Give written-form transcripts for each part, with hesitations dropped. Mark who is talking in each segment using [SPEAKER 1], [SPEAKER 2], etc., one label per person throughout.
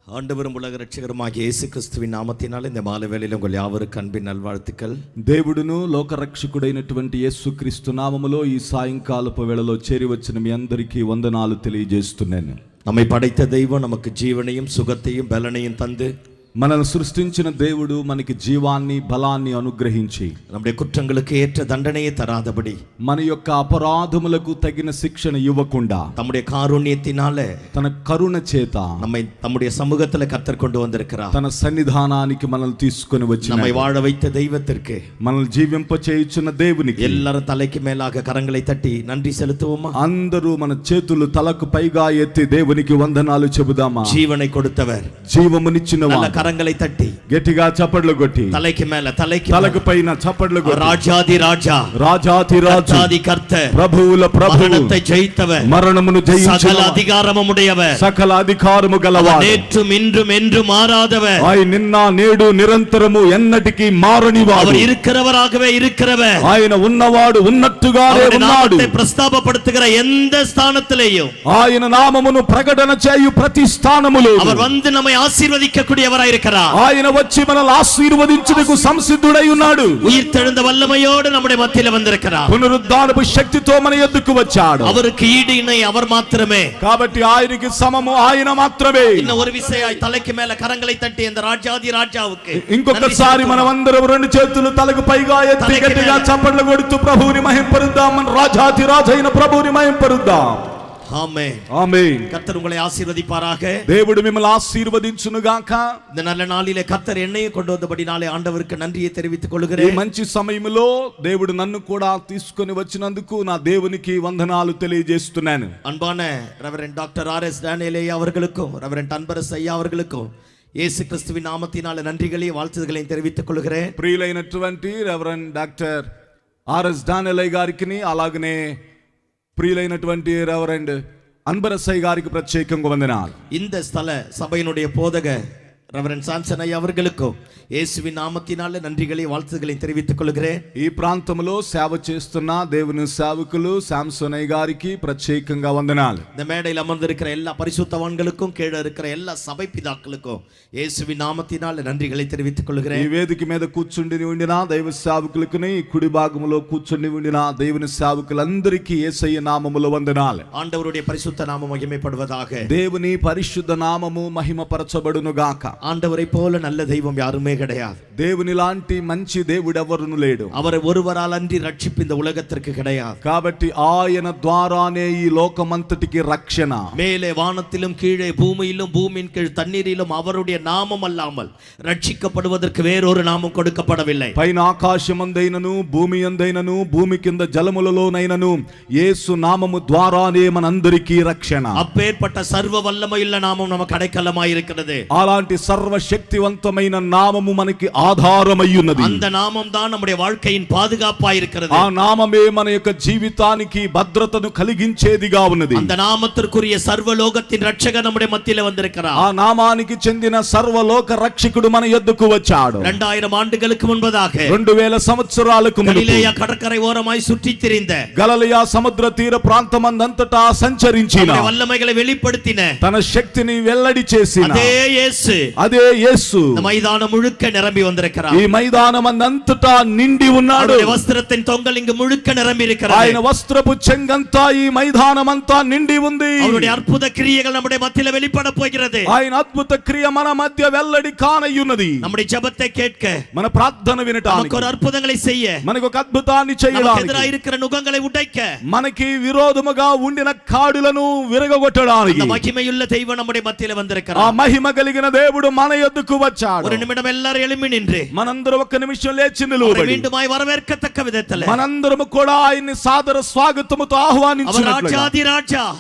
[SPEAKER 1] ஆண்டவரும் உலக ரட்சகருமாகிய இயேசு கிறிஸ்துவின் నామమున இந்த మాల వేళలో உங்கள் யாவருக்கு అన్பிన్ నల్వార్తికల్.
[SPEAKER 2] దేవుడును లోక రక్షకుడైనటువంటి యేసుక్రీస్తు నామములో ఈ సాయంకాలపు వేళలో చేరి వచ్చిన మీ అందరికీ వందనాలు తెలియజేస్తున్నాను.
[SPEAKER 1] நம்மை படைத்த தெய்வம் நமக்கு ஜீவனையும் சுகத்தையும் பலனையும் தந்து
[SPEAKER 2] మనల్ని సృష్టించిన దేవుడు మనకి జీవాన్ని బలాన్ని అనుగ్రహించి
[SPEAKER 1] நம்முடைய குற்றங்களுக்கு ஏற்ற தண்டனையை தராதபடி
[SPEAKER 2] మన యొక్క అపరాధములకు తగిన శిక్షణ ఇవ్వకుండా
[SPEAKER 1] தம்முடைய காருண்யத்தினால
[SPEAKER 2] తన కరుణ చేత
[SPEAKER 1] நம்மை தம்முடைய சமூகத்துல கர்த்தர் கொண்டு வந்திருக்கிறார்.
[SPEAKER 2] తన సన్నిధానానికి మనల్ని తీసుకొని వచ్చి
[SPEAKER 1] நம்மை வாழ வைத்த தெய்வத்திற்கு
[SPEAKER 2] మనల్ని జీవింప చేయుచున్న దేవునికి
[SPEAKER 1] எல்லாரும் தலைக்கு மேலாக கரங்களை தட்டி நன்றி செலுத்துவோமா?
[SPEAKER 2] అందరూ మన చేతులు తలకు పైగా ఎత్తి దేవునికి వందనాలు చెబుదామా?
[SPEAKER 1] జీవனை கொடுத்தவர்,
[SPEAKER 2] జీవమునిచ్చినవాడు
[SPEAKER 1] கரங்களை தட்டி
[SPEAKER 2] గట్టిగా చప్పట్లు కొట్టి
[SPEAKER 1] தலைக்கு மேல
[SPEAKER 2] తలకు పైన చప్పట్లు కొట్టి
[SPEAKER 1] ராஜாதி ராஜா,
[SPEAKER 2] రాజాతి రాజు,
[SPEAKER 1] கர்த்தாதி கர்த்தர்,
[SPEAKER 2] ప్రభువుల ప్రభువు,
[SPEAKER 1] மரணத்தை ஜெயித்தவர்,
[SPEAKER 2] మరణమును జయించిన
[SPEAKER 1] சகல அதிகாரமும் உடையவர்,
[SPEAKER 2] సకల అధికారము గలవాడు,
[SPEAKER 1] நேற்றும் இன்றும் என்றும் மாறாதவர்,
[SPEAKER 2] ఆయన నిన్న నేడు నిరంతరము ఎన్నటికీ మారనివాడు,
[SPEAKER 1] அவர் இருக்கிறவராகவே இருக்கிறவர்,
[SPEAKER 2] ఆయన ఉన్నవాడు ఉన్నట్టుగానే ఉన్నాడు.
[SPEAKER 1] பிரஸ்தாபப்படுத்துகிற எந்த ஸ்தானத்திலேயும்
[SPEAKER 2] ఆయన నామమును ప్రకటన చేయు ప్రతి స్థానములో
[SPEAKER 1] அவர் வந்து நம்மை ஆசీర్వదిக்க கூடியவராய் இருக்கிறார்.
[SPEAKER 2] ఆయన వచ్చి మనల్ని ఆశీర్వదించుటకు సంసిద్ధుడై ఉన్నాడు.
[SPEAKER 1] உயிர்த்தெழுந்த வல்லமையோடு நம்முடைய మధ్యలో வந்திருக்கிறார்.
[SPEAKER 2] పునరుద్ధానపు శక్తితో మన యొద్దకు వచ్చాడు.
[SPEAKER 1] அவருக்கு ஈடு இணை அவர் మాత్రమే.
[SPEAKER 2] కాబట్టి ఆయనకి సమము ఆయన మాత్రమే.
[SPEAKER 1] இன்னும் ஒரு విషయాய் தலைக்கு மேல கரங்களை தட்டி அந்த ராஜாதி రాజాவுக்கு
[SPEAKER 2] ఇంకొకసారి మనమందరం రెండు చేతులు తలకు పైగా ఎత్తి గట్టిగా చప్పట్లు కొడుతూ ప్రభువుని మహింపరుద్దాం. మన రాజాది రాజైన ప్రభువుని మహింపరుద్దాం.
[SPEAKER 1] ஆமென்,
[SPEAKER 2] ஆமென்.
[SPEAKER 1] கர்த்தர் உங்களை ஆசீர்வதிப்பாராக.
[SPEAKER 2] దేవుడు మిమ్మల్ని ఆశీర్వదించును గాక.
[SPEAKER 1] இந்த நல்ல நாளிலே கர்த்தர் என்னையே கொண்டு வந்தபடினாலே ஆண்டவருக்கு நன்றியை தெரிவித்துக்
[SPEAKER 2] ఈ
[SPEAKER 1] கொள்கிறேன்.
[SPEAKER 2] మంచి సమయంలో దేవుడు నన్ను కూడా తీసుకొని వచ్చినందుకు నా దేవునికి వందనాలు తెలియజేస్తున్నాను.
[SPEAKER 1] அன்பான ரெவரண்ட் டாக்டர் ஆர்.எஸ். டானியல் ஐயா அவர்களுக்கும் ரெவரண்ட் அன்பரஸ் ஐயா அவர்களுக்கும் இயேசு கிறிஸ்துவின் நாமத்தினால நன்றிகளையும் வாழ்த்துதல்களையும் தெரிவித்துக் கொள்கிறேன்.
[SPEAKER 2] ప్రియులైనటువంటి రెవరెండ్ డాక్టర్ ఆర్.ఎస్. డానియల్ గారికి అలాగనే ప్రియులైనటువంటి రెవరెండ్ అన్బరసయ్య గారికి ప్రత్యేకంగా వందనాలు.
[SPEAKER 1] இந்த ஸ்தல சபையினுடைய போதகர் ரெவரண்ட் சாம்சன் ஐயா அவர்களுக்கும் இயேசுவின் நாமத்தினால நன்றிகளையும் வாழ்த்துதல்களையும் தெரிவித்துக் கொள்கிறேன்.
[SPEAKER 2] ఈ ప్రాంతంలో సేవ చేస్తున్న దేవుని సేవకులు శాంసనయ్య గారికి ప్రత్యేకంగా వందనాలు.
[SPEAKER 1] இந்த மேடையில் అమర్ந்திருக்கிற எல்லா பரிசுத்தவான்களுக்கும் கீழே இருக்கிற எல்லா சபை பிதாக்களுக்கும் இயேசுவின் நாமத்தினால நன்றிகளை தெரிவித்துக் கொள்கிறேன்.
[SPEAKER 2] ఈ వేదిక మీద కూర్చుండి ఉండిన దైవ సేవకులకుని కుడి భాగంలో కూర్చుండి ఉండిన దేవుని సేవకులందరికీ యేసయ్య నామములో వందనాలు.
[SPEAKER 1] ஆண்டவருடைய பரிசுத்த நாமம் மகிமைப்படுவதாக.
[SPEAKER 2] దేవుని పరిశుద్ధ నామము మహిమపరచబడును గాక.
[SPEAKER 1] ஆண்டவரை போல நல்ல தெய்வம் யாருமே கிடையாது.
[SPEAKER 2] దేవుని లాంటి మంచి దేవుడు ఎవరును లేడు.
[SPEAKER 1] அவரை ஒருவரால் அன்றி ரட்சிப்பு இந்த உலகத்திற்கு கிடையாது.
[SPEAKER 2] కాబట్టి ఆయన ద్వారానే ఈ లోకమంతటికి రక్షణ.
[SPEAKER 1] மேலே வானத்திலும் கீழே பூமியிலும் பூமியின் கீழ் தண்ணீரிலும் அவருடைய நாமம் அல்லாமல் ரட்சிக்கப்படுவதற்கு வேறொரு நாமம் கொடுக்கப்படவில்லை.
[SPEAKER 2] పైన ఆకాశమందైనను భూమి అందైనను భూమి కింద జలములలోనైనను యేసు నామము ద్వారానే మనందరికీ రక్షణ.
[SPEAKER 1] அப்பேற்பட்ட சர்வ வல்லமையுள்ள நாமம் நமக்கு அடைக்கலமாய் இருக்கிறது.
[SPEAKER 2] అలాంటి సర్వశక్తివంతమైన నామము మనకి ఆధారమయ్యున్నది.
[SPEAKER 1] அந்த நாமம் தான் நம்முடைய வாழ்க்கையின் பாதுகாப்பாய் இருக்கிறது.
[SPEAKER 2] ఆ నామమే మన యొక్క జీవితానికి భద్రతను కలిగించేదిగా ఉన్నది.
[SPEAKER 1] அந்த நாமத்திற்குரிய சர்வலோகத்தின் ரட்சகர் நம்முடைய மத்தியிலே வந்திருக்கிறார்.
[SPEAKER 2] ఆ నామానికి చెందిన సర్వలోక రక్షకుడు మన యొద్దకు వచ్చాడు.
[SPEAKER 1] 2000 ஆண்டுகளுக்கு முன்பதாக
[SPEAKER 2] 2000 సంవత్సరాలకు ముందు
[SPEAKER 1] గలిలయ கடற்கரை ஓரமாய் சுற்றித் திரிந்த
[SPEAKER 2] గలిలయ సముద్ర తీర ప్రాంతమందంతటా సంచరించిన
[SPEAKER 1] వల్లమైகளை வெளிப்படுத்தின
[SPEAKER 2] తన శక్తిని వెల్లడి చేసిన
[SPEAKER 1] అదే యేసు
[SPEAKER 2] இந்த
[SPEAKER 1] மைதானம் முழுக்க நிரம்பி வந்திருக்கிறார்.
[SPEAKER 2] ఈ మైదానమందంతటా నిండి ఉన్నాడు.
[SPEAKER 1] వస్త్రத்தின் தொங்கல் இங்கு முழுக்க நிரம்பி இருக்கிறது.
[SPEAKER 2] ఆయన వస్త్రపు చెంగంతా ఈ మైదానమంతా నిండి ఉంది.
[SPEAKER 1] அவருடைய అద్భుత క్రియలు நம்முடைய మధ్యలో வெளிப்பட போகிறது.
[SPEAKER 2] ఆయన అద్భుత క్రియ మన మధ్య వెల్లడి కానయ్యున్నది.
[SPEAKER 1] நம்முடைய ஜெபத்தை கேட்க,
[SPEAKER 2] మన ప్రార్థన వినటానికి,
[SPEAKER 1] நமக்கு ஒரு అద్భుతங்களை செய்ய,
[SPEAKER 2] మనకు ఒక అద్భుతాన్ని చేయడానికి,
[SPEAKER 1] நமக்கு எதிராக இருக்கிற நுகங்களை உடைக்க,
[SPEAKER 2] మనకి విరోధముగా ఉండిన కాడులను విరగొట్టడానికి
[SPEAKER 1] அந்த மகிமையுள்ள தெய்வம் நம்முடைய మధ్యలో வந்திருக்கிறார்.
[SPEAKER 2] ఆ మహిమ కలిగిన దేవుడు మన యొద్దకు వచ్చాడు.
[SPEAKER 1] ஒரு நிமிடம் எல்லாரும் எழும்பி நின்று
[SPEAKER 2] మనందరం ఒక్క నిమిషం లేచి నిలబడి
[SPEAKER 1] மீண்டுமாய் வரவேற்கத்தக்க విధத்தில்
[SPEAKER 2] మనందరం కూడా ఆయన్ని సాదర స్వాగతముతో ఆహ్వానించినట్లుగా,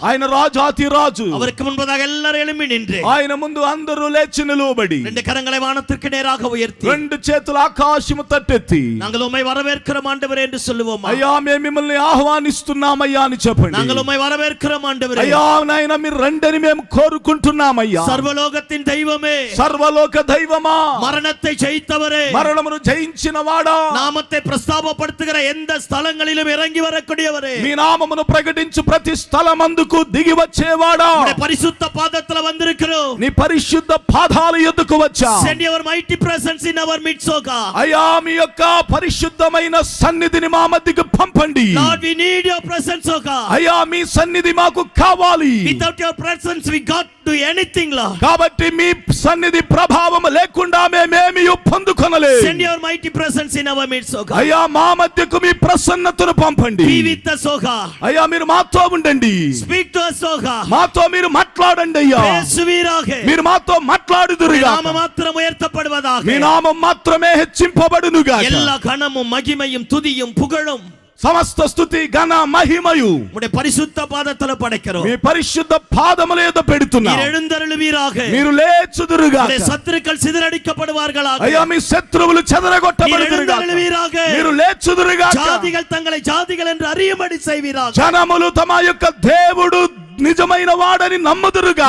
[SPEAKER 2] ఆయన రాజాతి రాజు,
[SPEAKER 1] அவருக்கு முன்பதாக எல்லாரும் எழும்பி நின்று
[SPEAKER 2] ఆయన ముందు అందరూ లేచి నిలబడి
[SPEAKER 1] రెండు కరங்களை వానத்திற்கு நேராக உயர்த்தி
[SPEAKER 2] రెండు చేతుల ఆకాశము తట్టెత్తి
[SPEAKER 1] நாங்கள் உம்மை வரவேற்கிறோம் ஆண்டவரே என்று சொல்லுவோம்.
[SPEAKER 2] అయ్యా మేము మిమ్మల్ని ఆహ్వానిస్తున్నామయ్యా అని చెప్పండి.
[SPEAKER 1] நாங்கள் உம்மை வரவேற்கிறோம் ஆண்டவரே.
[SPEAKER 2] అయ్యా నాయనా మీరు రండని మేము కోరుకుంటున్నామయ్యా.
[SPEAKER 1] సర్వలోకத்தின் தெய்வமே,
[SPEAKER 2] సర్వలోక దైవమా,
[SPEAKER 1] மரணத்தை ஜெயித்தவரே,
[SPEAKER 2] మరణమును జయించిన వాడా,
[SPEAKER 1] நாமத்தை பிரஸ்தாபப்படுத்துகிற எந்த ஸ்தலங்களிலும் இறங்கி வரக்கூடியவரே,
[SPEAKER 2] మీ నామమును ప్రకటించు ప్రతి స్థలమందుకు దిగి వచ్చేవాడా,
[SPEAKER 1] உம்முடைய பரிசுத்த பாதத்துல வந்திருக்கிறோம்.
[SPEAKER 2] నీ పరిశుద్ధ పాదాల యొద్దకు వచ్చా.
[SPEAKER 1] Send your mighty presence in our midst, O God.
[SPEAKER 2] అయ్యా మీ యొక్క పరిశుద్ధమైన సన్నిధిని మా మధ్యకు పంపండి.
[SPEAKER 1] Lord, we need your presence, O God.
[SPEAKER 2] అయ్యా మీ సన్నిధి మాకు కావాలి.
[SPEAKER 1] Without your presence we can't do anything, Lord.
[SPEAKER 2] కాబట్టి మీ సన్నిధి ప్రభావం లేకుండా మేమేమీ పొందుకొనలేము.
[SPEAKER 1] Send your mighty presence in our midst, O God.
[SPEAKER 2] అయ్యా మా మధ్యకు మీ ప్రసన్నతను పంపండి.
[SPEAKER 1] Be with us, O God.
[SPEAKER 2] అయ్యా మీరు మాతో ఉండండి.
[SPEAKER 1] Speak to us, O God.
[SPEAKER 2] మాతో మీరు మాట్లాడండి అయ్యా.
[SPEAKER 1] பேசுவீராக.
[SPEAKER 2] మీరు మాతో మాట్లాడుదురుగా.
[SPEAKER 1] நாம மாத்திரம் உயர்த்தப்படுவதாக.
[SPEAKER 2] మీ నామం మాత్రమే హెచ్చింపబడునుగా.
[SPEAKER 1] எல்லா கனமும் மகிமையும் துதியும் புகழும்
[SPEAKER 2] సమస్త స్తుతి ఘన మహిమయు
[SPEAKER 1] உம்முடைய பரிசுத்த பாதத்துல படைக்கிறோம்.
[SPEAKER 2] మీ పరిశుద్ధ పాదముల యొద్ద పెడుతున్నాం.
[SPEAKER 1] நீர் எழுந்தருளுவீராக.
[SPEAKER 2] మీరు లేచుదురుగా.
[SPEAKER 1] உம்முடைய சத்துருக்கள் சிதறடிக்கப்படுவார்களாக.
[SPEAKER 2] అయ్యా మీ శత్రువులు చెదరగొట్టబడుదురుగా. మీరు లేచుదురుగా.
[SPEAKER 1] ஜாதிகள் தங்களை ஜாதிகள் என்று அறியும்படி செய்வீராக.
[SPEAKER 2] జనములు తమ యొక్క దేవుడు నిజమైన వాడని నమ్ముదురుగా.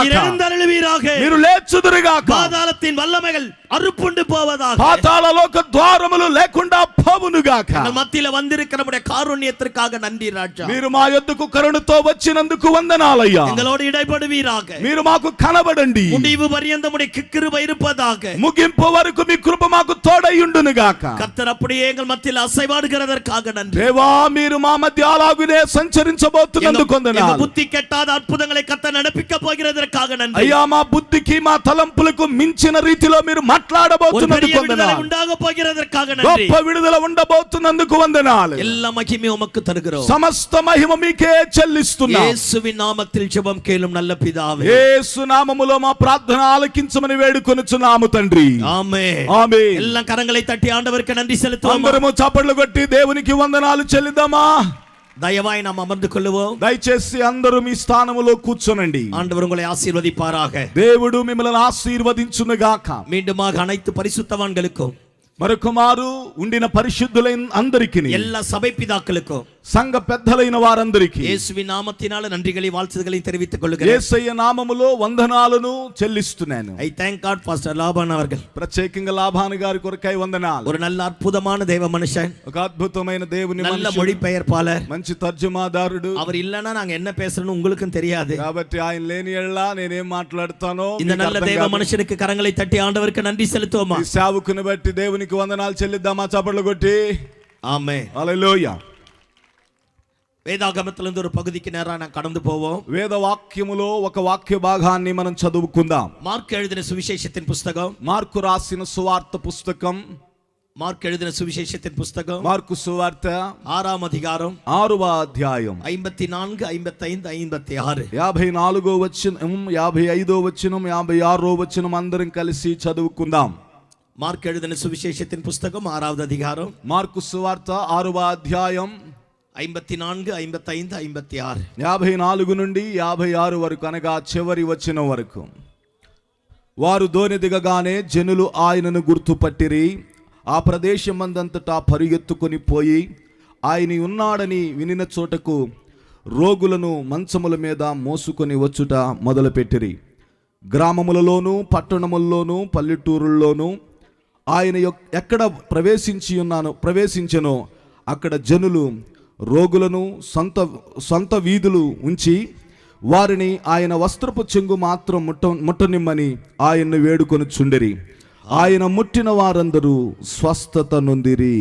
[SPEAKER 1] మీరు
[SPEAKER 2] లేచుదురుగా.
[SPEAKER 1] పాతాళத்தின் వల్లமைகள் అరుపుండి పోవதாக.
[SPEAKER 2] పాతాళ లోక ద్వారములు లేకుండా పోవునుగాక.
[SPEAKER 1] మధ్యలో வந்திருக்கிற நம்முடைய காருண்யத்திற்காக நன்றி ராஜா.
[SPEAKER 2] మీరు మా యొద్దకు కరుణతో వచ్చినందుకు వందనాలయ్యా.
[SPEAKER 1] எங்களோடு இடைப்படுவீராக.
[SPEAKER 2] మీరు మాకు కనబడండి.
[SPEAKER 1] முடிவு பரியந்தம் உம்முடைய கிருபை இருப்பதாக.
[SPEAKER 2] ముగింపు వరకు మీ కృప మాకు తోడైయుండునుగాక.
[SPEAKER 1] கர்த்தர் அப்படியே எங்கள் மத்தியில் அசைவாடுகிறதற்காக நன்றி.
[SPEAKER 2] దేవా మీరు మా మధ్య అలాగునే సంచరించబోతున్నందుకు వందనాలు.
[SPEAKER 1] புத்தி கெட்டாத అద్భుతங்களை கர்த்தர் நடப்பிக்க போகிறதற்காக நன்றி.
[SPEAKER 2] అయ్యా మా బుద్ధికి మా తలంపులకు మించిన రీతిలో మీరు మాట్లాడబోతున్నందుకు వందనాలు.
[SPEAKER 1] ఉండాగ పోகிறதற்காக நன்றி.
[SPEAKER 2] గొప్ప విడుదల ఉండబోతున్నందుకు వందనాలు.
[SPEAKER 1] எல்லா மகிமையும் உமக்கு தருகிறோம்.
[SPEAKER 2] సమస్త మహిమ మీకే చెల్లిస్తున్నాం.
[SPEAKER 1] యేసువిன் నామத்தில் ஜெபம் கேளும் நல்ல பிதாவே.
[SPEAKER 2] యేసు నామములో మా ప్రార్థన ఆలకించమని వేడుకొనుచున్నాము తండ్రి.
[SPEAKER 1] ఆమేన్.
[SPEAKER 2] ఆమేన్.
[SPEAKER 1] எல்லா கரங்களை தட்டி ஆண்டவருக்கு நன்றி செலுத்துவோம்.
[SPEAKER 2] అందరము చప్పట్లు కొట్టి దేవునికి వందనాలు చెల్లిద్దామా?
[SPEAKER 1] దయవాయి நாம் అమర్ந்து కొల్లుவோம்.
[SPEAKER 2] దయచేసి అందరూ మీ స్థానములో కూర్చోనండి.
[SPEAKER 1] ஆண்டவர் உங்களை ஆசீர்வதிப்பாராக.
[SPEAKER 2] దేవుడు మిమ్మల్ని ఆశీర్వదించునుగాక.
[SPEAKER 1] மீண்டுமாக அனைத்து பரிசுத்தவான்களுக்கும்
[SPEAKER 2] మరొకమారు ఉండిన పరిశుద్ధులైన అందరికీ,
[SPEAKER 1] எல்லா சபை பிதாக்களுக்கும்,
[SPEAKER 2] సంఘ పెద్దలైన వారందరికీ
[SPEAKER 1] యేసువిன் నామத்தினால నన్றிகளை வாழ்த்துதலை தெரிவித்துக் கொள்கிறேன்.
[SPEAKER 2] యేసయ్య నామములో వందనాలను చెల్లిస్తున్నాను.
[SPEAKER 1] I thank God Pastor Laban அவர்கள்.
[SPEAKER 2] ప్రత్యేకంగా లాభాన్ గారి కొరకై వందనాలు.
[SPEAKER 1] ஒரு நல்ல అద్భుతமான దేవ మనుஷன்,
[SPEAKER 2] ఒక అద్భుతమైన దేవుని
[SPEAKER 1] நல்ல
[SPEAKER 2] మనిషి,
[SPEAKER 1] மொழிபெயர்ப்பாளர்,
[SPEAKER 2] మంచి తర్జుమాదారుడు.
[SPEAKER 1] அவர் இல்லனா நாங்க என்ன பேசறோம்னு உங்களுக்கும் தெரியாது.
[SPEAKER 2] కాబట్టి ఆయన లేని ఎళ్ళ నేనేం మాట్లాడతానో
[SPEAKER 1] இந்த நல்ல தேவ மனுஷனுக்கு கரங்களை தட்டி ஆண்டவருக்கு நன்றி செலுத்துவோமா?
[SPEAKER 2] ఈ సేవకుని బట్టి దేవునికి వందనాలు చెల్లిద్దామా? చప్పట్లు కొట్టి
[SPEAKER 1] ఆమేన్.
[SPEAKER 2] హల్లెలూయా.
[SPEAKER 1] వేదాగమத்திலிருந்து ஒரு பகுதிக்கு நேரா நான் கடந்து போவோம்.
[SPEAKER 2] వేద వాక్యములో ఒక వాక్య భాగాన్ని మనం చదువుకుందాం.
[SPEAKER 1] మార్కు எழுதின సువిశేషத்தின் పుస్తకం,
[SPEAKER 2] మార్కు రాసిన సువార్త పుస్తకం,
[SPEAKER 1] మార్కు எழுதின సువిశేషத்தின் పుస్తకం,
[SPEAKER 2] మార్కు సువార్త
[SPEAKER 1] 6వ అధ్యాయం
[SPEAKER 2] 6వ అధ్యాయం
[SPEAKER 1] 54, 55, 56.
[SPEAKER 2] 54వ వచనం, 55వ వచనం, 56వ వచనం అందరం కలిసి చదువుకుందాం.
[SPEAKER 1] మార్కు எழுதின సువిశేషத்தின் పుస్తకం 6వ అధ్యాయం,
[SPEAKER 2] మార్కు సువార్త 6వ అధ్యాయం
[SPEAKER 1] 54, 55, 56.
[SPEAKER 2] 54 నుండి 56 వరకు, అనగా చివరి వచనం వరకు. వారు దోణి దిగగానే జనులు ఆయనను గుర్తుపట్టిరి. ఆ ప్రదేశమందంతటా పరిగెత్తుకొని పోయి ఆయన ఉన్నాడని వినిన చోటకు రోగులను మంచముల మీద మోసుకొని వచ్చుట మొదలుపెట్టిరి. గ్రామములలోనూ పట్టణముల్లోనూ పల్లెటూరుల్లోనూ ఆయన ఎక్కడ ప్రవేశించెనో అక్కడ జనులు రోగులను సొంత వీధులు ఉంచి వారిని ఆయన వస్త్రపు చెంగు మాత్రం ముట్టనిమ్మని ఆయన్ను వేడుకొనుచుండిరి. ఆయన ముట్టిన వారందరూ స్వస్థత నొందిరి.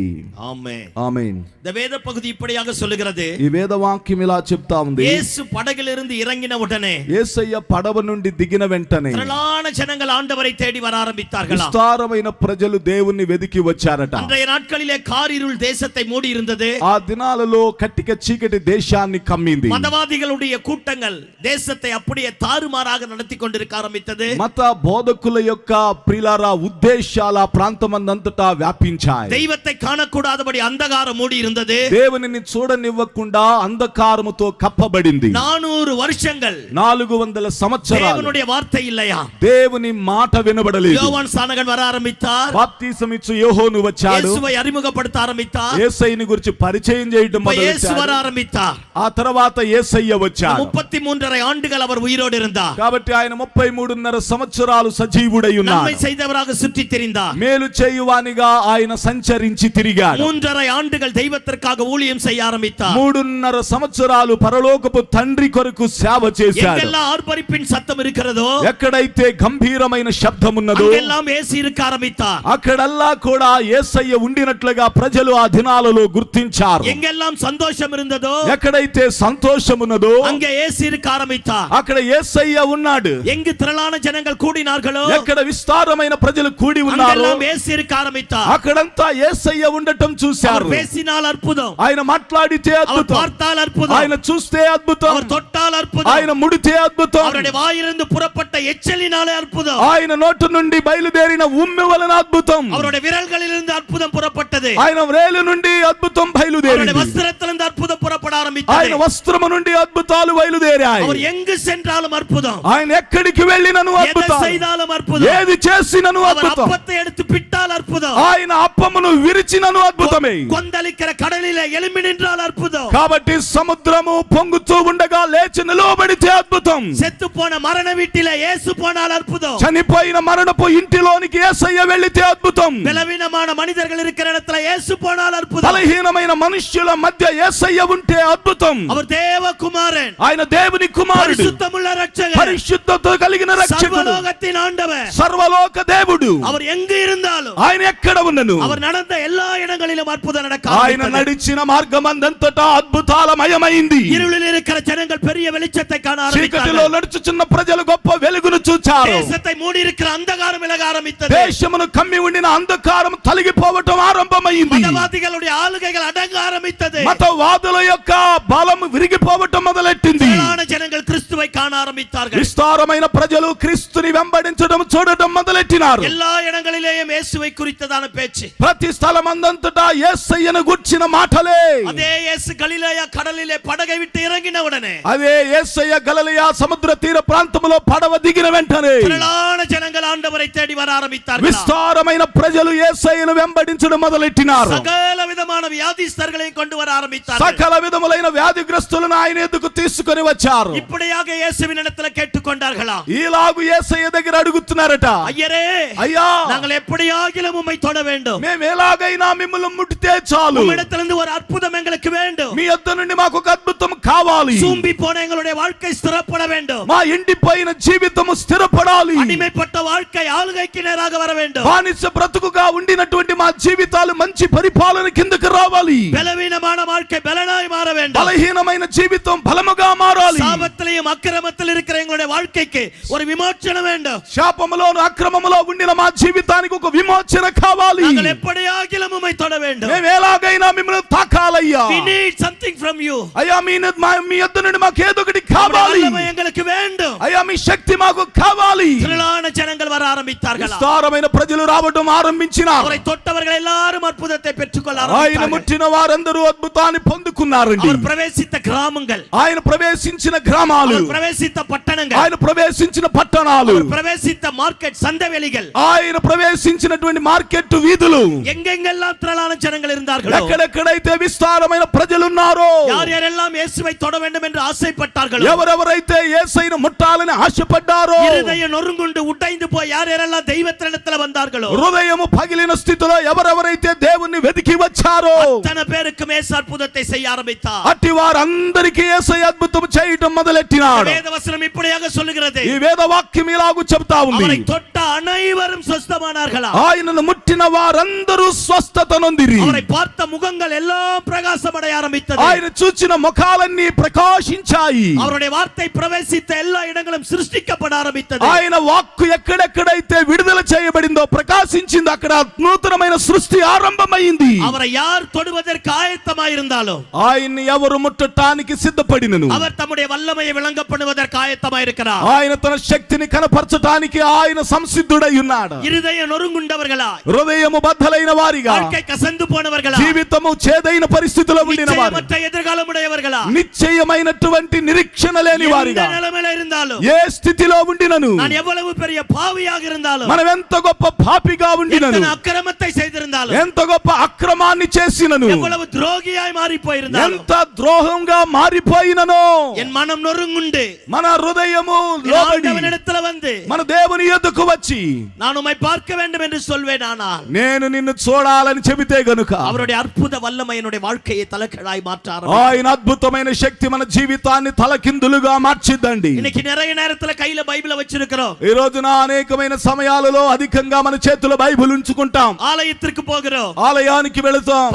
[SPEAKER 1] ఆమేన్.
[SPEAKER 2] ఆమేన్.
[SPEAKER 1] இந்த வேத பகுதி இப்படியாக சொல்லுகிறது.
[SPEAKER 2] ఈ వేద వాక్యం ఇలా చెప్తా ఉంది.
[SPEAKER 1] యేసు పడగలిருந்து ఇరంగిన ఉடனே,
[SPEAKER 2] యేసయ్య పడవ నుండి దిగిన వెంటనే
[SPEAKER 1] திரளான ஜனங்கள் ஆண்டவரை தேடி வர ஆரம்பித்தார்களாம்.
[SPEAKER 2] విస్తారమైన ప్రజలు దేవుణ్ణి వెదికి వచ్చారట.
[SPEAKER 1] அன்றைய நாட்களிலே காரிருள் தேசத்தை மூடி இருந்தது.
[SPEAKER 2] ఆ దినాలలో కట్టిక చీకటి దేశాన్ని కమ్మింది.
[SPEAKER 1] மதவாதிகளுடைய கூட்டங்கள் தேசத்தை அப்படியே தாறுமாறாக நடத்தி கொண்டிருக்க ஆரம்பித்தது.
[SPEAKER 2] మత బోధకుల యొక్క ప్రియులారా ఉద్దేశాల ప్రాంతమందంతటా వ్యాపించాయి.
[SPEAKER 1] தெய்வத்தை காணக்கூடாதபடி அந்தகாரம் மூடி இருந்தது.
[SPEAKER 2] దేవునిని చూడనివ్వకుండా అంధకారముతో కప్పబడింది.
[SPEAKER 1] 400 வருஷங்கள்
[SPEAKER 2] 400 సంవత్సరాలు
[SPEAKER 1] தேவனுடைய வார்த்தை இல்லையா?
[SPEAKER 2] దేవుని మాట వినబడలేదు.
[SPEAKER 1] யோவான் ஸ்நானகன் வர ఆరంభిத்தார்.
[SPEAKER 2] బాప్తిసం ఇచ్చు యోహోను వచ్చాడు.
[SPEAKER 1] యేసుவை அறிமுகப்படுத்த ఆరంభిத்தார்.
[SPEAKER 2] యేసయ్యని గురించి పరిచయం చేయడం మొదలుపెట్టాడు.
[SPEAKER 1] యేసు వర ఆరంభిத்தார்.
[SPEAKER 2] ఆ తర్వాత యేసయ్య వచ్చాడు.
[SPEAKER 1] 33.5 ఆండుகள் அவர் உயிரோடு இருந்தார்.
[SPEAKER 2] కాబట్టి ఆయన 33.5 సంవత్సరాలు సజీవుడై ఉన్నాడు.
[SPEAKER 1] நன்மை செய்தவராக சுற்றி திரிந்தார்.
[SPEAKER 2] మేలు చేయువానిగా ఆయన సంచరించి తిరిగాడు.
[SPEAKER 1] 3.5 ఆండుகள் தெய்வத்திற்காக ஊழியம் செய்ய ஆரம்பித்தார்.
[SPEAKER 2] 3.5 సంవత్సరాలు పరలోకపు తండ్రి కొరకు సేవ చేశాడు.
[SPEAKER 1] எங்கெல்லாம் ஆர்ப்பரிப்பின் சத்தம் இருக்கிறதோ,
[SPEAKER 2] ఎక్కడైతే గంభీరమైన శబ్దం ఉన్నదో
[SPEAKER 1] அங்கெல்லாம் இயேசு இருக்க ஆரம்பித்தார்.
[SPEAKER 2] అక్కడల్లా కూడా యేసయ్య ఉండినట్లుగా ప్రజలు ఆ దినాలలో గుర్తించారు.
[SPEAKER 1] எங்கெல்லாம் சந்தோஷம் இருந்ததோ,
[SPEAKER 2] ఎక్కడైతే సంతోషం ఉన్నదో
[SPEAKER 1] அங்கே இயேசு இருக்க ஆரம்பித்தார்.
[SPEAKER 2] అక్కడ యేసయ్య ఉన్నాడు.
[SPEAKER 1] எங்கு திரளான ஜனங்கள் கூடினார்களோ,
[SPEAKER 2] ఎక్కడ విస్తారమైన ప్రజలు కూడి ఉన్నారు,
[SPEAKER 1] அங்கெல்லாம் இயேசு இருக்க ஆரம்பித்தார்.
[SPEAKER 2] అక్కడంతా యేసయ్య ఉండటం చూశారు.
[SPEAKER 1] அவர் பேசினால் அற்புதம்,
[SPEAKER 2] ఆయన మాట్లాడితే
[SPEAKER 1] அவர்
[SPEAKER 2] అద్భుతం,
[SPEAKER 1] பார்த்தால் அற்புதம்,
[SPEAKER 2] ఆయన చూస్తే అద్భుతం,
[SPEAKER 1] அவர் தொட்டால் அற்புதம்,
[SPEAKER 2] ఆయన ముడితే అద్భుతం,
[SPEAKER 1] அவருடைய வாயிலிருந்து புறப்பட்ட எச்சலினாலே அற்புதம்,
[SPEAKER 2] ఆయన నోటి నుండి బయలుదేరిన ఉమ్మి వలన అద్భుతం,
[SPEAKER 1] அவருடைய விரல்களிலிருந்து அற்புதம் புறப்பட்டது,
[SPEAKER 2] ఆయన వ్రేలు నుండి అద్భుతం
[SPEAKER 1] அவருடைய
[SPEAKER 2] బయలుదేరింది,
[SPEAKER 1] வஸ்திரத்திலிருந்து அற்புதம் புறப்பட
[SPEAKER 2] ఆయన
[SPEAKER 1] ஆரம்பித்தது.
[SPEAKER 2] వస్త్రము నుండి అద్భుతాలు బయలుదేరాయి.
[SPEAKER 1] அவர் எங்கு சென்றாலும் அற்புதம்,
[SPEAKER 2] ఆయన ఎక్కడికి వెళ్ళినను
[SPEAKER 1] எதை
[SPEAKER 2] అద్భుతం,
[SPEAKER 1] செய்தாலும் அற்புதம்,
[SPEAKER 2] ఏది చేసినను
[SPEAKER 1] அவர்
[SPEAKER 2] అద్భుతం,
[SPEAKER 1] அப்பத்தை எடுத்து பிட்டால் அற்புதம்,
[SPEAKER 2] ఆయన అప్పమును విరిచినను అద్భుతమే.
[SPEAKER 1] கொந்தளிக்கிற கடலிலே எழும்பி நின்றால் அற்புதம்,
[SPEAKER 2] కాబట్టి సముద్రము పొంగుతూ ఉండగా లేచి నిలవబడితే అద్భుతం,
[SPEAKER 1] செத்து போன மரண வீட்டிலே இயேசு போனால் அற்புதம்,
[SPEAKER 2] చనిపోయిన మరణపు ఇంటిలోనికి యేసయ్య వెళ్లితే అద్భుతం,
[SPEAKER 1] பலவீனமான மனிதர்கள் இருக்கிற இடத்துல இயேசு போனால் அற்புதம்,
[SPEAKER 2] బలహీనమైన మనుష్యుల మధ్య యేసయ్య ఉంటే అద్భుతం.
[SPEAKER 1] அவர் தேவகுமாரன்,
[SPEAKER 2] ఆయన దేవుని కుమారుడు,
[SPEAKER 1] பரிசுத்தமுள்ள ரட்சகர்,
[SPEAKER 2] పరిశుద్ధత కలిగిన రక్షకుడు,
[SPEAKER 1] சர்வலோகத்தின் ஆண்டவர்,
[SPEAKER 2] సర్వలోక దేవుడు.
[SPEAKER 1] அவர் எங்கு இருந்தாலும்,
[SPEAKER 2] ఆయన ఎక్కడ ఉన్నను,
[SPEAKER 1] அவர் நடந்த எல்லா இடங்களிலும் அற்புதம் நடக்க
[SPEAKER 2] ఆయన
[SPEAKER 1] ஆரம்பித்தது.
[SPEAKER 2] నడిచిన మార్గమందంతటా అద్భుతాలమయమైంది.
[SPEAKER 1] இருளில் இருக்கிற ஜனங்கள் பெரிய வெளிச்சத்தை காண
[SPEAKER 2] చీకటిలో
[SPEAKER 1] ஆரம்பித்தார்கள்.
[SPEAKER 2] నడుచుచున్న ప్రజలు గొప్ప వెలుగును చూచారు.
[SPEAKER 1] தேசத்தை மூடி இருக்கிற அந்தகாரம் விலக ஆரம்பித்தது.
[SPEAKER 2] దేశమును కమ్మి ఉండిన అంధకారం తొలగిపోవటం ఆరంభమైంది.
[SPEAKER 1] மதவாதிகளுடைய ஆளுகைகள் அடங்க ஆரம்பித்தது.
[SPEAKER 2] మతవాదుల యొక్క బలం విరిగిపోవటం మొదలెట్టింది.
[SPEAKER 1] திரளான ஜனங்கள் கிறிஸ்துவை காண ஆரம்பித்தார்கள்.
[SPEAKER 2] విస్తారమైన ప్రజలు క్రీస్తుని వెంబడించడం చూడటం మొదలెట్టినారు.
[SPEAKER 1] எல்லா இடங்களிலேயும் இயேசுவை குறித்ததான பேச்சு.
[SPEAKER 2] ప్రతి స్థలమందంతటా యేసయ్యను గుర్చిన మాటలే.
[SPEAKER 1] அதே இயேசு கலிலேயா கடலிலே படகை விட்டு இறங்கின உடனே,
[SPEAKER 2] అదే యేసయ్య గలిలయ సముద్ర తీర ప్రాంతములో పడవ దిగిన వెంటనే
[SPEAKER 1] திரளான ஜனங்கள் ஆண்டவரை தேடி வர ஆரம்பித்தார்கள்.
[SPEAKER 2] విస్తారమైన ప్రజలు యేసయ్యను వెంబడించడం మొదలెట్టినారు.
[SPEAKER 1] சகல விதமான வியாதிஸ்தர்களையும் கொண்டு வர ஆரம்பித்தார்கள்.
[SPEAKER 2] సకల విధములైన వ్యాధిగ్రస్తులను ఆయన ఎదుకు తీసుకొని వచ్చారు.
[SPEAKER 1] இப்படியாக இயேசுவின் இடத்துல கேட்டுக்கொண்டார்களா?
[SPEAKER 2] ఈలాగు యేసయ్య దగ్గర అడుగుతున్నారట,
[SPEAKER 1] ஐயரே,
[SPEAKER 2] అయ్యా
[SPEAKER 1] நாங்கள் எப்படியாகிலும் உம்மை தொட வேண்டும்,
[SPEAKER 2] మేము ఎలాగైనా మిమ్మల్ని ముట్టితే చాలు,
[SPEAKER 1] உம்மிடத்திலிருந்து ஒரு அற்புதம் எங்களுக்கு வேண்டும்,
[SPEAKER 2] మీ యొద్ద నుండి మాకు ఒక అద్భుతం కావాలి,
[SPEAKER 1] சூம்பி போன எங்களுடைய வாழ்க்கை ஸ்திரப்பட வேண்டும்,
[SPEAKER 2] మా ఎండిపోయిన జీవితము స్థిరపడాలి,
[SPEAKER 1] அடிமைப்பட்ட வாழ்க்கை ஆளுகைக்கு நேராக வர வேண்டும்,
[SPEAKER 2] బానిస బ్రతుకుగా ఉండినటువంటి మా జీవితాలు మంచి పరిపాలన కిందకు రావాలి,
[SPEAKER 1] பலவீனமான வாழ்க்கை பலனாய் மாற வேண்டும்,
[SPEAKER 2] బలహీనమైన జీవితం బలముగా మారాలి,
[SPEAKER 1] சாபத்திலையும் அக்கிரமத்தில் இருக்கிற எங்களுடைய வாழ்க்கைக்கு ஒரு விமோச்சனம் வேண்டும்,
[SPEAKER 2] శాపములోను అక్రమములో ఉండిన మా జీవితానికి ఒక విమోచన కావాలి,
[SPEAKER 1] நாங்கள் எப்படியாகிலும் உம்மை தொட வேண்டும்,
[SPEAKER 2] మేము ఎలాగైనా మిమ్మల్ని తాకాలయ్యా,
[SPEAKER 1] we need something from you,
[SPEAKER 2] అయ్యా మీ యొద్ద నుండి మాకు ఏదో ఒకటి కావాలి,
[SPEAKER 1] வல்லமை எங்களுக்கு வேண்டும்.
[SPEAKER 2] అయ్యా మీ శక్తి మాకు కావాలి.
[SPEAKER 1] திரளான ஜனங்கள் வர ஆரம்பித்தார்கள்.
[SPEAKER 2] విస్తారమైన ప్రజలు రావడం ఆరంభించినారు.
[SPEAKER 1] அவரை தொட்டவர்கள் எல்லாரும் அற்புதத்தை பெற்றுக்கொள்ள
[SPEAKER 2] ఆయన
[SPEAKER 1] ஆரம்பித்தார்கள்.
[SPEAKER 2] ముట్టిన వారందరూ అద్భుతాన్ని పొందుకున్నారండి.
[SPEAKER 1] அவர் பிரவேசித்த கிராமங்கள்,
[SPEAKER 2] ఆయన ప్రవేశించిన గ్రామాలు,
[SPEAKER 1] அவர் பிரவேசித்த பட்டணங்கள்,
[SPEAKER 2] ఆయన ప్రవేశించిన పట్టణాలు,
[SPEAKER 1] அவர் பிரவேசித்த மார்க்கெட் சந்தைவெளிகள்,
[SPEAKER 2] ఆయన ప్రవేశించినటువంటి మార్కెట్ వీధులు,
[SPEAKER 1] எங்கெங்கெல்லாம் திரளான ஜனங்கள் இருந்தார்களோ,
[SPEAKER 2] ఎక్కడెక్కడైతే విస్తారమైన ప్రజలు ఉన్నారో,
[SPEAKER 1] யார் யாரெல்லாம் இயேசுவை தொட வேண்டும் என்று ஆசைப்பட்டார்களோ,
[SPEAKER 2] ఎవరెవరైతే యేసయ్యను ముట్టాలని ఆశపడ్డారో,
[SPEAKER 1] இருதயம் நொறுங்குண்டு உடைந்து போய் யார் யாரெல்லாம் தெய்வத்தினிடத்துல வந்தார்களோ,
[SPEAKER 2] హృదయము పగిలిన స్థితిలో ఎవరెవరైతే దేవుణ్ణి వెతికి వచ్చారో,
[SPEAKER 1] அத்தனை பேருக்கு இயேசு அற்புதத்தை செய்ய ஆரம்பித்தார்.
[SPEAKER 2] అట్టి వారందరికీ యేసయ్య అద్భుతం చేయటం మొదలెట్టినాడు.
[SPEAKER 1] வேதவசனம் இப்படியாக சொல்லுகிறது,
[SPEAKER 2] ఈ వేద వాక్యం ఇలాగు చెప్తా ఉంది,
[SPEAKER 1] அவரை தொட்ட அனைவரும் சொஸ்தமானார்களா,
[SPEAKER 2] ఆయనను ముట్టిన వారందరూ స్వస్థత నొందిరి,
[SPEAKER 1] அவரை பார்த்த முகங்கள் எல்லாம் பிரகாசமடைய ஆரம்பித்தது,
[SPEAKER 2] ఆయన చూచిన ముఖాలన్నీ ప్రకాశించాయి,
[SPEAKER 1] அவருடைய வார்த்தை பிரவேசித்த எல்லா இடங்களும் சிருஷ்டிக்கப்பட ஆரம்பித்தது,
[SPEAKER 2] ఆయన వాక్కు వాక్కు ఎక్కడెక్కడైతే విడుదల చేయబడిందో ప్రకాశించిందో అక్కడ నూతనమైన సృష్టి ఆరంభమైంది.
[SPEAKER 1] அவரை யார் தொடுவதற்கு ஆயத்தமாயிருந்தாலோ,
[SPEAKER 2] ఆయన్ని ఎవరు ముట్టడానికి సిద్ధపడినను,
[SPEAKER 1] அவர் தம்முடைய வல்லமையை விளங்கப்படுவதற்கு ஆயத்தமாயிருக்கிறார்.
[SPEAKER 2] ఆయన తన శక్తిని కనపరచడానికి ఆయన సంసిద్ధుడై ఉన్నాడు.
[SPEAKER 1] இருதயம் நொறுங்குண்டவர்களா,
[SPEAKER 2] హృదయము బద్దలైన వారిగా,
[SPEAKER 1] வாழ்க்கை కసందు పోనవర్களா,
[SPEAKER 2] జీవితము చేదైన పరిస్థితిలో ఉండిన వారు,
[SPEAKER 1] నిశ్చయమற்ற ఎదుర్కాలం ఉடையவர்களా,
[SPEAKER 2] నిశ్చయమైనటువంటి నిరీక్షణ లేని వారిగా,
[SPEAKER 1] నిలమల இருந்தாலும்,
[SPEAKER 2] ఏ స్థితిలో ఉండినను,
[SPEAKER 1] நான் எவ்வளவு பெரிய பாவியாக இருந்தாலும்,
[SPEAKER 2] మనం ఎంత గొప్ప పాపిగా ఉండినను,
[SPEAKER 1] ఎంత అక్రమத்தை செய்திருந்தாலும்,
[SPEAKER 2] ఎంత గొప్ప అక్రమాన్ని చేసినను,
[SPEAKER 1] எவ்வளவு துரோகியாய் மாறி போயிருந்தாலும்,
[SPEAKER 2] ఎంత ద్రోహంగా మారిపోయినను,
[SPEAKER 1] என் மனம் நொறுங்குண்டு
[SPEAKER 2] మన హృదయము లోబడి
[SPEAKER 1] ஆண்டவனிடத்தில் வந்து
[SPEAKER 2] మన దేవుని యొద్దకు వచ్చి
[SPEAKER 1] நான் உம்மை பார்க்க வேண்டும் என்று சொல்வேன். ஆனால்
[SPEAKER 2] నేను నిన్ను చూడాలని చెబితే గనుక
[SPEAKER 1] அவருடைய అద్భుత వల్లமை என்னுடைய வாழ்க்கையை తలకడాయి మార్చారు.
[SPEAKER 2] ఆయన అద్భుతమైన శక్తి మన జీవితాన్ని తలకిందులుగా మార్చిద్దండి.
[SPEAKER 1] இன்னைக்கு நிறைய நேரத்துல கையில బైబిల్ வச்சிருக்கிறோம்.
[SPEAKER 2] ఈ రోజున అనేకమైన సమయాలలో అధికంగా మన చేతిలో బైబిల్ ఉంచుకుంటాం.
[SPEAKER 1] ఆలయத்திற்கு పోகிறோம்,
[SPEAKER 2] ఆలయానికి వెళతాం,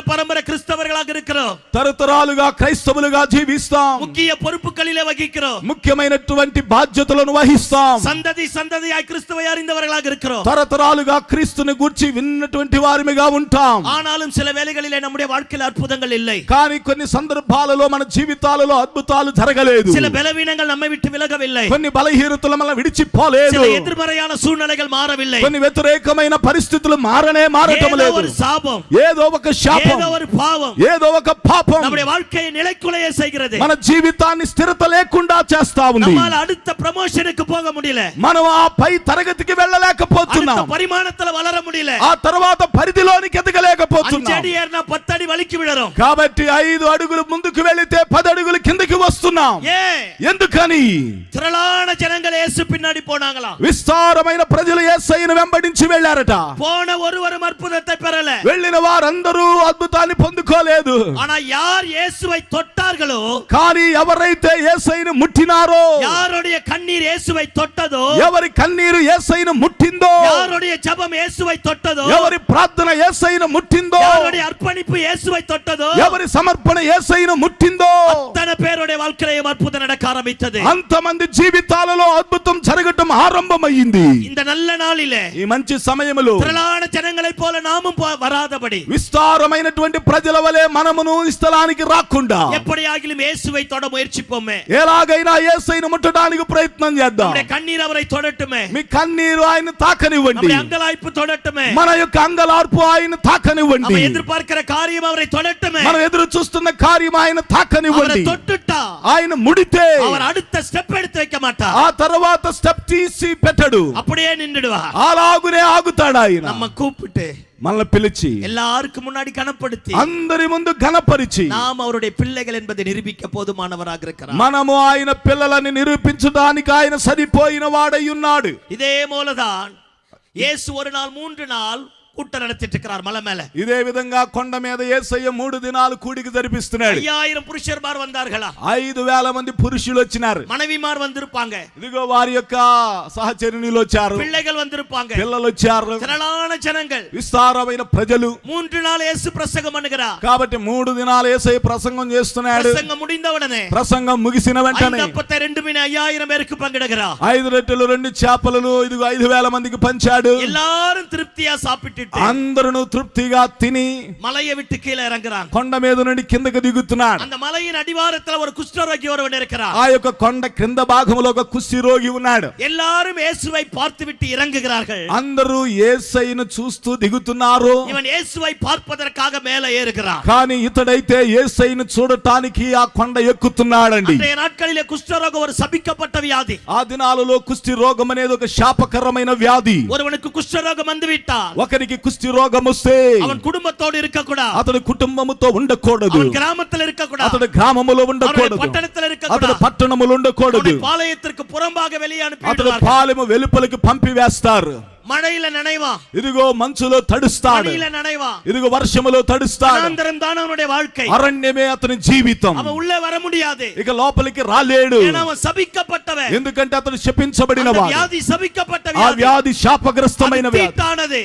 [SPEAKER 1] పరంపర క్రైస్తవர்களாக இருக்கிறோம்,
[SPEAKER 2] తరతరాలుగా క్రైస్తవులుగా జీవిస్తాం,
[SPEAKER 1] ముఖ్య పొరుపుகளிலே వహిக்கிறோம்,
[SPEAKER 2] ముఖ్యమైనటువంటి బాధ్యతలను వహిస్తాం,
[SPEAKER 1] సంతతియాய் క్రీస్తుவை அறிந்தவர்களாக இருக்கிறோம்,
[SPEAKER 2] తరతరాలుగా క్రీస్తుని గూర్చి విన్నటువంటి వారిగా ఉంటాం.
[SPEAKER 1] ஆனாலும் சில வேளைகளிலே நம்முடைய வாழ்க்கையில் அற்புதங்கள் இல்லை.
[SPEAKER 2] కానీ కొన్ని సందర్భాలలో మన జీవితాలలో అద్భుతాలు జరగలేదు.
[SPEAKER 1] சில బలవీనங்கள் நம்மை விட்டு విలగவில்லை.
[SPEAKER 2] కొన్ని బలహీనతలు మనల్ని విడిచిపోలేదు.
[SPEAKER 1] சில ఎదుర్మறையான సూழ்நிலைகள் మారவில்லை.
[SPEAKER 2] కొన్ని వ్యతిరేకమైన పరిస్థితులు మారటం లేదు.
[SPEAKER 1] ஒரு சாபம்,
[SPEAKER 2] ఏదో ఒక శాపం,
[SPEAKER 1] ஏதோ ஒரு பாவம்,
[SPEAKER 2] ఏదో ఒక పాపం
[SPEAKER 1] நம்முடைய வாழ்க்கையை நிலைக்குலைய செய்கிறது.
[SPEAKER 2] మన జీవితాన్ని స్థిరత లేకుండా చేస్తా ఉంది.
[SPEAKER 1] நம்மால அடுத்த ప్రమోషన్కు పోగ முடியல,
[SPEAKER 2] మనం ఆ పై తరగతికి వెళ్ళలేకపోతున్నాం,
[SPEAKER 1] அடுத்த పరిమాణத்துல వలర முடியல,
[SPEAKER 2] ఆ తర్వాత పరిధిలోనికి ఎదగలేకపోతున్నాం.
[SPEAKER 1] 5 అడి ఏర్నా 10 అడి వలికి విడరం.
[SPEAKER 2] కాబట్టి 5 అడుగులు ముందుకు వెళితే 10 అడుగులు కిందకి వస్తున్నాం. ఎందుకని?
[SPEAKER 1] திரளான ஜனங்கள் இயேசு பின்னாடி போனாங்களா,
[SPEAKER 2] విస్తారమైన ప్రజలు యేసయ్యను వెంబడించి వెళ్ళారట.
[SPEAKER 1] போன ஒருவரும் அற்புதத்தை பெறல,
[SPEAKER 2] వెళ్ళిన వారందరూ అద్భుతాన్ని పొందుకోలేదు.
[SPEAKER 1] ஆனா யார் இயேசுவை தொட்டார்களோ,
[SPEAKER 2] కానీ ఎవరైతే యేసయ్యను ముట్టినారో,
[SPEAKER 1] யாருடைய கண்ணீர் இயேசுவை தொட்டதோ,
[SPEAKER 2] ఎవరి కన్నీరు యేసయ్యను ముట్టిందో,
[SPEAKER 1] யாருடைய ஜெபம் இயேசுவை தொட்டதோ,
[SPEAKER 2] ఎవరి ప్రార్థన యేసయ్యను ముట్టిందో,
[SPEAKER 1] யாருடைய అర్పణిப்பு இயேசுவை தொட்டதோ,
[SPEAKER 2] ఎవరి సమర్పణ యేసయ్యను ముట్టిందో,
[SPEAKER 1] అతని పేరుடைய வாழ்க்கையிலே அற்புதம் நடக்க ஆரம்பித்தது.
[SPEAKER 2] అంతమంది జీవితాలలో అద్భుతం జరగటం ఆరంభమైంది.
[SPEAKER 1] இந்த நல்ல நாளிலே,
[SPEAKER 2] ఈ మంచి సమయములో
[SPEAKER 1] திரளான ஜனங்களைப் போல நாமும் வராதபடி,
[SPEAKER 2] విస్తారమైనటువంటి ప్రజల వలె మనమును ఈ స్థలానికి రాకుండా
[SPEAKER 1] எப்படியாகிலும் இயேசுவை தொட முயற்சிப்போமே.
[SPEAKER 2] ఎలాగైనా యేసయ్యను ముట్టడానికి ప్రయత్నం చేద్దాం.
[SPEAKER 1] நம்முடைய కన్నీరు அவரை தொடட்டுமே,
[SPEAKER 2] మీ కన్నీరు ఆయన తాకనివ్వండి.
[SPEAKER 1] நம்முடைய అంగలార్పు தொடட்டுமே,
[SPEAKER 2] మన యొక్క అంగలార్పు ఆయన తాకనివ్వండి.
[SPEAKER 1] நம்ம எதிர்பார்க்கிற காரியம் அவரை தொடட்டுமே.
[SPEAKER 2] మనం ఎదురు చూస్తున్న కార్యం ఆయన
[SPEAKER 1] அவரை
[SPEAKER 2] తాకనివ్వండి.
[SPEAKER 1] தொட்டுட்டா
[SPEAKER 2] ఆయన ముడితే
[SPEAKER 1] அவர் அடுத்த ஸ்டெப் எடுத்து வைக்க மாட்டார்,
[SPEAKER 2] ఆ తర్వాత స్టెప్ తీసి పెట్టడు,
[SPEAKER 1] அப்படியே நின்னுடுவார்.
[SPEAKER 2] అలాగునే ఆగుతాడు ఆయన.
[SPEAKER 1] நம்ம கூப்பிட்டு
[SPEAKER 2] మనల్ని పిలిచి
[SPEAKER 1] எல்லாருக்கும் முன்னாடி கனப்படுத்தி
[SPEAKER 2] అందరి ముందు ఘనపరిచి
[SPEAKER 1] நாம் அவருடைய பிள்ளைகள் என்பதை நிரூபிக்க போதுமானவராக இருக்கிறார்.
[SPEAKER 2] మనము ఆయన పిల్లలని నిరూపించడానికి ఆయన సరిపోయిన వాడై ఉన్నాడు.
[SPEAKER 1] இதே போலதான் இயேசு ஒரு நாள் 3 நாள் கூட்டம் நடத்திட்டு இருக்கிறார் மலை மேல.
[SPEAKER 2] ఇదే విధంగా కొండ మీద యేసయ్య 3 దినాలు కూడిక జరిపిస్తున్నాడు.
[SPEAKER 1] 5000 పురుషర్మార్ வந்தார்களா,
[SPEAKER 2] 5000 మంది పురుషులు వచ్చినారు.
[SPEAKER 1] மனைவிமார் வந்திருப்பாங்க,
[SPEAKER 2] ఇదిగో వారి యొక్క సహచరునిలు వచ్చారు,
[SPEAKER 1] பிள்ளைகள் வந்திருப்பாங்க,
[SPEAKER 2] పిల్లలు వచ్చారు,
[SPEAKER 1] திரளான ஜனங்கள்.
[SPEAKER 2] విస్తారమైన ప్రజలు.
[SPEAKER 1] 3 நாள் இயேசு பிரசங்கம் பண்ணுகிறார்.
[SPEAKER 2] కాబట్టి 3 దినాలు యేసయ్య ప్రసంగం చేస్తున్నాడు.
[SPEAKER 1] பிரசங்கம் முடிந்த உடனே
[SPEAKER 2] ప్రసంగం ముగిసిన వెంటనే
[SPEAKER 1] 52 மீன் 5000 பேருக்கு பங்கிடுகிறார்.
[SPEAKER 2] 5 రొట్టెలు 2 చేపలను ఇదిగో 5000 మందికి పంచాడు.
[SPEAKER 1] எல்லாரும் திருப்தியா சாப்பிட்டுட்டு
[SPEAKER 2] అందరూ తృప్తిగా తిని
[SPEAKER 1] மலையை விட்டு கீழே இறங்குறாங்க.
[SPEAKER 2] కొండ మీద నుండి కిందకి దిగుతున్నాడు.
[SPEAKER 1] அந்த மலையின் அடிவாரத்துல ஒரு குஷ்டரோகி ஒருவன் இருக்கிறார்.
[SPEAKER 2] ఆ యొక్క కొండ క్రింద భాగంలో ఒక కుష్టి రోగి ఉన్నాడు.
[SPEAKER 1] எல்லாரும் இயேசுவை பார்த்துவிட்டு இறங்குகிறார்கள்.
[SPEAKER 2] అందరూ యేసయ్యను చూస్తూ దిగుతున్నారు.
[SPEAKER 1] இவன் இயேசுவை பார்ப்பதற்காக மேலே ஏறுகிறான்.
[SPEAKER 2] కానీ ఇతడైతే యేసయ్యను చూడటానికి ఆ కొండ ఎక్కుతున్నాడండి.
[SPEAKER 1] அன்றைய நாட்களிலே குஷ்டரோகம் ஒரு சபிக்கப்பட்ட வியாதி.
[SPEAKER 2] ఆ దినాలలో కుష్టి రోగం అనేది ఒక శాపకరమైన వ్యాధి.
[SPEAKER 1] ஒருவனுக்கு குஷ்டரோகம் வந்துவிட்டால்
[SPEAKER 2] ఒకరికి కుష్టి రోగం వస్తే
[SPEAKER 1] அவன் குடும்பத்தோடு இருக்கக்கூடாது,
[SPEAKER 2] అతడు కుటుంబముతో ఉండకూడదు,
[SPEAKER 1] அவன் கிராமத்தில் இருக்கக்கூடாது,
[SPEAKER 2] అతడు గ్రామములో ఉండకూడదు,
[SPEAKER 1] పట్టణத்தில்
[SPEAKER 2] అతడు
[SPEAKER 1] இருக்கக்கூடாது,
[SPEAKER 2] పట్టణములో ఉండకూడదు,
[SPEAKER 1] பாளையத்திற்கு புறம்பாக வெளியே
[SPEAKER 2] అతడు
[SPEAKER 1] அனுப்பிவிடுவார்கள்.
[SPEAKER 2] పాలెము వెలుపలికి పంపివేస్తారు.
[SPEAKER 1] மழையில நனைவான்,
[SPEAKER 2] ఇదిగో మంచులో తడుస్తాడు,
[SPEAKER 1] பனியில நனைவான்,
[SPEAKER 2] ఇదిగో వర్షములో తడుస్తాడు.
[SPEAKER 1] வனாந்தரம் தான் அவனுடைய வாழ்க்கை.
[SPEAKER 2] అరణ్యమే అతని జీవితం.
[SPEAKER 1] அவன் உள்ளே வர முடியாது,
[SPEAKER 2] ఇక లోపలికి రాలేడు.
[SPEAKER 1] ஏன்னா அவன் சபிக்கப்பட்டவன்.
[SPEAKER 2] ఎందుకంటే అతను శపించబడిన
[SPEAKER 1] அந்த
[SPEAKER 2] వాడు.
[SPEAKER 1] வியாதி சபிக்கப்பட்ட
[SPEAKER 2] ఆ
[SPEAKER 1] வியாதி,
[SPEAKER 2] వ్యాధి శాపగ్రస్తమైన
[SPEAKER 1] அது
[SPEAKER 2] వ్యాధి.
[SPEAKER 1] தீட்டானது,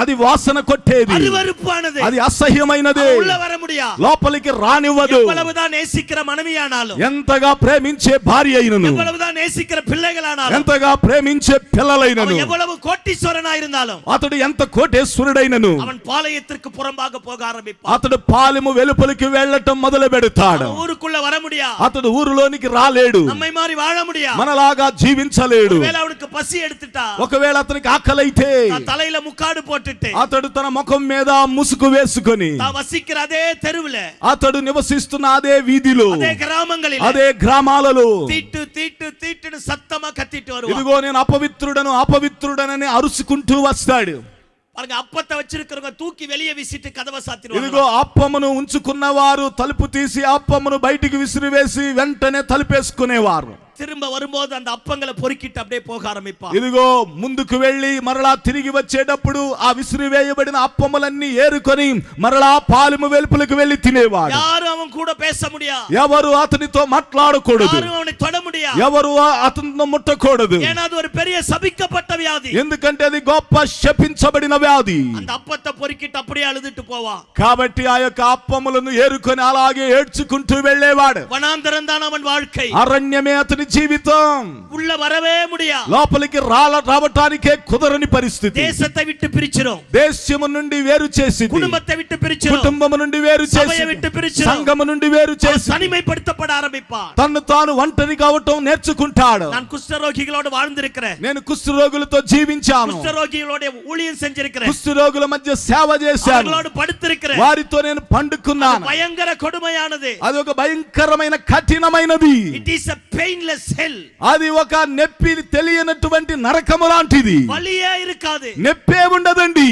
[SPEAKER 2] అది వాసన కొట్టేది,
[SPEAKER 1] அருவருப்பானது.
[SPEAKER 2] అది అసహ్యమైనది.
[SPEAKER 1] அவன் உள்ளே வர முடியாது.
[SPEAKER 2] లోపలికి రానివ్వదు.
[SPEAKER 1] எவ்வளவுதான் நேசிக்கிற மனைவியானாலும்,
[SPEAKER 2] ఎంతగా ప్రేమించే భార్య అయినను,
[SPEAKER 1] எவ்வளவுதான் நேசிக்கிற பிள்ளைகளானாலும்,
[SPEAKER 2] ఎంతగా ప్రేమించే పిల్లలైనను,
[SPEAKER 1] அவன் எவ்வளவு கோட்டீஸ்வரனா இருந்தாலும்,
[SPEAKER 2] అతడు ఎంత కోటేశ్వరుడైనను,
[SPEAKER 1] அவன் பாளையத்திற்கு புறம்பாக போக ஆரம்பிப்பான்.
[SPEAKER 2] అతడు పాలెము వెలుపలికి వెళ్ళటం మొదలు పెడతాడు.
[SPEAKER 1] அவன் ஊருக்குள்ள வர முடியாது.
[SPEAKER 2] అతడు ఊరిలోనికి రాలేడు.
[SPEAKER 1] நம்மை மாதிரி வாழ முடியாது.
[SPEAKER 2] మనలాగా జీవించలేడు.
[SPEAKER 1] ஒருவேளை அவனுக்கு பசி எடுத்துட்டா,
[SPEAKER 2] ఒకవేళ అతనికి ఆకలైతే
[SPEAKER 1] தான் தலையில முக்காடு போட்டுட்டு,
[SPEAKER 2] అతడు తన ముఖం మీద ముసుగు వేసుకొని,
[SPEAKER 1] தான் వసిக்கிற அதே தெருவுல,
[SPEAKER 2] అతడు నివసిస్తున్న అదే వీధిలో,
[SPEAKER 1] அதே கிராமங்களில்,
[SPEAKER 2] అదే గ్రామాలలో
[SPEAKER 1] தீட்டு தீட்டு தீட்டுன்னு சத்தமா கத்திட்டு வருவான்.
[SPEAKER 2] ఇదిగో నేను అపవిత్రుడను అపవిత్రుడనని అరుచుకుంటూ వస్తాడు.
[SPEAKER 1] பாருங்க, அப்பத்தை வச்சிருக்கிறவங்க தூக்கி வெளியே வீசிட்டு கதவை சாத்திடுவாங்க.
[SPEAKER 2] ఇదిగో అప్పమును ఉంచుకున్న వారు తలుపు తీసి అప్పమును బయటికి విసిరివేసి వెంటనే తలుపేసుకునేవారు.
[SPEAKER 1] திரும்ப வரும்போது அந்த அப்பங்களை பொறுக்கிட்டு அப்படியே போக ஆரம்பிப்பான்.
[SPEAKER 2] ఇదిగో ముందుకు వెళ్ళి మరలా తిరిగి వచ్చేటప్పుడు ఆ విసిరివేయబడిన అప్పములన్నీ ఏరుకొని మరలా పాలెము వెలుపలకు వెళ్ళి తినేవాడు.
[SPEAKER 1] யாரும் அவன் கூட பேச முடியாது,
[SPEAKER 2] ఎవరు అతనితో మాట్లాడకూడదు,
[SPEAKER 1] யாரும் அவனை தொட முடியாது,
[SPEAKER 2] ఎవరు అతనితో ముట్టకూడదు.
[SPEAKER 1] ஏன்னா அது ஒரு பெரிய சபிக்கப்பட்ட வியாதி.
[SPEAKER 2] ఎందుకంటే అది గొప్ప శపించబడిన వ్యాధి.
[SPEAKER 1] அந்த அப்பத்தை பொறுக்கிட்டு அப்படியே அழுதுட்டு போவான்.
[SPEAKER 2] కాబట్టి ఆ యొక్క అప్పములను ఏరుకొని అలాగే ఏడ్చుకుంటూ వెళ్ళేవాడు.
[SPEAKER 1] வனாந்தரம் தான் அவன் வாழ்க்கை.
[SPEAKER 2] అరణ్యమే అతని జీవితం.
[SPEAKER 1] உள்ள வரவே முடியாது,
[SPEAKER 2] లోపలికి రావటానికే కుదరని పరిస్థితి.
[SPEAKER 1] தேசத்தை விட்டு பிரிச்சிரும்,
[SPEAKER 2] దేశము నుండి వేరు చేసి,
[SPEAKER 1] குடும்பத்தை விட்டு பிரிச்சிரும்,
[SPEAKER 2] కుటుంబము నుండి వేరు
[SPEAKER 1] சபையை
[SPEAKER 2] చేసి,
[SPEAKER 1] விட்டு பிரிச்சிரும்,
[SPEAKER 2] సంఘము నుండి వేరు చేసి
[SPEAKER 1] தனிமைப்படுத்தப்பட ஆரம்பிப்பான்.
[SPEAKER 2] తను తాను ఒంటరి కావటం నేర్చుకుంటాడు.
[SPEAKER 1] நான் குஷ்டரோகிகளோடு வாழ்ந்திருக்கிறேன்,
[SPEAKER 2] నేను కుష్ఠరోగులతో జీవించాను,
[SPEAKER 1] குஷ்டரோகிகளோட ஊழியம் செஞ்சிருக்கிறேன்,
[SPEAKER 2] కుష్ఠరోగుల మధ్య సేవ చేశాను,
[SPEAKER 1] அவர்களோடு படுத்திருக்கிறேன்.
[SPEAKER 2] వారితో నేను పండుకున్నాను.
[SPEAKER 1] பயங்கர கொடுமையானது.
[SPEAKER 2] అది ఒక భయంకరమైన కఠినమైనది.
[SPEAKER 1] It is a painless hell.
[SPEAKER 2] అది ఒక నొప్పి తెలియనటువంటి నరకము లాంటిది.
[SPEAKER 1] வலியே இருக்காது,
[SPEAKER 2] నొప్పే ఉండదండి.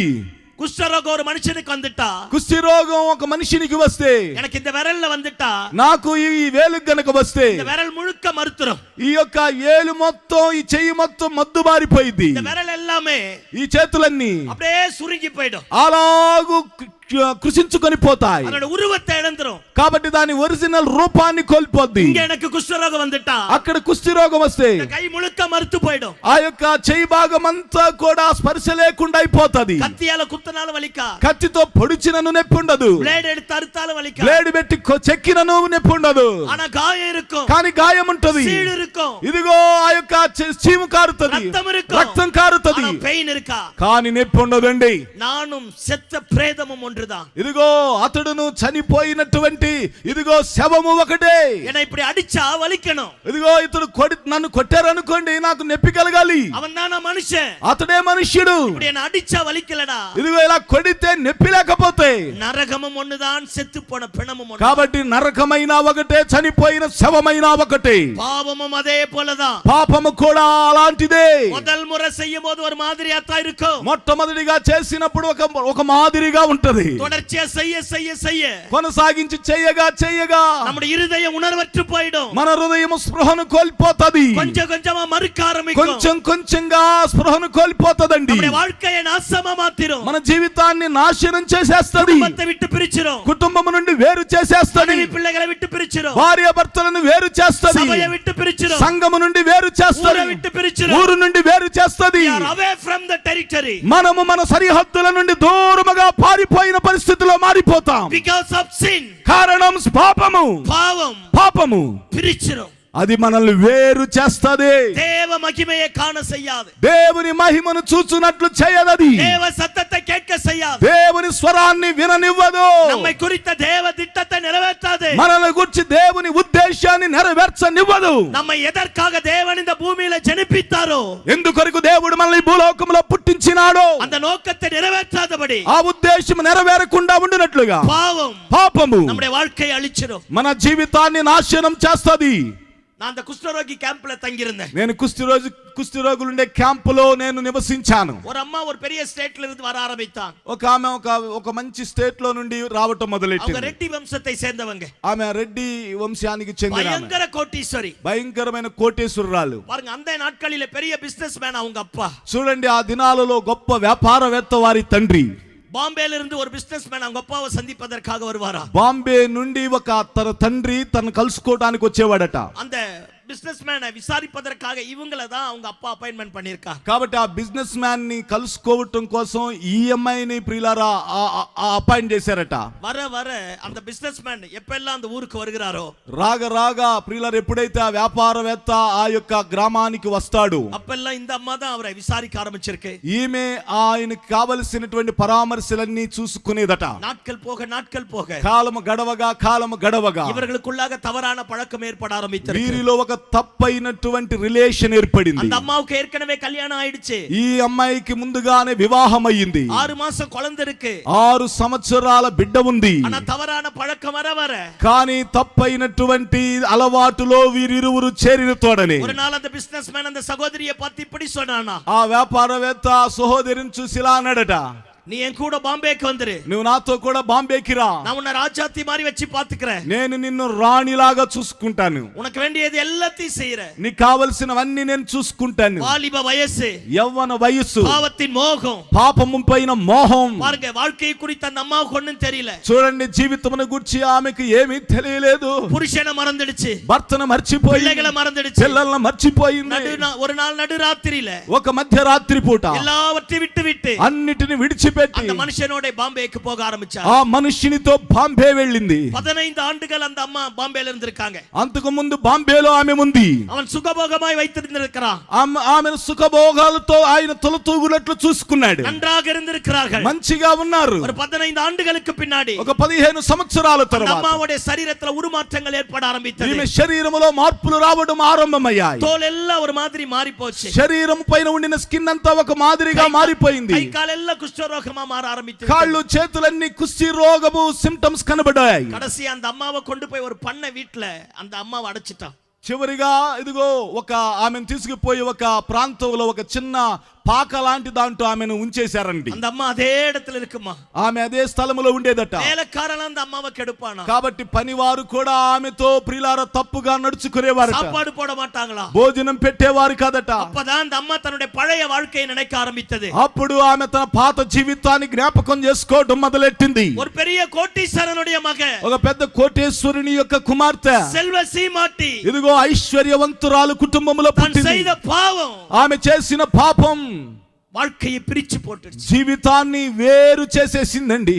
[SPEAKER 1] குஷ்டரோகம் ஒரு மனுஷனுக்கு வந்துட்டா,
[SPEAKER 2] కుష్ఠరోగం ఒక మనిషినికి వస్తే,
[SPEAKER 1] எனக்கு இந்த விரல்ல வந்துட்டா,
[SPEAKER 2] నాకు ఈ వేలు గనక వస్తే,
[SPEAKER 1] இந்த விரல் முழுக்க மறுத்துரும்,
[SPEAKER 2] ఈ యొక్క ఏలు మొత్తం ఈ చెయ్యి మొత్తం మద్దుబారిపోయింది.
[SPEAKER 1] இந்த விரல் எல்லாமே
[SPEAKER 2] ఈ చేతులన్నీ
[SPEAKER 1] அப்படியே சுருங்கி போயிடும்,
[SPEAKER 2] అలాగూ కృషించుకొని పోతాయి.
[SPEAKER 1] அதோட உருவத்தை இழந்துரும்.
[SPEAKER 2] కాబట్టి దాని ఒరిజినల్ రూపాన్ని కోల్పోద్ది.
[SPEAKER 1] இங்க எனக்கு కుష్ఠరోగం வந்துட்டா,
[SPEAKER 2] అక్కడ కుష్ఠరోగం వస్తే
[SPEAKER 1] இந்த கை முழுக்க மறுத்து போயிடும்,
[SPEAKER 2] ఆ యొక్క చెయ్యి భాగం అంతా కూడా స్పర్శ లేకుండా అయిపోతది.
[SPEAKER 1] கத்தியால குத்தினாலும் வலிக்கா,
[SPEAKER 2] కత్తితో పొడిచినను నొప్పి ఉండదు,
[SPEAKER 1] பிளேட் எடுத்து அறுத்தாலும் வலிக்கா,
[SPEAKER 2] బ్లేడ్ పెట్టి చెక్కినను నొప్పి ఉండదు.
[SPEAKER 1] ஆனா காயம் இருக்கும்,
[SPEAKER 2] కానీ గాయం ఉంటది,
[SPEAKER 1] சீடு இருக்கும்,
[SPEAKER 2] ఇదిగో ఆ యొక్క చీము కారుతది,
[SPEAKER 1] రక్తం இருக்கும்,
[SPEAKER 2] రక్తం కారుతది,
[SPEAKER 1] ஆனா பெயின் இருக்கா.
[SPEAKER 2] కానీ నొప్పి ఉండదండి.
[SPEAKER 1] நானும் செத்த பிரேதமும் ஒன்றுதான்.
[SPEAKER 2] ఇదిగో అతడును చనిపోయినటువంటి ఇదిగో శవము ఒకటే.
[SPEAKER 1] என்ன இப்படி அடிச்சா வலிக்கணும்,
[SPEAKER 2] ఇదిగో ఇతడు నన్ను కొట్టారనుకోండి, నాకు నొప్పి కలగాలి.
[SPEAKER 1] அவன் தானா మనిషి,
[SPEAKER 2] అతడే మనుష్యుడు.
[SPEAKER 1] இப்படி என்ன அடிச்சா வலிக்கலடா.
[SPEAKER 2] ఇదిగో ఇలా కొడితే నొప్పి లేకపోతే,
[SPEAKER 1] நரகமும் ஒண்ணுதான், செத்து போன பிணமும் ஒண்ணு.
[SPEAKER 2] కాబట్టి నరకమైనా ఒకటే, చనిపోయిన శవమైనా ఒకటే.
[SPEAKER 1] பாவமும் அதே போலதான்.
[SPEAKER 2] పాపము కూడా అలాంటిదే.
[SPEAKER 1] முதல் முறை செய்யும் போது ஒரு மாதிரியா தான் இருக்கும்,
[SPEAKER 2] మొట్టమొదటిగా చేసినప్పుడు ఒక మాదిరిగా ఉంటది.
[SPEAKER 1] தொடர்ச்சியா செய்ய செய்ய செய்ய
[SPEAKER 2] కొనసాగించి చేయగా
[SPEAKER 1] நம்முடைய இருதயம் உணர்வற்று போயிடும்,
[SPEAKER 2] మన హృదయం స్పృహను కోల్పోతది.
[SPEAKER 1] கொஞ்சம் கொஞ்சமா மறுக்க ஆரம்பிக்கும்,
[SPEAKER 2] కొంచెం కొంచెంగా స్పృహను కోల్పోతదండి.
[SPEAKER 1] நம்முடைய வாழ்க்கையை நாசமா மாத்திரும்,
[SPEAKER 2] మన జీవితాన్ని నాశనం చేసేస్తది.
[SPEAKER 1] குடும்பத்தை விட்டு பிரிச்சிரும்,
[SPEAKER 2] కుటుంబం నుండి వేరు చేసేస్తది.
[SPEAKER 1] மனைவி பிள்ளைகளை விட்டு பிரிச்சிரும்,
[SPEAKER 2] భార్య భర్తలను వేరు చేస్తది.
[SPEAKER 1] சபையை விட்டு பிரிச்சிரும்,
[SPEAKER 2] సంఘము నుండి వేరు చేస్తది.
[SPEAKER 1] ஊரை விட்டு பிரிச்சிரும்,
[SPEAKER 2] ఊరు నుండి వేరు చేస్తది.
[SPEAKER 1] We are away from the territory.
[SPEAKER 2] మనము మన సరిహద్దుల నుండి దూరముగా పారిపోయిన పరిస్థితిలో మారిపోతాం.
[SPEAKER 1] Because of sin.
[SPEAKER 2] కారణం పాపము
[SPEAKER 1] பிரிச்சிரும்,
[SPEAKER 2] అది మనల్ని వేరు చేస్తది.
[SPEAKER 1] தேவ மகிமையை காண செய்யாது,
[SPEAKER 2] దేవుని మహిమను చూచునట్లు చేయదది.
[SPEAKER 1] தேவ சத்தத்தை கேட்க செய்யாது,
[SPEAKER 2] దేవుని స్వరాన్ని విననివ్వదు.
[SPEAKER 1] நம்மை குறித்த தேவ திட்டத்தை நிறைவேற்றாது,
[SPEAKER 2] మనల్ని గురించి దేవుని ఉద్దేశాన్ని నెరవేర్చనివ్వదు.
[SPEAKER 1] நம்மை எதற்காக தேவன் இந்த பூமியில ஜனிப்பித்தாரோ,
[SPEAKER 2] ఎందుకొరకు దేవుడు మనల్ని ఈ భూలోకంలో పుట్టించినాడో
[SPEAKER 1] அந்த நோக்கத்தை நிறைவேற்றாதபடி,
[SPEAKER 2] ఆ ఉద్దేశం నెరవేరకుండా ఉండినట్లుగా
[SPEAKER 1] பாவము
[SPEAKER 2] நம்முடைய
[SPEAKER 1] வாழ்க்கையை அழிச்சிரும்,
[SPEAKER 2] మన జీవితాన్ని నాశనం చేస్తది.
[SPEAKER 1] நான் அந்த குஷ்டரோகி கேம்ப்ல தங்கி இருந்தேன்.
[SPEAKER 2] నేను కుష్ఠరోగులు ఉండే క్యాంపులో నేను నివసించాను.
[SPEAKER 1] ஒரு అమ్మ ஒரு பெரிய ஸ்டேட்ல இருந்து வர ஆரம்பித்தாங்க.
[SPEAKER 2] ఒక ఆమె ఒక మంచి స్టేట్ లో నుండి రావటం
[SPEAKER 1] அவங்க
[SPEAKER 2] మొదలెట్టింది.
[SPEAKER 1] రెడ్డి వంశத்தை சேர்ந்தவங்க.
[SPEAKER 2] ఆమె రెడ్డి వంశానికి చెందిన ఆమె.
[SPEAKER 1] భయంకర కోటీశ్వరి.
[SPEAKER 2] భయంకరమైన కోటేశ్వరురాలు.
[SPEAKER 1] பாருங்க அந்த நாட்களிலே பெரிய బిజినెస్ మ్యాన్ அவங்க அப்பா.
[SPEAKER 2] చూడండి ఆ దినాలలో గొప్ప వ్యాపారవేత్త వారి తండ్రి.
[SPEAKER 1] బాంబేలో இருந்து ஒரு బిజినెస్ మ్యాన్ அவங்க అప్పాவை சந்திப்பதற்காக வருவாரா.
[SPEAKER 2] బాంబే నుండి ఒక తన తండ్రి తను కలుసుకోవడానికి వచ్చేవాడట.
[SPEAKER 1] அந்த బిజినెస్ మ్యాన్ విచారిపదற்காக ఇవంగల தான் அவங்க அப்பா అపాయింట్మెంట్ பண்ணிருக்கார்.
[SPEAKER 2] కాబట్టి ఆ బిజినెస్ మ్యాన్ ని కలుసుకోవటం కోసం ఈ అమ్మాయిని ప్రియులారా అపాయింట్ చేశారట.
[SPEAKER 1] వర அந்த బిజినెస్ మ్యాన్ ఎప్పుడెல்லாம் அந்த ஊருக்கு வருகிறாரో
[SPEAKER 2] రాగా ప్రియులారా ఎప్పుడైతే ఆ వ్యాపారవేత్త ఆ యొక్క గ్రామానికి వస్తాడు
[SPEAKER 1] అప్పుడెல்லாம் இந்த అమ్మ தான் அவரை விசாரிக்க ஆரம்பிச்சிருக்கு.
[SPEAKER 2] ఈమె ఆయనకి కావలసినటువంటి పరామర్శలన్నీ చూసుకునేదట.
[SPEAKER 1] నాட்கள் போக
[SPEAKER 2] కాలము గడవగా
[SPEAKER 1] ఇవர்களுக்குள்ளாக తవరాన పழக்கம் ఏర్పడ ఆరంభించారు.
[SPEAKER 2] వీరిలో ఒక తప్పైనటువంటి రిలేషన్ ఏర్పడింది.
[SPEAKER 1] அந்த అమ్మాவுக்கு ஏற்கனவே కళ్యాణం ఆయిடுச்சு.
[SPEAKER 2] ఈ అమ్మాయికి ముందుగానే వివాహం అయ్యింది.
[SPEAKER 1] 6 మాసం కుழந்தை இருக்கு.
[SPEAKER 2] 6 సంవత్సరాల బిడ్డ ఉంది.
[SPEAKER 1] అన్న తవరాన పழக்கம் వర
[SPEAKER 2] కానీ తప్పైనటువంటి అలవాటులో వీరిరువురు చేరిన తోడనే
[SPEAKER 1] ஒரு நாள் அந்த బిజినెస్ మ్యాన్ அந்த సహోదరిயை பார்த்து இப்படி சொன்னானா.
[SPEAKER 2] ఆ వ్యాపారవేత్త సహోదరిని చూసి ఇలా అన్నాడట,
[SPEAKER 1] நீ என் கூட బాంబేకి வந்துரு.
[SPEAKER 2] నువ్వు నాతో కూడా బాంబేకి రా.
[SPEAKER 1] நான் உன்னை ராஜாத்தி மாதிரி வச்சு பாத்துக்கிறேன்.
[SPEAKER 2] నేను నిన్ను రాణిలాగా చూసుకుంటాను.
[SPEAKER 1] உனக்கு வேண்டியது எல்லாத்தையும் செய்யறேன்.
[SPEAKER 2] నీకు కావలసినవన్నీ నేను చూసుకుంటాను.
[SPEAKER 1] வாலிப వయస్సు,
[SPEAKER 2] యవ్వన వయస్సు,
[SPEAKER 1] పాపத்தின் మోహం,
[SPEAKER 2] పాపము పైన మోహం.
[SPEAKER 1] பாருங்க வாழ்க்கையை குறித்து அந்த அம்மாவுக்கு ஒண்ணும் தெரியல.
[SPEAKER 2] చూడండి జీవితమును గురించి ఆమెకు ఏమీ తెలియలేదు.
[SPEAKER 1] పురుషனை మறந்துடுச்சு,
[SPEAKER 2] భర్తను మర్చిపోయి,
[SPEAKER 1] పిల్లలను మறந்துடுச்சு,
[SPEAKER 2] పిల్లలను మర్చిపోయింది.
[SPEAKER 1] ஒரு நாள் நடுராத்திரியில
[SPEAKER 2] ఒక మధ్యరాత్రి పూట
[SPEAKER 1] எல்லாவற்றையும் విட்டு
[SPEAKER 2] అన్నిటిని విడిచి
[SPEAKER 1] அந்த மனுஷனோட బాంబేకి போக ఆరంభించారు.
[SPEAKER 2] ఆ మనుషునితో బాంబే వెళ్ళింది.
[SPEAKER 1] 15 ఆండుகள் அந்த అమ్మ బాంబేல இருந்திருக்காங்க.
[SPEAKER 2] అంతకు ముందు బాంబేలో ఆమె ఉంది.
[SPEAKER 1] அவன் சுகபோகமாய் வைத்திருந்திருக்கிறான்.
[SPEAKER 2] ఆమెను సుఖభోగాలతో ఆయన తొలతూగునట్లు చూసుకున్నాడు.
[SPEAKER 1] நன்றாக இருந்திருக்கிறார்கள்,
[SPEAKER 2] మంచిగా ఉన్నారు.
[SPEAKER 1] ஒரு 15 ఆండుகளுக்கு பின்னாடி
[SPEAKER 2] ఒక 15 సంవత్సరాల తర్వాత
[SPEAKER 1] అమ్మవాడి శరీరத்துல ఉరుమాற்றங்கள் ఏర్పడ ఆరంభించింది.
[SPEAKER 2] ఈమె శరీరములో మార్పులు రావడం ఆరంభమయ్యాయి.
[SPEAKER 1] తోలెల్లా ఒక మాదిరి మారిపోச்சு.
[SPEAKER 2] శరీరం పైన ఉండిన స్కిన్ అంతా ఒక మాదిరిగా మారిపోయింది.
[SPEAKER 1] కై కాలెల్లా కుష్ఠరోగమా మార ఆరంభించింది.
[SPEAKER 2] కాళ్ళు చేతులన్నీ కుష్టి రోగము సింప్టమ్స్ కనబడాయి.
[SPEAKER 1] కడసి அந்த అమ్మాவை கொண்டு போய் ஒரு பண்ண வீட்ல அந்த అమ్మాவை అడచిட்டான்.
[SPEAKER 2] చివరిగా ఇదిగో ఒక ఆమెను తీసుకుపోయి ఒక ప్రాంతంలో ఒక చిన్న పాక లాంటి దాంట్లో ఆమెను ఉంచేశారండి.
[SPEAKER 1] அந்த అమ్మ అదే இடத்துல இருக்குமா.
[SPEAKER 2] ఆమె అదే స్థలములో ఉండేదట.
[SPEAKER 1] వేలకారన அந்த అమ్మాவை கெடுப்பானா.
[SPEAKER 2] కాబట్టి పనివారు కూడా ఆమెతో ప్రియులార తప్పుగా నడుచుకునేవారు.
[SPEAKER 1] சாப்பாடு போட மாட்டாங்களா,
[SPEAKER 2] భోజనం పెట్టేవారు కాదట.
[SPEAKER 1] அப்பதான் அந்த అమ్మ தன்னுடைய பழைய வாழ்க்கையை நினைக்க ஆரம்பித்தது.
[SPEAKER 2] అప్పుడు ఆమె తన పాత జీవితాన్ని జ్ఞాపకం చేసుకోవడం మొదలెట్టింది.
[SPEAKER 1] ஒரு பெரிய కోటీశ్వరునుடைய మగ,
[SPEAKER 2] ఒక పెద్ద కోటేశ్వరుని యొక్క కుమార్తె,
[SPEAKER 1] సెల్వ సీమాటి,
[SPEAKER 2] ఇదిగో ఐశ్వర్యవంతురాలు కుటుంబంలో పుట్టింది.
[SPEAKER 1] செய்த பாவம்,
[SPEAKER 2] ఆమె చేసిన పాపం
[SPEAKER 1] வாழ்க்கையை பிரிச்சு போட்டுடுச்சு.
[SPEAKER 2] జీవితాన్ని వేరు చేసేసిందండి.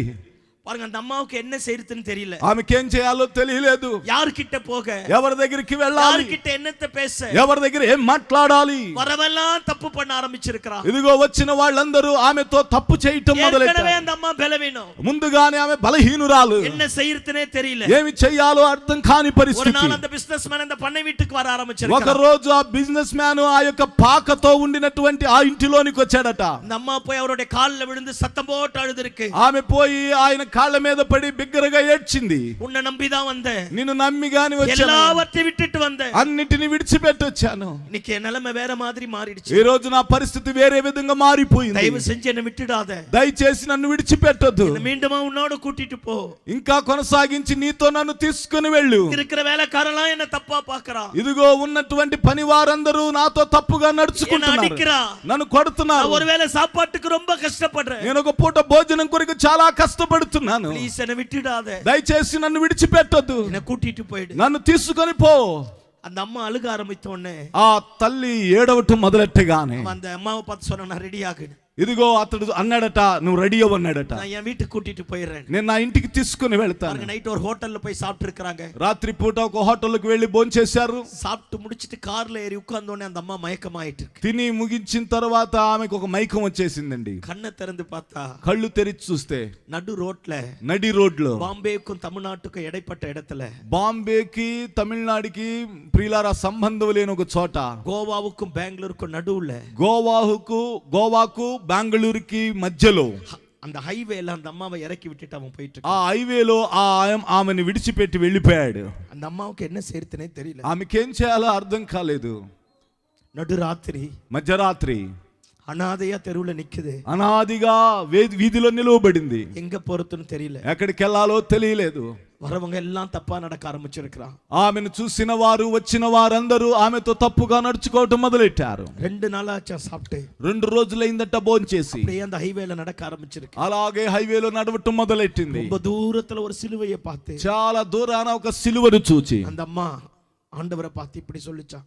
[SPEAKER 1] பாருங்க அந்த அம்மாவுக்கு என்ன செய்யறதுன்னு தெரியல.
[SPEAKER 2] ఆమెకేం చేయాలో తెలియలేదు.
[SPEAKER 1] யார்கிட்ட போக,
[SPEAKER 2] ఎవరి దగ్గరికి వెళ్ళాలి,
[SPEAKER 1] யார்கிட்ட என்னத்தை பேச,
[SPEAKER 2] ఎవరి దగ్గర ఏం మాట్లాడాలి.
[SPEAKER 1] வரவெல்லாம் తప్పు பண்ண ఆరంభించిருக்கா.
[SPEAKER 2] ఇదిగో వచ్చిన వాళ్ళందరూ ఆమెతో తప్పు చేయటం మొదలెట్టారు.
[SPEAKER 1] அந்த అమ్మ బలవీనం,
[SPEAKER 2] ముందుగానే ఆమె బలహీనురాలు.
[SPEAKER 1] என்ன செய்யறதுనే தெரியல.
[SPEAKER 2] ఏమి చేయాలో అర్థం కాని
[SPEAKER 1] ஒரு
[SPEAKER 2] పరిస్థితి.
[SPEAKER 1] நாள் அந்த బిజినెస్ మ్యాన్ அந்த பண்ணை வீட்டுக்கு வர ఆరంభించారు.
[SPEAKER 2] ఒక రోజు ఆ బిజినెస్ మ్యాన్ ఆ యొక్క పాకతో ఉండినటువంటి ఆ ఇంటిలోనికి వచ్చాడట.
[SPEAKER 1] அந்த అమ్మ పోయి அவருடைய கால்ல விழுந்து சத்தம் போட்டு அழுதுருக்கு.
[SPEAKER 2] ఆమె పోయి ఆయన కాళ్ళ మీద పడి బిగ్గరగా ఏడ్చింది.
[SPEAKER 1] உன்னை நம்பிதான் வந்தேன்,
[SPEAKER 2] నిన్ను నమ్మి గాని వచ్చాను,
[SPEAKER 1] எல்லாவற்றையும் விட்டுட்டு வந்தேன்,
[SPEAKER 2] అన్నిటిని విడిచిపెట్టి వచ్చాను.
[SPEAKER 1] இன்னைக்கு என் நிலைமை வேற மாதிரி மாறிடுச்சு.
[SPEAKER 2] ఈ రోజు నా పరిస్థితి వేరే విధంగా మారిపోయింది.
[SPEAKER 1] దయவு செஞ்சு என்னை விட்டுடாத,
[SPEAKER 2] దయచేసి నన్ను విడిచిపెట్టొద్దు.
[SPEAKER 1] மீண்டுமா உன்னோட கூட்டிட்டு போ,
[SPEAKER 2] ఇంకా కొనసాగించి నీతో నన్ను తీసుకుని వెళ్ళు.
[SPEAKER 1] இருக்கிற வேலைக்காரலாம் என்ன தப்பா பாக்குறான்.
[SPEAKER 2] ఇదిగో ఉన్నటువంటి పని వారందరూ నాతో తప్పుగా నడుచుకుంటున్నారు, నన్ను కొడుతున్నారు.
[SPEAKER 1] ஒருவேளை சாப்பாட்டுக்கு ரொம்ப கஷ்டப்படுறேன்,
[SPEAKER 2] నేను ఒక పూట భోజనం కొరకు చాలా కష్టపడుతున్నాను.
[SPEAKER 1] ప్లీజ్ என்னை விட்டுடாத,
[SPEAKER 2] దయచేసి నన్ను విడిచిపెట్టొద్దు,
[SPEAKER 1] என்னை கூட்டிட்டு போயிடு.
[SPEAKER 2] నన్ను తీసుకొని పో.
[SPEAKER 1] அந்த అమ్మ అழுக ఆరంభిத்த உடனே
[SPEAKER 2] ఆ తల్లి ఏడవటం మొదలెట్టగానే
[SPEAKER 1] அந்த అమ్మాவை பார்த்து சொன்னா, நான் రెడీ ఆగును.
[SPEAKER 2] ఇదిగో అతడు అన్నాడట, నువ్వు రెడీ అవ్వన్నాడట.
[SPEAKER 1] நான் என் வீட்டுக்கு கூட்டிட்டு போயிடுறேன்.
[SPEAKER 2] నేను నా ఇంటికి తీసుకుని వెళ్తాను.
[SPEAKER 1] నైట్ ஒரு ஹோட்டல்ல போய் சாப்பிட்டு இருக்காங்க.
[SPEAKER 2] రాత్రి పూట ఒక హోటల్కి వెళ్ళి భోంచేశారు.
[SPEAKER 1] சாப்பிட்டு முடிச்சிட்டு కార్ல ఏరి உட்கார்ந்தோனே அந்த అమ్మ మయకమాయిட்டு இருக்கு.
[SPEAKER 2] తిని ముగించిన తర్వాత ఆమెకు ఒక మైకం వచ్చేసిందండి.
[SPEAKER 1] కన్ను తెరందు பார்த்தா,
[SPEAKER 2] కళ్ళు తెరిచి చూస్తే
[SPEAKER 1] నడు రోడ్ల,
[SPEAKER 2] నడి రోడ్లో,
[SPEAKER 1] బాంబేకు తమిళనాడుకు ఎడపట్ట ఎడతల,
[SPEAKER 2] బాంబేకి తమిళనాడుకి ప్రియులారా సంబంధం లేని ఒక చోట,
[SPEAKER 1] గోవాకు బెంగళూరుకు నడువుల,
[SPEAKER 2] గోవాకు బెంగళూరుకి మధ్యలో
[SPEAKER 1] அந்த ஹைவேல அந்த அம்மாவை இறக்கி விட்டுட்டு அவன் போயிட்டு
[SPEAKER 2] ఆ హైవేలో ఆమెను విడిచిపెట్టి వెళ్ళిపోయాడు.
[SPEAKER 1] அந்த అమ్మాவுக்கு என்ன செய்யறதுனே தெரியல.
[SPEAKER 2] ఆమెకేం చేయాలో అర్థం కాలేదు.
[SPEAKER 1] నడురాత్రి
[SPEAKER 2] మధ్యరాత్రి
[SPEAKER 1] అనాథయా తెరువులో నిక్కుదే,
[SPEAKER 2] అనాదిగా వీధిలో నిలవబడింది.
[SPEAKER 1] எங்க போறதுன்னு தெரியல,
[SPEAKER 2] ఎక్కడికి వెళ్ళాలో తెలియలేదు.
[SPEAKER 1] வரவங்க எல்லாம் தப்பா நடக்க ஆரம்பிச்சிருக்கான்.
[SPEAKER 2] ఆమెను చూసిన వారు వచ్చిన వారందరూ ఆమెతో తప్పుగా నడుచుకోవటం మొదలెట్టారు.
[SPEAKER 1] 2 நாளாச்சா சாப்பிட்டு,
[SPEAKER 2] 2 రోజులైందట భోంచేసి.
[SPEAKER 1] அப்படியே அந்த ஹைவேல நடக்க ஆரம்பிச்சிருக்கு.
[SPEAKER 2] అలాగే హైవేలో నడవటం మొదలెట్టింది.
[SPEAKER 1] ரொம்ப தூரத்துல ஒரு சிலுவையை பார்த்து,
[SPEAKER 2] చాలా దూరాన ఒక సిలువను చూచి
[SPEAKER 1] அந்த అమ్మా ஆண்டவரை பார்த்து இப்படி சொல்லிச்சா,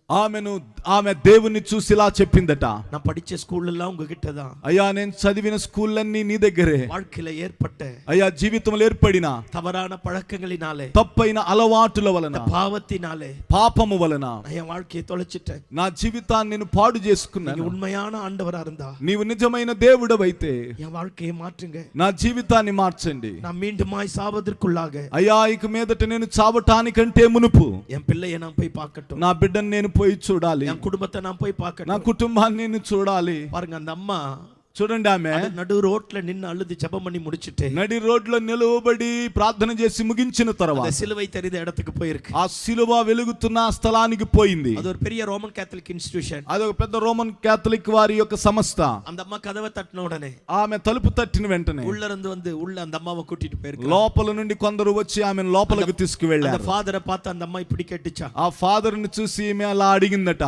[SPEAKER 2] ఆమె దేవుని చూసి ఇలా చెప్పిందట,
[SPEAKER 1] நான் படிச்ச ஸ்கூல்ல எல்லாம் உங்ககிட்ட தான்,
[SPEAKER 2] అయ్యా నేను చదివిన స్కూళ్ళన్నీ నీ దగ్గరే,
[SPEAKER 1] வாழ்க்கையில ஏற்பட்ட
[SPEAKER 2] అయ్యా జీవితంలో ఏర్పడిన
[SPEAKER 1] தவறான பழக்கங்களினாலே,
[SPEAKER 2] తప్పైన అలవాటుల వలన,
[SPEAKER 1] பாவத்தினாலே,
[SPEAKER 2] పాపము వలన
[SPEAKER 1] என் வாழ்க்கையை தொலைச்சிட்டேன்.
[SPEAKER 2] నా జీవితాన్ని నేను పాడు చేసుకున్నాను.
[SPEAKER 1] நீங்க உண்மையான ఆండవరా இருந்தா,
[SPEAKER 2] నీవు నిజమైన దేవుడవైతే
[SPEAKER 1] என் வாழ்க்கையை மாற்றுங்க,
[SPEAKER 2] నా జీవితాన్ని మార్చండి.
[SPEAKER 1] நான் மீண்டுமாய் சாவதற்குள்ளாக,
[SPEAKER 2] అయ్యా ఇక మీదట నేను చావటానికంటే మునుపు
[SPEAKER 1] என் பிள்ளையை நான் போய் பார்க்கட்டும்,
[SPEAKER 2] నా బిడ్డను నేను పోయి చూడాలి,
[SPEAKER 1] என் குடும்பத்தை நான் போய்
[SPEAKER 2] నా
[SPEAKER 1] பார்க்கட்டும்.
[SPEAKER 2] కుటుంబాన్ని నేను చూడాలి.
[SPEAKER 1] பாருங்க, அந்த அம்மா
[SPEAKER 2] చూడండి, ఆమె
[SPEAKER 1] నడు రోడ్ల నిన్ను అழுது జపం பண்ணி முடிச்சிட்டு
[SPEAKER 2] నడి రోడ్లో నిలవబడి ప్రార్థన చేసి ముగించిన తర్వాత
[SPEAKER 1] சிலுவை தெரிந்த இடத்துக்கு போயிருக்கு.
[SPEAKER 2] ఆ సిలువ వెలుగుతున్న స్థలానికి పోయింది.
[SPEAKER 1] அது ஒரு பெரிய ரோமன் கேத்தலிக் இன்ஸ்டிடியூషన్.
[SPEAKER 2] అదొక పెద్ద రోమన్ కేథలిక్ వారి యొక్క సంస్థ.
[SPEAKER 1] அந்த అమ్మ కదవ తట్టిన ఉడనే,
[SPEAKER 2] ఆమె తలుపు తట్టిన వెంటనే
[SPEAKER 1] உள்ள இருந்து வந்து உள்ள அந்த అమ్మాவை கூட்டிட்டு போயிருக்கு.
[SPEAKER 2] లోపల నుండి కొందరు వచ్చి ఆమెను లోపలికి
[SPEAKER 1] அந்த
[SPEAKER 2] తీసుకువెళ్ళారు.
[SPEAKER 1] ఫాదర్ பார்த்து அந்த అమ్మ இப்படி கேட்டுச்சா,
[SPEAKER 2] ఆ ఫాదర్ ని చూసి ఈమె అలా అడిగిందట,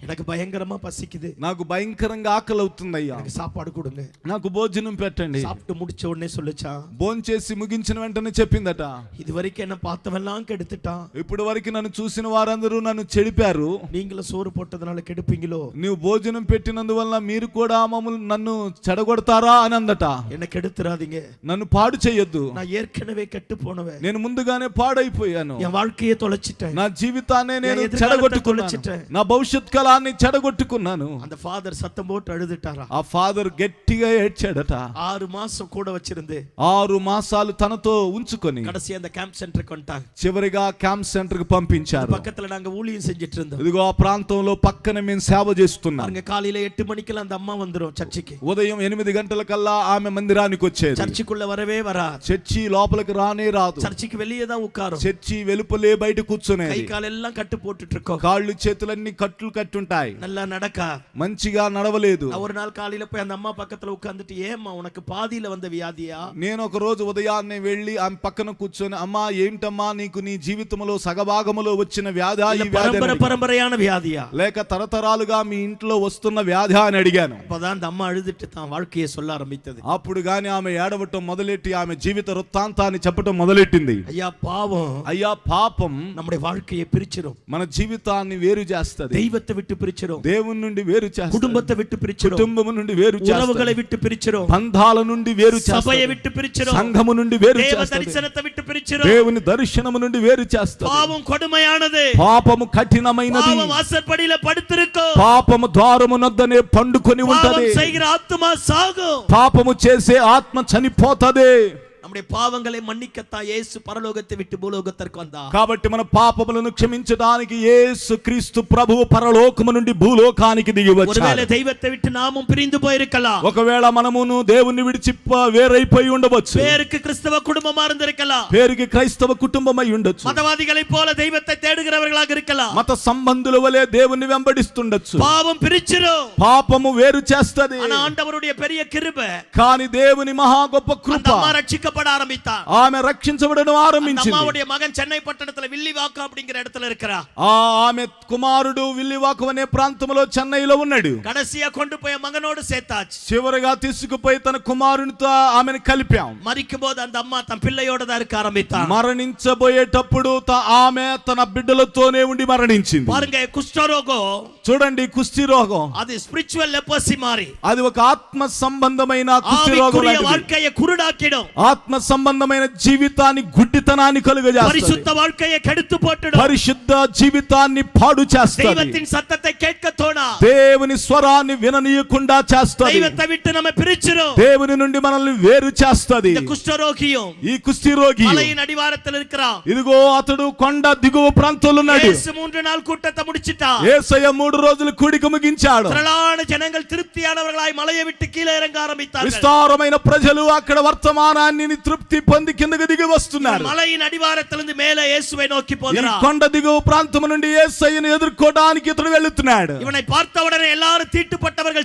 [SPEAKER 1] எனக்கு பயங்கரமா பசிக்குது,
[SPEAKER 2] నాకు భయంకరంగా ఆకలి అవుతుందయ్యా,
[SPEAKER 1] எனக்கு సాపాడు கொடுங்க,
[SPEAKER 2] నాకు భోజనం పెట్టండి.
[SPEAKER 1] சாப்பிட்டு முடிச்ச உடனே சொல்லுச்சா,
[SPEAKER 2] భోంచేసి ముగించిన వెంటనే చెప్పిందట,
[SPEAKER 1] இது வரைக்கும் என்ன பார்த்தவெல்லாம் கெடுத்துட்டான்,
[SPEAKER 2] ఇప్పుడు వరకు నన్ను చూసిన వారందరూ నన్ను చెడిపారు,
[SPEAKER 1] நீங்களும் சோறு போட்டதுனால கெடுப்பீங்களோ,
[SPEAKER 2] నీవు భోజనం పెట్టినందువల్ల మీరు కూడా నన్ను చెడగొడతారా అని అందట.
[SPEAKER 1] என்ன கெடுத்துறாதீங்க,
[SPEAKER 2] నన్ను పాడు చేయొద్దు,
[SPEAKER 1] நான் ஏற்கனவே கெட்டு போனவன்,
[SPEAKER 2] నేను ముందుగానే పాడైపోయాను,
[SPEAKER 1] என் வாழ்க்கையை தொலைச்சிட்டேன்,
[SPEAKER 2] నా జీవితాన్ని నేను
[SPEAKER 1] ఎదురుకాలத்தை
[SPEAKER 2] చెడగొట్టుకున్నాను,
[SPEAKER 1] తొలచిట్టే.
[SPEAKER 2] నా భవిష్యత్ కాలాన్ని చెడగొట్టుకున్నాను.
[SPEAKER 1] அந்த ஃபாதர் சத்தம் போட்டு அழுதுட்டாரா.
[SPEAKER 2] ఆ ఫాదర్ గట్టిగా ఏడ్చాడట.
[SPEAKER 1] 6 மாசம் கூட வச்சிருந்து
[SPEAKER 2] 6 మాసాలు తనతో ఉంచుకొని
[SPEAKER 1] கடைசி அந்த கேம்ப் సెంటర్కి வந்துட்டாங்க.
[SPEAKER 2] చివరిగా క్యాంప్ సెంటర్ కి పంపించారు.
[SPEAKER 1] பக்கத்துல நாங்க ஊழியம் செஞ்சிட்டு இருந்தோம்.
[SPEAKER 2] ఇదిగో ఆ ప్రాంతంలో పక్కన మేము సేవ చేస్తున్నాం.
[SPEAKER 1] அங்க காலையில 8 மணிக்கெல்லாம் அந்த அம்மா வந்துரும் சர்ச்சுக்கு.
[SPEAKER 2] ఉదయం 8 గంటలకల్లా ఆమె మందిరానికి వచ్చేది.
[SPEAKER 1] చర్చికుள்ள வரவே வராது,
[SPEAKER 2] చర్చి లోపలికి రానే రాదు,
[SPEAKER 1] చర్చికి வெளியே தான் உட்காரும்,
[SPEAKER 2] చర్చి వెలుపలే బయట కూర్చునేది.
[SPEAKER 1] கை கால் எல்லாம் கட்டு போட்டுட்டு இருக்கோம்,
[SPEAKER 2] కాళ్ళు చేతులన్నీ కట్లు కట్టుంటాయి,
[SPEAKER 1] நல்லா நடக்க
[SPEAKER 2] మంచిగా నడవలేదు.
[SPEAKER 1] ஒரு நாள் காலையில போய் அந்த అమ్మ పక్కத்துல உட்கார்ந்துட்டு, ஏம்மா உனக்கு పాదిயில வந்த வியாதியா,
[SPEAKER 2] నేను ఒక రోజు ఉదయాన్నే వెళ్ళి ఆమె పక్కన కూర్చొని, అమ్మా ఏంటమ్మా నీకు నీ జీవితంలో సగభాగములో వచ్చిన వ్యాధి, ఈ వ్యాధి
[SPEAKER 1] పరంపరயான வியாதியா
[SPEAKER 2] లేక తరతరాలుగా మీ ఇంట్లో వస్తున్న వ్యాధి అని అడిగాను.
[SPEAKER 1] அப்பதான் அந்த అమ్మ అழுதுட்டு தான் வாழ்க்கையை சொல்ல ஆரம்பித்தது.
[SPEAKER 2] అప్పుడు గాని ఆమె ఏడవటం మొదలెట్టి ఆమె జీవిత వృత్తాంతాన్ని చెప్పటం మొదలెట్టింది.
[SPEAKER 1] ஐயா பாவம்,
[SPEAKER 2] అయ్యా పాపం
[SPEAKER 1] நம்முடைய வாழ்க்கையை பிரிச்சிரும்,
[SPEAKER 2] మన జీవితాన్ని వేరు చేస్తది,
[SPEAKER 1] தெய்வத்தை விட்டு பிரிச்சிரும்,
[SPEAKER 2] దేవుని నుండి వేరు చేస్తది,
[SPEAKER 1] குடும்பத்தை விட்டு பிரிச்சிரும்,
[SPEAKER 2] కుటుంబం నుండి వేరు చేస్తది,
[SPEAKER 1] உறவுகளை விட்டு பிரிச்சிரும்,
[SPEAKER 2] బంధాల నుండి వేరు చేస్తది,
[SPEAKER 1] சபையை விட்டு பிரிச்சிரும்,
[SPEAKER 2] సంఘము నుండి వేరు
[SPEAKER 1] தேவ
[SPEAKER 2] చేస్తది,
[SPEAKER 1] దర్శనத்தை విట్టు பிரிச்சிரும்.
[SPEAKER 2] దేవుని దర్శనము నుండి వేరు చేస్తది.
[SPEAKER 1] பாவம் கொடுமையானது,
[SPEAKER 2] పాపము కఠినమైనది,
[SPEAKER 1] பாவம் வாசற்படியில படுத்திருக்கும்,
[SPEAKER 2] పాపము ద్వారము నొద్దనే పండుకొని ఉంటది,
[SPEAKER 1] பாவம் செய்கிற ஆத்துமா சாகும்,
[SPEAKER 2] పాపము చేసే ఆత్మ చనిపోతది.
[SPEAKER 1] நம்முடைய பாவங்களை மன்னிக்கத்தான் இயேசு பரலோகத்தை விட்டு பூலோகத்திற்கு வந்தார்.
[SPEAKER 2] కాబట్టి మన పాపములను క్షమించడానికి యేసు క్రీస్తు ప్రభువు పరలోకము నుండి భూలోకానికి దిగి వచ్చాడు.
[SPEAKER 1] ஒருவேளை தெய்வத்தை விட்டு நாமும் பிரிந்து போயிருக்கலாம்,
[SPEAKER 2] ఒకవేళ మనమును దేవుని విడిచి వేరైపోయి ఉండవచ్చు,
[SPEAKER 1] பேருக்கு கிறிஸ்தவ குடும்பமா இருந்திருக்கலாம்,
[SPEAKER 2] పేరుకి క్రైస్తవ కుటుంబమై ఉండొచ్చు,
[SPEAKER 1] மதவாதிகளைப் போல தெய்வத்தை தேடுகிறவர்களாக இருக்கலாம்,
[SPEAKER 2] మత సంబంధుల వలె దేవుని వెంబడిస్తుండొచ్చు.
[SPEAKER 1] பாவம் பிரிச்சிரும்,
[SPEAKER 2] పాపము వేరు చేస్తది.
[SPEAKER 1] ஆனா ஆண்டவருடைய பெரிய கிருபை,
[SPEAKER 2] కానీ దేవుని మహా గొప్ప కృప,
[SPEAKER 1] அந்த அம்மா ரட்சிக்கப்பட ஆரம்பித்தார்.
[SPEAKER 2] ఆమె రక్షించబడడం ఆరంభించింది.
[SPEAKER 1] అమ్మావుடைய మగన్ చెన్నై పట్టణத்துல విల్లివాக்கம் அப்படிங்கிற இடத்துல இருக்கிறா.
[SPEAKER 2] ఆమె కుమారుడు విల్లివాకం అనే ప్రాంతంలో చెన్నైలో ఉన్నాడు.
[SPEAKER 1] కడసియా கொண்டு போய் மகனோடு சேர்த்தாச்சு.
[SPEAKER 2] చివరగా తీసుకుపోయి తన కుమారునితో ఆమెను కలిపాం.
[SPEAKER 1] మరికిపోదు அந்த అమ్మ తన పిల్లయోడ దా இருக்க ఆరంభితా.
[SPEAKER 2] మరణించబోయేటప్పుడు ఆమె తన బిడ్డలతోనే ఉండి మరణించింది.
[SPEAKER 1] பாருங்க, కుష్ఠరోగం
[SPEAKER 2] చూడండి, కుష్టి రోగం
[SPEAKER 1] అది స్పిరిచువల్ లెపసీ మారి,
[SPEAKER 2] అది ఒక ఆత్మ సంబంధమైన కుష్టి రోగం లాంటిది.
[SPEAKER 1] வாழ்க்கையை குருடாக்கிடும்,
[SPEAKER 2] ఆత్మ ఆత్మ సంబంధమైన జీవితాన్ని గుడ్డితనాన్ని కలుగజేస్తుంది.
[SPEAKER 1] பரிசுத்த வாழ்க்கையை கெடுத்து போட்டுடும்.
[SPEAKER 2] పరిశుద్ధ జీవితాన్ని పాడు చేస్తుంది.
[SPEAKER 1] தெய்வத்தின் சத்தத்தை கேட்க தோணா.
[SPEAKER 2] దేవుని స్వరాన్ని విననీయకుండా చేస్తుంది.
[SPEAKER 1] தெய்வத்தை விட்டு நம்ம பிரிச்சிரும்.
[SPEAKER 2] దేవుని నుండి మనల్ని వేరు చేస్తుంది.
[SPEAKER 1] இந்த குஷ்டரோகியும்
[SPEAKER 2] ఈ కుష్ఠరోగి
[SPEAKER 1] மலையின் அடிவாரத்தில் இருக்கிறான்.
[SPEAKER 2] ఇదిగో అతడు కొండ దిగువ ప్రాంతంలో ఉన్నాడు.
[SPEAKER 1] యేసు 3 நாள் கூட்டத்தை முடிச்சிட்டான்.
[SPEAKER 2] యేసయ్య 3 రోజులు కూడిక ముగించాడు.
[SPEAKER 1] திரளான ஜனங்கள் திருப்தியானவர்களாய் மலையை விட்டு கீழே இறங்க ஆரம்பித்தார்கள்.
[SPEAKER 2] విస్తారమైన ప్రజలు అక్కడ వర్తమానాన్ని తృప్తి పొంది కిందకి దిగి వస్తున్నారు.
[SPEAKER 1] மலையின் அடிவாரத்திலிருந்து மேலே இயேசுவை நோக்கி
[SPEAKER 2] ఈ
[SPEAKER 1] போகிறான்.
[SPEAKER 2] కొండ దిగువ ప్రాంతం నుండి యేసయ్యను ఎదుర్కోవడానికి ఇతడు వెళ్తున్నాడు.
[SPEAKER 1] இவனை பார்த்த உடனே எல்லாரும் தீட்டுப்பட்டவர்கள்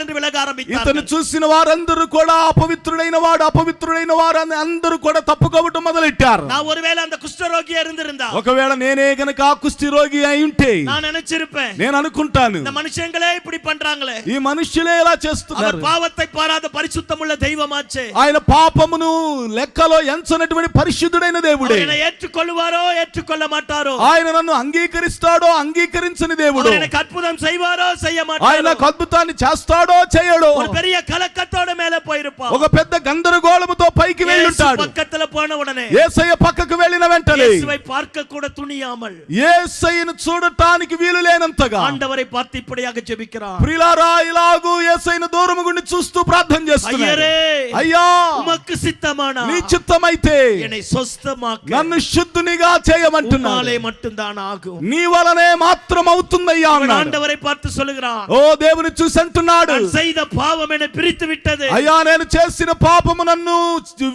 [SPEAKER 1] என்று விலக
[SPEAKER 2] ఇతను
[SPEAKER 1] ఆరంభించారు.
[SPEAKER 2] చూసిన వారందరూ కూడా అపవిత్రుడైన వారు అని అందరూ కూడా తప్పుకోవటం మొదలెట్టారు.
[SPEAKER 1] நான் ஒருவேளை அந்த குஷ்டரோகியா இருந்திருந்தா,
[SPEAKER 2] ఒకవేళ నేనే గనక ఆ కుష్ఠరోగి అయి ఉంటే
[SPEAKER 1] நான் நினைச்சிருப்பேன்,
[SPEAKER 2] నేను అనుకుంటాను,
[SPEAKER 1] இந்த మనుషங்களே இப்படி பண்றாங்களே,
[SPEAKER 2] ఈ మనుషులే ఇలా చేస్తున్నారు.
[SPEAKER 1] அவர் பாவத்தை பாராத பரிசுத்தமுள்ள தெய்வமாச்சே,
[SPEAKER 2] ఆయన పాపమును లెక్కలో ఎంచనటువంటి పరిశుద్ధుడైన దేవుడే.
[SPEAKER 1] அவர் என்னை ஏற்றுக்கொள்வாரோ ஏற்றுக்கொள்ள மாட்டாரో,
[SPEAKER 2] ఆయన నన్ను అంగీకరిస్తాడో అంగీకరించని దేవుడు.
[SPEAKER 1] அவர் எனக்கு అద్భుతం செய்வாரో செய்ய
[SPEAKER 2] ఆయన
[SPEAKER 1] மாட்டாரో,
[SPEAKER 2] నాకు అద్భుతాన్ని చేస్తాడో చేయడో,
[SPEAKER 1] ஒரு பெரிய కలకత్తోడ மேலே పోయిరుப்பான்.
[SPEAKER 2] ఒక పెద్ద గందరగోళముతో పైకి వెళ్ళుంటాడు.
[SPEAKER 1] పక్కతల పోన ఉడనే
[SPEAKER 2] యేసయ్య పక్కకు వెళ్ళిన వెంటనే
[SPEAKER 1] యేసువై பார்க்க கூட துணியாமல்,
[SPEAKER 2] యేసయ్యను చూడటానికి వీలు లేనంతగా
[SPEAKER 1] ఆండవரை பார்த்து இப்படியாக ஜெபிக்கிறான்.
[SPEAKER 2] ప్రియులారా, ఇలాగూ యేసయ్యను దూరము గుండి చూస్తూ ప్రార్థన చేస్తున్నాడు. అయ్యా,
[SPEAKER 1] ఉమకు సిద్ధమానా,
[SPEAKER 2] నీ చిత్తమైతే
[SPEAKER 1] என்னை சொஸ்தமாக்க,
[SPEAKER 2] నన్ను శుద్ధునిగా చేయమంటున్నాడు.
[SPEAKER 1] உம்மாலே மட்டும்தான் ஆகும்,
[SPEAKER 2] నీ వలనే మాత్రం అవుతుందయ్యా అన్నాడు.
[SPEAKER 1] ఆండవரை பார்த்து சொல்லுகிறான்,
[SPEAKER 2] ఓ దేవుని చూసి అంటున్నాడు,
[SPEAKER 1] நான் செய்த பாவம் என்னை பிரித்து விட்டது,
[SPEAKER 2] అయ్యా నేను చేసిన పాపము నన్ను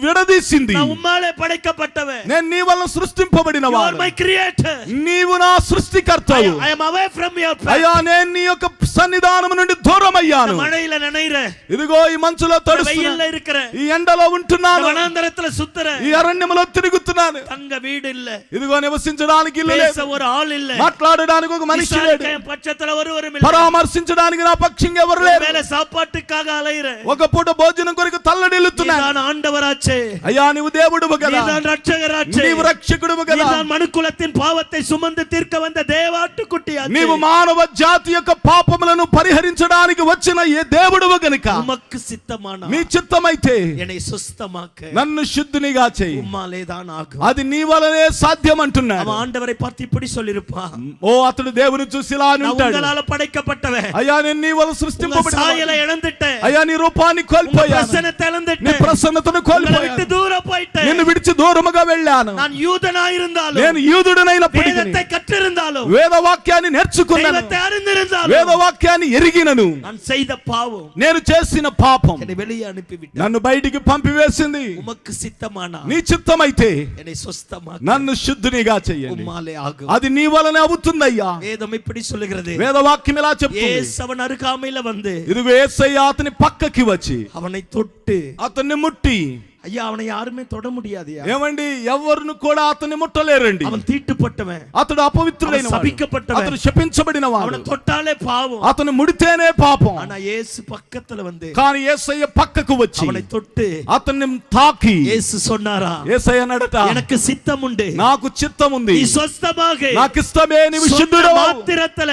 [SPEAKER 2] విడదీసింది.
[SPEAKER 1] நான் ఉమ్మాలే పడకపట్టవే,
[SPEAKER 2] నేను నీ వలన సృష్టింపబడిన
[SPEAKER 1] you are
[SPEAKER 2] వాడు.
[SPEAKER 1] my creator,
[SPEAKER 2] నీవు నా సృష్టికర్తవు.
[SPEAKER 1] I am away from your
[SPEAKER 2] అయ్యా నేను నీ యొక్క సన్నిధానము నుండి దూరం అయ్యాను.
[SPEAKER 1] மழையில நனையிற,
[SPEAKER 2] ఇదిగో ఈ మంచులో తడుస్తున్నా,
[SPEAKER 1] வெயில்ல இருக்கிற,
[SPEAKER 2] ఈ ఎండలో ఉంటున్నాను,
[SPEAKER 1] వనాంతరத்துல సుత్తర,
[SPEAKER 2] ఈ అరణ్యములో తిరుగుతున్నాను.
[SPEAKER 1] தங்க வீடு இல்ல,
[SPEAKER 2] ఇదిగో నివసించడానికి ఇల్లు లేదు,
[SPEAKER 1] பேச ஒரு ஆள் இல்ல,
[SPEAKER 2] మాట్లాడడానికి ఒక మనిషి లేడు,
[SPEAKER 1] விசாரிக்க என் பட்சத்துல ஒருவரும் இல்ல,
[SPEAKER 2] పరామర్శించడానికి నా పక్షంగా ఎవరు లేరు.
[SPEAKER 1] மேல சாப்பாட்டுக்காக அலையிற,
[SPEAKER 2] ఒక పూట భోజనం కొరకు తల్లడిల్లుతున్నాను.
[SPEAKER 1] நீதான் ஆண்டவராச்சே,
[SPEAKER 2] అయ్యా నీవు దేవుడువు కదా,
[SPEAKER 1] நீதான் ரட்சகராச்சே,
[SPEAKER 2] నీవు రక్షకుడువు కదా,
[SPEAKER 1] நீதான் மனுக்குலத்தின் பாவத்தை சுமந்து தீர்க்க வந்த தேவாட்டுக்குட்டியாச்சே,
[SPEAKER 2] నీవు మానవ జాతి యొక్క పాపములను పరిహరించడానికి వచ్చిన ఏ దేవుడువు గనుక
[SPEAKER 1] உமக்கு சித்தமானா,
[SPEAKER 2] నీ చిత్తమైతే
[SPEAKER 1] என்னை சுத்தமாக்க,
[SPEAKER 2] నన్ను శుద్ధునిగా చెయ్యి,
[SPEAKER 1] உம்மாலேதான் ஆகும்.
[SPEAKER 2] అది నీ వలనే సాధ్యం అంటున్నాడు.
[SPEAKER 1] அவன் ఆండవரை பார்த்து இப்படி சொல்லிருப்பான்,
[SPEAKER 2] ఓ అతడు దేవుని చూసి ఇలా అని
[SPEAKER 1] நான்
[SPEAKER 2] ఉంటాడు,
[SPEAKER 1] உங்களால படைக்கப்பட்டவன்,
[SPEAKER 2] అయ్యా నేను నీ వల్ల
[SPEAKER 1] உங்க
[SPEAKER 2] సృష్టింపబడిన
[SPEAKER 1] சாயலை இழந்துட்டேன்,
[SPEAKER 2] అయ్యా నీ రూపాన్ని
[SPEAKER 1] உங்க
[SPEAKER 2] కోల్పోయాను,
[SPEAKER 1] பிரசன்னத்தை
[SPEAKER 2] నీ
[SPEAKER 1] இழந்துட்டேன்,
[SPEAKER 2] ప్రసన్నతను
[SPEAKER 1] உங்களை விட்டு
[SPEAKER 2] కోల్పోయాను,
[SPEAKER 1] தூரம் போயிட்டேன்,
[SPEAKER 2] నిన్ను విడిచి దూరముగా వెళ్ళాను.
[SPEAKER 1] நான் யூதனாயிருந்தாலும்,
[SPEAKER 2] నేను యూదుడనైనప్పటికీ
[SPEAKER 1] வேதத்தை கற்றிருந்தாலும்,
[SPEAKER 2] వేదవాక్యాన్ని నేర్చుకున్నాను,
[SPEAKER 1] தெய்வத்தை அறிந்திருந்தாலும்,
[SPEAKER 2] వేదవాక్యాన్ని ఎరిగినను.
[SPEAKER 1] நான் செய்த பாவம்
[SPEAKER 2] నేను చేసిన పాపం
[SPEAKER 1] என்னை வெளியே அனுப்பிவிட்டேன்,
[SPEAKER 2] నన్ను బయటికి పంపివేసింది.
[SPEAKER 1] உமக்கு சித்தமானா,
[SPEAKER 2] నీ చిత్తమైతే
[SPEAKER 1] என்னை சொஸ்தமாக்க,
[SPEAKER 2] నన్ను శుద్ధునిగా చెయ్యండి,
[SPEAKER 1] உம்மாலே ஆகும்.
[SPEAKER 2] అది నీ వలనే అవుతుందయ్యా.
[SPEAKER 1] வேதம் இப்படி சொல்லுகிறது,
[SPEAKER 2] వేదవాక్యం ఇలా చెప్తుంది,
[SPEAKER 1] இயேசு அவன் அருகாமையில வந்து
[SPEAKER 2] ఇదిగో యేసయ్య అతని పక్కకి వచ్చి
[SPEAKER 1] அவனை தொட்டு,
[SPEAKER 2] అతన్ని ముట్టి,
[SPEAKER 1] ஐயா அவனை யாருமே தொட முடியாதுயா,
[SPEAKER 2] ఏమండి ఎవరిని కూడా అతన్ని ముట్టలేరండి.
[SPEAKER 1] அவன் தீட்டுப்பட்டவன்,
[SPEAKER 2] అతడు అపవిత్రుడైన
[SPEAKER 1] அவன் சபிக்கப்பட்டவன்,
[SPEAKER 2] అతడు శపించబడిన వాడు,
[SPEAKER 1] அவனை தொட்டாலே பாவம்.
[SPEAKER 2] అతను ముడితేనే పాపం.
[SPEAKER 1] ஆனா இயேசு பக்கத்துல வந்து
[SPEAKER 2] కానీ యేసయ్య పక్కకు వచ్చి
[SPEAKER 1] அவனை தொட்டு
[SPEAKER 2] అతన్ని తాకి
[SPEAKER 1] இயேசு சொன்னாரா,
[SPEAKER 2] యేసయ్య నడట,
[SPEAKER 1] எனக்கு சித்தம் உண்டு,
[SPEAKER 2] నాకు చిత్తం ఉంది,
[SPEAKER 1] நீ சொஸ்தமாக
[SPEAKER 2] నాకు ఇష్టమే, నీవు
[SPEAKER 1] சொன்ன
[SPEAKER 2] శుద్ధుడు
[SPEAKER 1] மாத்திரத்துல,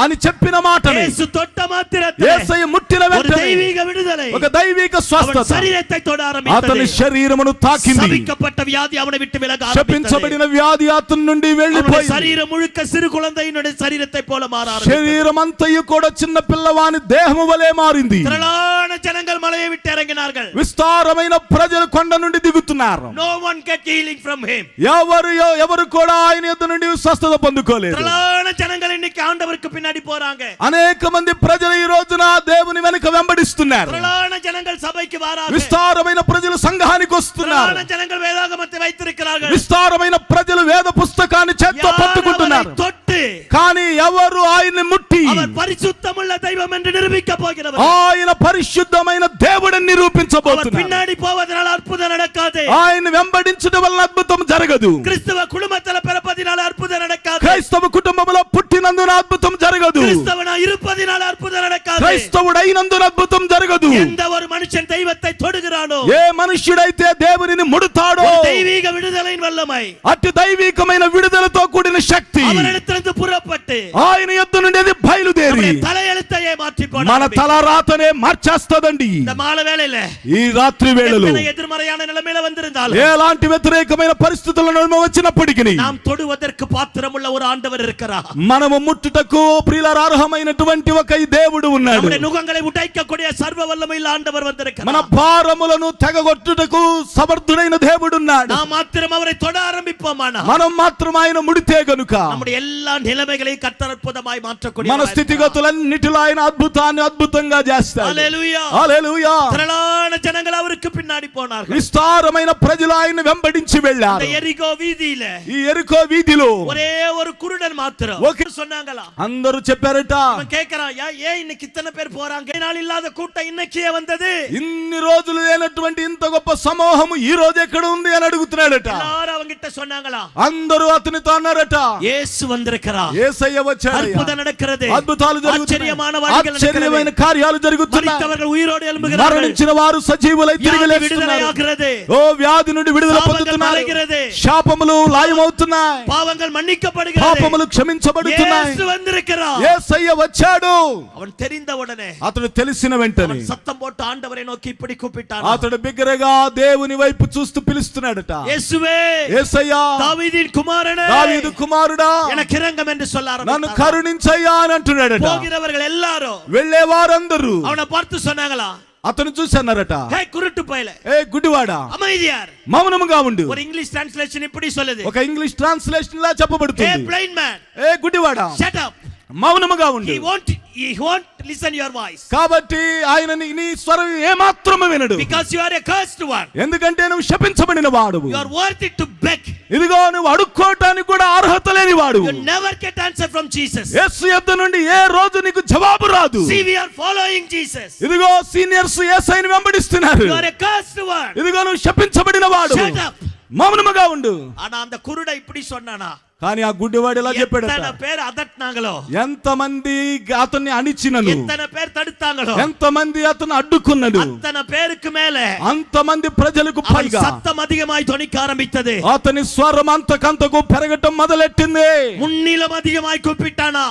[SPEAKER 2] అని చెప్పిన మాటని
[SPEAKER 1] இயேசு தொட்ட மாத்திரத்துல
[SPEAKER 2] యేసయ్య ముట్టిన
[SPEAKER 1] ஒரு
[SPEAKER 2] వెంటనే
[SPEAKER 1] தெய்வீக விடுதலை,
[SPEAKER 2] ఒక దైవిక
[SPEAKER 1] அவன்
[SPEAKER 2] స్వస్థత
[SPEAKER 1] శరీరத்தை தொட
[SPEAKER 2] అతని
[SPEAKER 1] ஆரம்பித்தது,
[SPEAKER 2] శరీరమును తాకింది.
[SPEAKER 1] சபிக்கப்பட்ட வியாதி அவனை விட்டு விலக ஆரம்பித்தது,
[SPEAKER 2] శపించబడిన వ్యాధి అతని నుండి
[SPEAKER 1] அவனுடைய
[SPEAKER 2] వెళ్ళిపోయింది.
[SPEAKER 1] శరీరం முழுக்க சிறு குழந்தையினுடைய శరీరத்தை போல மாற ஆரம்பித்தது.
[SPEAKER 2] శరీరం అంతయు కూడా చిన్న పిల్లవాని దేహము వలె మారింది.
[SPEAKER 1] திரளான ஜனங்கள் மலையை விட்டு இறங்கினார்கள்.
[SPEAKER 2] విస్తారమైన ప్రజలు కొండ నుండి దిగుతున్నారు.
[SPEAKER 1] No one get healing from him.
[SPEAKER 2] ఎవరు కూడా ఆయన యొద్ద నుండి స్వస్థత పొందుకోలేదు.
[SPEAKER 1] திரளான ஜனங்கள் இன்னைக்கு ஆண்டவருக்கு பின்னாடி போறாங்க.
[SPEAKER 2] అనేక మంది ప్రజలు ఈ రోజున దేవుని వెనుక వెంబడిస్తున్నారు.
[SPEAKER 1] திரளான ஜனங்கள் சபைக்கு வராங்க.
[SPEAKER 2] విస్తారమైన ప్రజలు సంఘానికి వస్తున్నారు.
[SPEAKER 1] திரளான ஜனங்கள் வேதாகமத்தை வைத்திருக்கிறார்கள்.
[SPEAKER 2] విస్తారమైన ప్రజలు వేద పుస్తకాన్ని చేత్తో పట్టుకుంటున్నారు. కానీ ఎవరు ఆయన్ని ముట్టి
[SPEAKER 1] அவர் பரிசுத்தமுள்ள தெய்வம் என்று நிரூபிக்க போகிறவர்,
[SPEAKER 2] ఆయన పరిశుద్ధమైన దేవుడని నిరూపించబోతున్నారు.
[SPEAKER 1] பின்னாடி போவதனால அற்புதம் நடக்காது.
[SPEAKER 2] ఆయన వెంబడించడం వలన అద్భుతం జరగదు.
[SPEAKER 1] கிறிஸ்தவ குடும்பத்துல பிறப்பதினால அற்புதம் நடக்காது.
[SPEAKER 2] క్రైస్తవ కుటుంబంలో పుట్టిన ఉన్నందున అద్భుతం జరగదు.
[SPEAKER 1] கிறிஸ்தவனா இருப்பதினால் அற்புதம் நடக்காது.
[SPEAKER 2] క్రైస్తవుడైనందున అద్భుతం జరగదు.
[SPEAKER 1] எந்த ஒரு மனுஷன் தெய்வத்தை தொடுகிறானோ,
[SPEAKER 2] ఏ మనుష్యుడైతే దేవునిని ముడతాడో,
[SPEAKER 1] தெய்வீக விடுதலையின் வல்லமை,
[SPEAKER 2] అట్టి దైవికమైన విడుదలతో కూడిన శక్తి
[SPEAKER 1] அவரிடத்திலிருந்து புறப்பட்டு
[SPEAKER 2] ఆయన యొద్ద నుండి అది బయలుదేరి
[SPEAKER 1] தலையெழுத்தையே మాற்றி
[SPEAKER 2] మన తల రాతనే మార్చేస్తదండి.
[SPEAKER 1] இந்த மாலை வேளையில
[SPEAKER 2] ఈ రాత్రి వేళలో
[SPEAKER 1] ఎదురుమறையான నిలమేల வந்திருந்தாலும்,
[SPEAKER 2] ఎలాంటి వ్యతిరేకమైన పరిస్థితులను వచ్చినప్పటికీ
[SPEAKER 1] நாம் தொடுவதற்கு பாத்திரமுள்ள ஒரு ஆண்டவர் இருக்கிறார்.
[SPEAKER 2] మనము ముట్టుటకు ప్రియులారా అర్హమైనటువంటి ఒక దేవుడు ఉన్నాడు.
[SPEAKER 1] நம்முடைய நுகங்களை உடைக்கக்கூடிய சர்வ வல்லமையுள்ள ஆண்டவர் வந்திருக்கிறார்.
[SPEAKER 2] మన భారములను తెగగొట్టుటకు సమర్థుడైన దేవుడు ఉన్నాడు.
[SPEAKER 1] நாம் மாத்திரம் அவரை தொட ஆரம்பிப்போమాனா,
[SPEAKER 2] మనం మాత్రం ఆయన ముడితే గనుక
[SPEAKER 1] நம்முடைய எல்லா நிலைமைகளையும் கர்த்தர் அற்புதமாய் மாற்றக்கூடிய
[SPEAKER 2] మన స్థితిగతులన్నిటిలో ఆయన అద్భుతాన్ని అద్భుతంగా చేస్తాడు.
[SPEAKER 1] హల్లెలూయా,
[SPEAKER 2] హల్లెలూయా.
[SPEAKER 1] திரளான ஜனங்கள் அவருக்கு பின்னாடி போனார்கள்.
[SPEAKER 2] విస్తారమైన ప్రజలు ఆయన వెంబడించి వెళ్ళారు.
[SPEAKER 1] ఎరికో వీధిలో,
[SPEAKER 2] ఈ ఎరికో వీధిలో
[SPEAKER 1] ఒరే ஒரு குருடன் మాత్రం சொன்னாங்களா,
[SPEAKER 2] అందరూ చెప్పారట,
[SPEAKER 1] அவன் கேக்குறான், ஏன் இன்னைக்கு இத்தனை பேர் போறாங்க, நாள் இல்லாத கூட்டம் இன்னைக்கே வந்தது,
[SPEAKER 2] ఇన్ని రోజులు లేనటువంటి ఇంత గొప్ప సమూహము ఈ రోజు ఎక్కడ ఉంది అని అడుగుతున్నాడట.
[SPEAKER 1] எல்லாரும் அவங்கிட்ட சொன்னாங்களா,
[SPEAKER 2] అందరూ అతనితో అన్నారట,
[SPEAKER 1] యేసు வந்திருக்கிறார்,
[SPEAKER 2] యేసయ్య వచ్చాడు,
[SPEAKER 1] అద్భుతం நடக்கிறது,
[SPEAKER 2] అద్భుతాలు జరుగుతున్నాయి, ఆశ్చర్యమైన కార్యాలు జరుగుతున్నాయి,
[SPEAKER 1] మరితవர்கள் ఉయిరోడు ఎలుముகிறார்கள்,
[SPEAKER 2] మరణించిన వారు సజీవులై తిరిగి లేస్తున్నారు, ఓ వ్యాధి నుండి విడుదల పొందుతున్నారు, శాపములు లాయమవుతున్నాయి,
[SPEAKER 1] పాపங்கள் మన్నికப்படுகிறது,
[SPEAKER 2] పాపములు క్షమించబడుతున్నాయి,
[SPEAKER 1] యేసు வந்திருக்கிறார்,
[SPEAKER 2] యేసయ్య వచ్చాడు.
[SPEAKER 1] அவன் தெரிந்த உடனே,
[SPEAKER 2] అతడు తెలిసిన వెంటనే
[SPEAKER 1] సత్తం పోட்டு ఆండవரை నోకి இப்படி கூப்பிட்டான்,
[SPEAKER 2] అతడు బిగ్గరగా దేవుని వైపు చూస్తూ పిలుస్తున్నాడట,
[SPEAKER 1] యేసువే,
[SPEAKER 2] యేసయ్యా,
[SPEAKER 1] దావీదిన్ కుమారనే,
[SPEAKER 2] దావీదు కుమారుడా,
[SPEAKER 1] எனக்கு இரங்கம் என்று சொல்ல
[SPEAKER 2] నన్ను
[SPEAKER 1] ఆరంభిస్తాడు.
[SPEAKER 2] కరుణించయ్యా అని అంటున్నాడట.
[SPEAKER 1] పోగినవర్గల్ எல்லாரும்,
[SPEAKER 2] వెళ్ళే వారందరూ
[SPEAKER 1] அவனை பார்த்து சொன்னாங்களா,
[SPEAKER 2] అతను చూసన్నారట,
[SPEAKER 1] హే కురుట్టు పైల,
[SPEAKER 2] ఏ గుడ్డివాడా,
[SPEAKER 1] அமைதியார்.
[SPEAKER 2] మౌనముగా ఉండు.
[SPEAKER 1] ஒரு ఇంగ్లీష్ ట్రాన్స్లేషన్ இப்படி சொல்லுது,
[SPEAKER 2] ఒక ఇంగ్లీష్ ట్రాన్స్లేషన్ లా
[SPEAKER 1] హే
[SPEAKER 2] చెప్పబడుతుంది,
[SPEAKER 1] బ్లైండ్ మ్యాన్,
[SPEAKER 2] ఏ గుడ్డివాడా,
[SPEAKER 1] షట్ అప్,
[SPEAKER 2] మౌనముగా ఉండు.
[SPEAKER 1] he won't listen your voice,
[SPEAKER 2] కాబట్టి ఆయన నీ స్వరం ఏమాత్రము వినడు,
[SPEAKER 1] because you are a cursed one,
[SPEAKER 2] ఎందుకంటే నువ్వు శపించబడిన వాడువు,
[SPEAKER 1] you are worthy to beg,
[SPEAKER 2] ఇదిగో నువ్వు అడుక్కోవటానికి కూడా అర్హత లేని వాడు,
[SPEAKER 1] you never get answer from Jesus.
[SPEAKER 2] యేసు యొద్ద నుండి ఏ రోజు నీకు జవాబు రాదు.
[SPEAKER 1] See, we are following Jesus,
[SPEAKER 2] ఇదిగో seniors యేసయ్యను వెంబడిస్తున్నారు,
[SPEAKER 1] you are a cursed one,
[SPEAKER 2] ఇదిగో నువ్వు శపించబడిన వాడు,
[SPEAKER 1] shut up.
[SPEAKER 2] మౌనముగా ఉండు.
[SPEAKER 1] ஆனா அந்த குருட இப்படி சொன்னானா,
[SPEAKER 2] కానీ ఆ గుడ్డివాడు ఇలా చెప్పాడు,
[SPEAKER 1] எத்தனை பேர் அதட்டினாங்களோ,
[SPEAKER 2] ఎంతమంది అతన్ని అణిచినను,
[SPEAKER 1] எத்தனை பேர் தடுத்தாங்களோ,
[SPEAKER 2] ఎంతమంది అతను అడ్డుకున్నాడు,
[SPEAKER 1] அத்தனை பேருக்கு மேல
[SPEAKER 2] అంతమంది ప్రజలకు
[SPEAKER 1] அவன்
[SPEAKER 2] పైగా
[SPEAKER 1] சத்தம் அதிகமாய் தொனிக்க ஆரம்பித்தது,
[SPEAKER 2] అతని స్వరం అంతకంతకు పెరగటం మొదలెట్టింది.
[SPEAKER 1] முன்னிலம் அதிகமாய் கூப்பிட்டானா,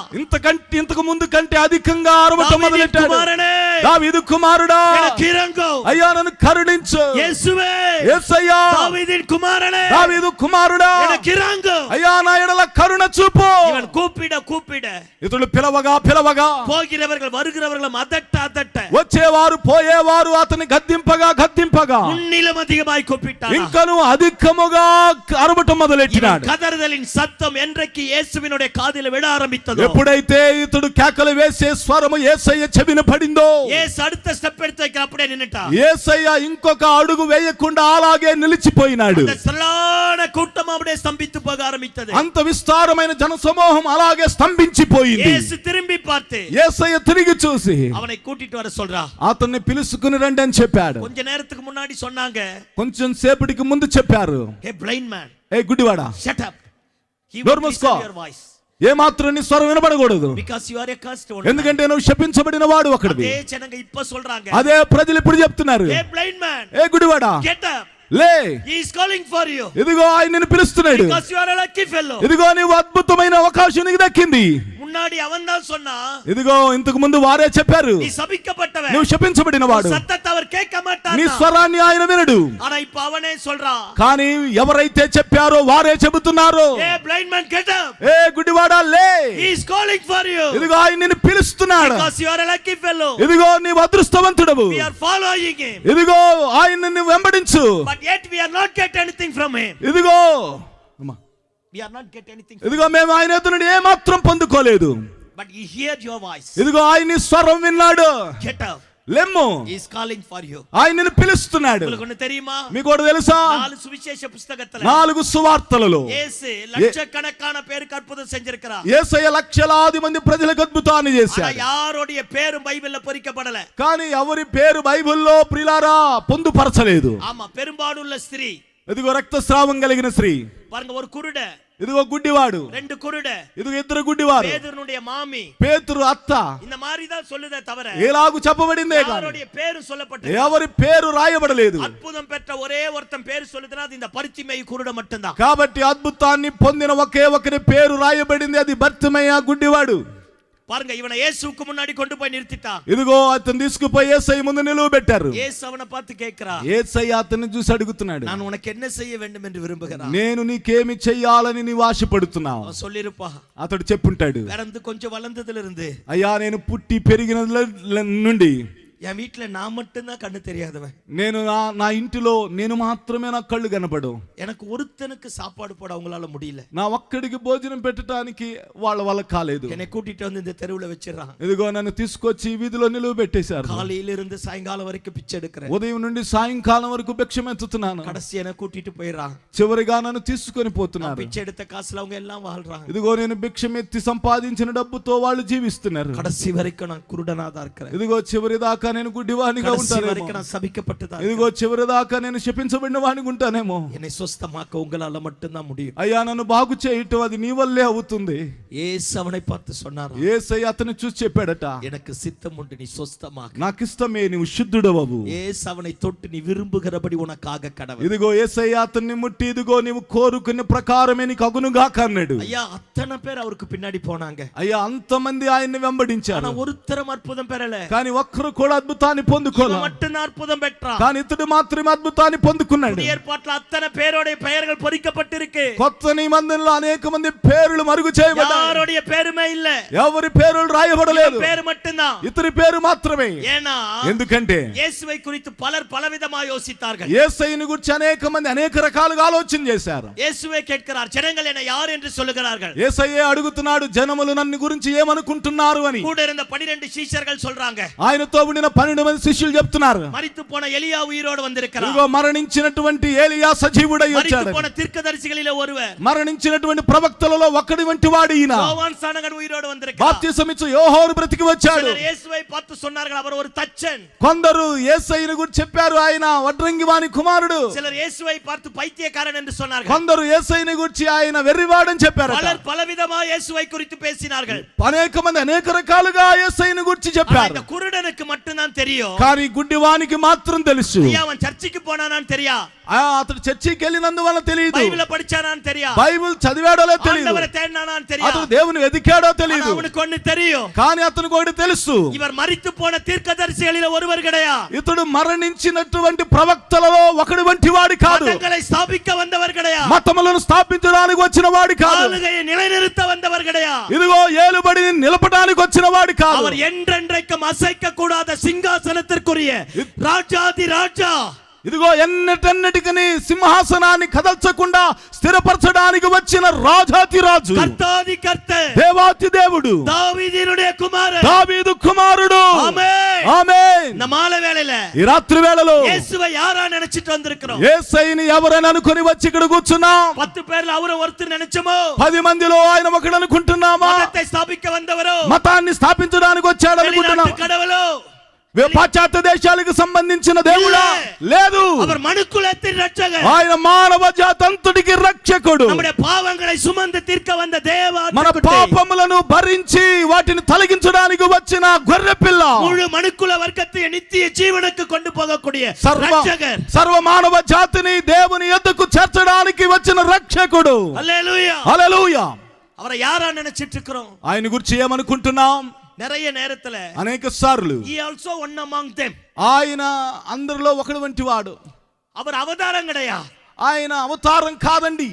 [SPEAKER 2] ఇంతకు ముందు కంటే అధికంగా అరవటం
[SPEAKER 1] దావీదు
[SPEAKER 2] మొదలెట్టాడు,
[SPEAKER 1] కుమారనే,
[SPEAKER 2] దావీదు కుమారుడా,
[SPEAKER 1] எனக்கு இறங்கு,
[SPEAKER 2] అయ్యా నన్ను కరుణించు,
[SPEAKER 1] యేసువే,
[SPEAKER 2] యేసయ్యా,
[SPEAKER 1] దావీదిన్ కుమారనే,
[SPEAKER 2] దావీదు కుమారుడా,
[SPEAKER 1] எனக்கு ఇறங்గు,
[SPEAKER 2] అయ్యా నా ఎడల కరుణ చూపు.
[SPEAKER 1] இவன் கூப்பிட கூப்பிட
[SPEAKER 2] ఇతడు పిలవగా పిలవగా
[SPEAKER 1] போகிறவர்கள் வருகிறவர்களும் அதட்ட அதட்ட
[SPEAKER 2] వచ్చేవారు పోయేవారు అతని గద్దింపగా గద్దింపగా
[SPEAKER 1] முன்னிலம் அதிகமாய் கூப்பிட்டானா,
[SPEAKER 2] ఇంకను అధికముగా అరవటం మొదలెట్టినాడు.
[SPEAKER 1] கதறுதலின் சத்தம் என்றைக்கு இயேசுவினுடைய காதில் விழ ஆரம்பித்ததோ,
[SPEAKER 2] ఎప్పుడైతే ఇతడు కేకలు వేసే స్వరము యేసయ్య చెవిన పడిందో,
[SPEAKER 1] இயேசு அடுத்த ஸ்டெப் எடுத்து வைக்க அப்படியே நின்னுட்டான்.
[SPEAKER 2] యేసయ్య ఇంకొక అడుగు వేయకుండా అలాగే నిలిచిపోయినాడు.
[SPEAKER 1] அந்த திரளான கூட்டம் அப்படியே ஸ்தம்பித்து போக ஆரம்பித்தது.
[SPEAKER 2] అంత విస్తారమైన జన సమూహం అలాగే స్తంభించిపోయింది.
[SPEAKER 1] இயேசு திரும்பி பார்த்து
[SPEAKER 2] యేసయ్య తిరిగి చూసి
[SPEAKER 1] அவனை கூட்டிட்டு வர சொல்றா.
[SPEAKER 2] అతన్ని పిలుసుకుని రండి అని చెప్పాడు.
[SPEAKER 1] கொஞ்ச நேரத்துக்கு முன்னாடி சொன்னாங்க,
[SPEAKER 2] కొంచెం సేపటికి ముందు చెప్పారు,
[SPEAKER 1] హే బ్లైండ్ మ్యాన్,
[SPEAKER 2] ఏ గుడ్డివాడా,
[SPEAKER 1] షట్ అప్, హి
[SPEAKER 2] Door
[SPEAKER 1] won't
[SPEAKER 2] మూసుకో.
[SPEAKER 1] listen your voice,
[SPEAKER 2] ఏ మాత్రం నీ స్వరం వినబడకూడదు,
[SPEAKER 1] because you are a cursed one.
[SPEAKER 2] ఎందుకంటే నువ్వు శపించబడిన వాడు ఒకడివి.
[SPEAKER 1] అదే జనంగా ఇప్పుడు சொல்றாங்க,
[SPEAKER 2] అదే ప్రజలు ఇప్పుడు చెప్తున్నారు,
[SPEAKER 1] హే బ్లైండ్ మ్యాన్,
[SPEAKER 2] ఏ గుడివాడా,
[SPEAKER 1] get up,
[SPEAKER 2] లే,
[SPEAKER 1] he is calling for you,
[SPEAKER 2] ఇదిగో ఆయన నిన్ను పిలుస్తున్నాడు,
[SPEAKER 1] because you are a lucky fellow.
[SPEAKER 2] ఇదిగో నీవు అద్భుతమైన అవకాశం నీకు దక్కింది.
[SPEAKER 1] முன்னாடி அவன் தான் சொன்னா,
[SPEAKER 2] ఇదిగో ఇంతకు ముందు వారే చెప్పారు,
[SPEAKER 1] நீ சபிக்கப்பட்டவன்,
[SPEAKER 2] నువ్వు శపించబడిన వాడు,
[SPEAKER 1] சத்தத்தை அவர் கேட்க
[SPEAKER 2] నీ
[SPEAKER 1] மாட்டார்,
[SPEAKER 2] స్వరాన్ని ఆయన వినడు.
[SPEAKER 1] ஆனா இப்ப அவனே சொல்றான்,
[SPEAKER 2] కానీ ఎవరైతే చెప్పారో వారే చెబుతున్నారు,
[SPEAKER 1] హే బ్లైండ్ మ్యాన్, get up,
[SPEAKER 2] ఏ గుడివాడా లే,
[SPEAKER 1] he is calling for you,
[SPEAKER 2] ఇదిగో ఆయన నిన్ను పిలుస్తున్నాడు,
[SPEAKER 1] because you are a lucky fellow,
[SPEAKER 2] ఇదిగో నీవు అదృష్టవంతుడవు,
[SPEAKER 1] we are following him,
[SPEAKER 2] ఇదిగో ఆయన నిన్ను వెంబడించు,
[SPEAKER 1] but yet we are not get anything from him,
[SPEAKER 2] ఇదిగో
[SPEAKER 1] we are not get anything,
[SPEAKER 2] ఇదిగో మేము ఆయన ఎదురు నుండి ఏ మాత్రం పొందుకోలేదు,
[SPEAKER 1] but he heard your voice,
[SPEAKER 2] ఇదిగో ఆయన స్వరం విన్నాడు,
[SPEAKER 1] get up,
[SPEAKER 2] లెమ్ము,
[SPEAKER 1] he is calling for you.
[SPEAKER 2] ఆయన నిన్ను పిలుస్తున్నాడు.
[SPEAKER 1] உங்களுக்கு ஒண்ணு தெரியுமா,
[SPEAKER 2] మీకు కూడా తెలుసా,
[SPEAKER 1] 4 சுவிசேஷ புத்தகத்துல
[SPEAKER 2] 4 సువార్తలలో
[SPEAKER 1] இயேசு லட்சக்கணக்கான பேருக்கு அற்புதம் செஞ்சிருக்கிறார்,
[SPEAKER 2] యేసయ్య లక్షలాది మంది ప్రజలకు అద్భుతాన్ని
[SPEAKER 1] ஆனா
[SPEAKER 2] చేశాడు.
[SPEAKER 1] யாரோடைய பேரும் பைபிள்ல பொறிக்கப்படல,
[SPEAKER 2] కానీ ఎవరి పేరు బైబిల్లో ప్రియులారా పొందుపరచలేదు.
[SPEAKER 1] ஆமா, பெரும்பாடுள்ள ஸ்திரீ,
[SPEAKER 2] ఇదిగో రక్తస్రావం కలిగిన స్త్రీ,
[SPEAKER 1] பாருங்க, ஒரு குருட
[SPEAKER 2] ఇదిగో గుడ్డివాడు,
[SPEAKER 3] ரெண்டு குருட,
[SPEAKER 2] ఇదిగో ఇద్దరు గుడ్డివారు,
[SPEAKER 3] பேதுருனுடைய மாமி,
[SPEAKER 2] పేతురు అత్త.
[SPEAKER 3] இந்த மாதிரி தான் சொல்லுதே தவிர
[SPEAKER 2] ఎలాగు చెప్పబడిందే కానీ
[SPEAKER 3] யாருடைய பேரு சொல்லப்பட்டது,
[SPEAKER 2] ఎవరి పేరు రాయబడలేదు.
[SPEAKER 3] அற்புதம் பெற்ற ஒரே ஒருத்தன் பேரு சொல்லுதுனா அது இந்த பரித்திமேயு குருட மட்டும்தான்.
[SPEAKER 2] కాబట్టి అద్భుతాన్ని పొందిన ఒకే ఒకరి పేరు రాయబడింది, అది బర్తిమేయ గుడ్డివాడు.
[SPEAKER 3] பாருங்க, இவனை இயேசுவுக்கு முன்னாடி கொண்டு போய் நிறுத்திட்டான்.
[SPEAKER 2] ఇదిగో అతను తీసుకుపోయి యేసయ్య ముందు నిలువబెట్టారు.
[SPEAKER 3] இயேசு அவனை பார்த்து கேக்குறான்,
[SPEAKER 2] యేసయ్య అతన్ని చూసి అడుగుతున్నాడు,
[SPEAKER 3] நான் உனக்கு என்ன செய்ய வேண்டும் என்று விரும்புகிறான்?
[SPEAKER 2] నేను నీకేమి చెయ్యాలని నీవు ఆశపడుతున్నావు?
[SPEAKER 3] அவன் சொல்லிருப்பா,
[SPEAKER 2] అతడు చెప్పుంటాడు,
[SPEAKER 3] பிறந்து கொஞ்சம் வளர்ந்ததுல இருந்து
[SPEAKER 2] అయ్యా నేను పుట్టి పెరిగిన నుండి
[SPEAKER 3] என் வீட்டுல நான் மட்டும்தான் கண்ணு தெரியாதவன்,
[SPEAKER 2] నేను నా ఇంటిలో నేను మాత్రమే నా కళ్ళు కనపడు,
[SPEAKER 3] எனக்கு ஒருத்தனுக்கு சாப்பாடு போட அவங்களால முடியல,
[SPEAKER 2] నా ఒక్కడికి భోజనం పెట్టడానికి వాళ్ళ కాలేదు.
[SPEAKER 3] என்னை கூட்டிட்டு வந்து இந்த தெருவுல வச்சிடறான்.
[SPEAKER 2] ఇదిగో నన్ను తీసుకొచ్చి వీధిలో నిలువ పెట్టేశారు.
[SPEAKER 3] காலையில இருந்து சாயங்காலம் வரைக்கும் பிச்சை எடுக்கிறேன்,
[SPEAKER 2] ఉదయం నుండి సాయంకాలం వరకు భిక్షం ఎత్తుతున్నాను.
[SPEAKER 3] கடைசி என்னை கூட்டிட்டு போயிடறான்.
[SPEAKER 2] చివరిగా నన్ను తీసుకొని పోతున్నారు.
[SPEAKER 3] பிச்சை எடுத்த காசுல அவங்க எல்லாம் வாழ்றாங்க.
[SPEAKER 2] ఇదిగో నేను భిక్షం ఎత్తి సంపాదించిన డబ్బుతో వాళ్ళు జీవిస్తున్నారు.
[SPEAKER 3] கடைசி வரைக்கும் நான் குருடனாதான் இருக்கிறேன்.
[SPEAKER 2] ఇదిగో చివరి దాకా నేను గుడ్డివానిగా
[SPEAKER 3] கடைசி
[SPEAKER 2] ఉంటానేమో.
[SPEAKER 3] வரைக்கும் நான் சபிக்கப்பட்டதா.
[SPEAKER 2] ఇదిగో చివరి దాకా నేను శపించబడిన వాడిగా ఉంటానేమో.
[SPEAKER 3] என்னை சொஸ்தமாக்க உங்களால மட்டும்தான் முடியும்.
[SPEAKER 2] అయ్యా నన్ను బాగు చేయటం అది నీ వల్లే అవుతుంది.
[SPEAKER 3] இயேசு அவனை பார்த்து சொன்னார்,
[SPEAKER 2] యేసయ్య అతన్ని చూసి చెప్పాడట,
[SPEAKER 3] எனக்கு சித்தம் உண்டு, நீ சொஸ்தமாக்க.
[SPEAKER 2] నాకు ఇష్టమే నీవు శుద్ధుడవవు.
[SPEAKER 3] இயேசு அவனை தொட்டு நீ விரும்புகிறபடி உனக்காக கடவுள்.
[SPEAKER 2] ఇదిగో యేసయ్య అతన్ని ముట్టి ఇదిగో నీవు కోరుకున్న ప్రకారమే నీకు అగునుగాక అన్నాడు.
[SPEAKER 3] ஐயா, అத்தனை பேர் அவருக்கு பின்னாடி போனாங்க.
[SPEAKER 2] అయ్యా అంతమంది ఆయన్ని వెంబడించారు.
[SPEAKER 3] ஆனா ஒருத்தரும் అద్భుతం பெறல.
[SPEAKER 2] కానీ ఒక్కరు కూడా అద్భుతాన్ని పొందుకోలేదు.
[SPEAKER 3] இவன் மட்டும்தான் அற்புதம் பெற்றான்.
[SPEAKER 2] కానీ ఇతడు మాత్రమే అద్భుతాన్ని పొందుకున్నాడు.
[SPEAKER 3] புதிய ஏற்பாட்டுல அத்தனை பேரோட பெயர்கள் பொறிக்கப்பட்டிருக்கு.
[SPEAKER 2] కొత్త నిబంధనలో అనేక మంది పేర్లు మరుగు చేయబడ్డాయి.
[SPEAKER 3] யாரோட பேருமே இல்ல,
[SPEAKER 2] ఎవరి పేర్లు రాయబడలేదు,
[SPEAKER 3] பேரு மட்டும்தான்.
[SPEAKER 2] ఇతని పేరు మాత్రమే.
[SPEAKER 3] ஏனா
[SPEAKER 2] ఎందుకంటే
[SPEAKER 3] இயேசுவை குறித்து பலர் பலவிதமாக யோசித்தார்கள்.
[SPEAKER 2] యేసయ్యను గురించి అనేక మంది అనేక రకాలుగా ఆలోచన చేశారు.
[SPEAKER 3] இயேசுவே கேட்கிறார், ஜனங்கள் என்னை யார் என்று சொல்லுகிறார்கள்?
[SPEAKER 2] యేసయ్యే అడుగుతున్నాడు, జనములు నన్ను గురించి ఏమనుకుంటున్నారు అని.
[SPEAKER 3] கூட இருந்த 12 சீஷர்கள் சொல்றாங்க,
[SPEAKER 2] ఆయనతో ఉండిన 12 మంది శిష్యులు చెప్తున్నారు,
[SPEAKER 3] மரித்து போன எலியா உயிரோடு வந்திருக்கிறார்.
[SPEAKER 2] ఇదిగో మరణించినటువంటి ఏలియా సజీవుడై
[SPEAKER 3] மரித்து
[SPEAKER 2] వచ్చాడు.
[SPEAKER 3] போன தீர்க்கதரிசிகளிலே ஒருவர்,
[SPEAKER 2] మరణించినటువంటి ప్రవక్తలలో ఒకడి వంటి వాడు ఈయన.
[SPEAKER 3] யோவான் స్నానகன் ఉయిరోడు வந்திருக்கிறார்.
[SPEAKER 2] బాప్తిసం ఇచ్చు యోహాను బ్రతికి వచ్చాడు.
[SPEAKER 3] சிலர் இயேசுவை பார்த்து சொன்னார்கள், அவர் ஒரு தச்சன்.
[SPEAKER 2] కొందరు యేసయ్యను గురించి చెప్పారు, ఆయన వడ్రంగి వాని కుమారుడు.
[SPEAKER 3] சிலர் இயேசுவை பார்த்து பைத்தியக்காரன் என்று சொன்னார்கள்.
[SPEAKER 2] కొందరు యేసయ్యను గురించి ఆయన వెర్రివాడని చెప్పారు.
[SPEAKER 3] பலர் பலவிதமாக இயேசுவை குறித்து பேசினார்கள்.
[SPEAKER 2] అనేక మంది అనేక రకాలుగా యేసయ్యను గురించి చెప్పారు.
[SPEAKER 3] இந்த குருடனுக்கு மட்டும்தான் தெரியும்,
[SPEAKER 2] కానీ గుడ్డివానికి మాత్రం తెలుసు.
[SPEAKER 3] ஐயா அவன் சர்ச்சுக்கு போனானான்னு தெரியா,
[SPEAKER 2] అతడు చర్చికి వెళ్ళినందువల్ల తెలియదు,
[SPEAKER 3] బైబిల్ படிச்சானான்னு தெரியா,
[SPEAKER 2] బైబిల్ చదివాడో తెలియదు,
[SPEAKER 3] ஆண்டவரை தேடினானான்னு தெரியா,
[SPEAKER 2] అతడు దేవుని వెదికాడో తెలియదు.
[SPEAKER 3] அவனுக்கு ஒண்ணு தெரியும்,
[SPEAKER 2] కానీ అతనికి ఒకటి తెలుసు,
[SPEAKER 3] இவர் மரித்து போன தீர்க்கதரிசிகளில் ஒருவர் கிடையாது,
[SPEAKER 2] ఇతడు మరణించినటువంటి ప్రవక్తలలో ఒకటి వంటి వాడి కాదు,
[SPEAKER 3] மதங்களை ஸ்தாபிக்க வந்தவர் கிடையாது,
[SPEAKER 2] మతములను స్థాపించడానికి వచ్చిన వాడి కాదు,
[SPEAKER 3] ஆளுகையை நிலைநிறுத்த வந்தவர் கிடையாது,
[SPEAKER 2] ఇదిగో ఏలుబడిని నిలపడానికి వచ్చిన వాడి కాదు.
[SPEAKER 3] அவர் என்றென்றைக்கும் அசைக்க கூடாத சிங்காசனத்திற்குரிய ராஜாதி ராஜா,
[SPEAKER 2] ఇదిగో ఎన్నటన్నిటికీ సింహాసనాన్ని కదల్చకుండా స్థిరపరచడానికి వచ్చిన రాజాతి రాజు,
[SPEAKER 3] கர்த்தாதி கர்த்தர்,
[SPEAKER 2] దేవాతి దేవుడు,
[SPEAKER 3] தாவீதினுடைய குமாரன்,
[SPEAKER 2] దావీదు కుమారుడు.
[SPEAKER 3] ஆமென்.
[SPEAKER 2] ఆమేన్.
[SPEAKER 3] இந்த மாலை வேளையில
[SPEAKER 2] ఈ రాత్రి వేళలో
[SPEAKER 3] இயேசுவை யாரா நினைச்சிட்டு வந்திருக்கிறோம்?
[SPEAKER 2] యేసయ్యని ఎవరని అనుకొని వచ్చి ఇక్కడ కూర్చున్నాం?
[SPEAKER 3] 10 பேர்ல அவரை ஒருத்தர் நினைச்சோமோ?
[SPEAKER 2] 10 మందిలో ఆయన ఒకడు అనుకుంటున్నామా?
[SPEAKER 3] மதத்தை ஸ்தாபிக்க வந்தவரோ,
[SPEAKER 2] మతాన్ని స్థాపించడానికి వచ్చాడు అనుకుంటున్నాం?
[SPEAKER 3] வெளிநாட்டு கடவுளோ,
[SPEAKER 2] పాశ్చాత్య దేశాలకు సంబంధించిన దేవుడా? లేదు,
[SPEAKER 3] அவர் மனுக்குலத்தின் ரட்சகர்,
[SPEAKER 2] ఆయన మానవ జాతంతటికి రక్షకుడు.
[SPEAKER 3] நம்முடைய பாவங்களை சுமந்து தீர்க்க வந்த தேவ
[SPEAKER 2] మన పాపములను భరించి వాటిని తొలగించడానికి వచ్చిన గొర్రెపిల్ల,
[SPEAKER 3] முழு మనుకుల వర్గத்தை నిత్య జీవనకు கொண்டு పోగக்கூடிய రక్షகర్,
[SPEAKER 2] సర్వ మానవ జాతిని దేవుని యొద్దకు చేర్చడానికి వచ్చిన రక్షకుడు.
[SPEAKER 3] హల్లెలూయా,
[SPEAKER 2] హల్లెలూయా.
[SPEAKER 3] அவரை யாரா நினைச்சிட்டு இருக்கிறோம்?
[SPEAKER 2] ఆయన గురించి ఏమనుకుంటున్నాం?
[SPEAKER 3] நிறைய நேரத்துல
[SPEAKER 2] అనేక సార్లు
[SPEAKER 3] he also one among them,
[SPEAKER 2] ఆయన అందరిలో ఒకడు వంటి వాడు.
[SPEAKER 3] அவர் அவதாரம் கிடையாது,
[SPEAKER 2] ఆయన అవతారం కాదండి,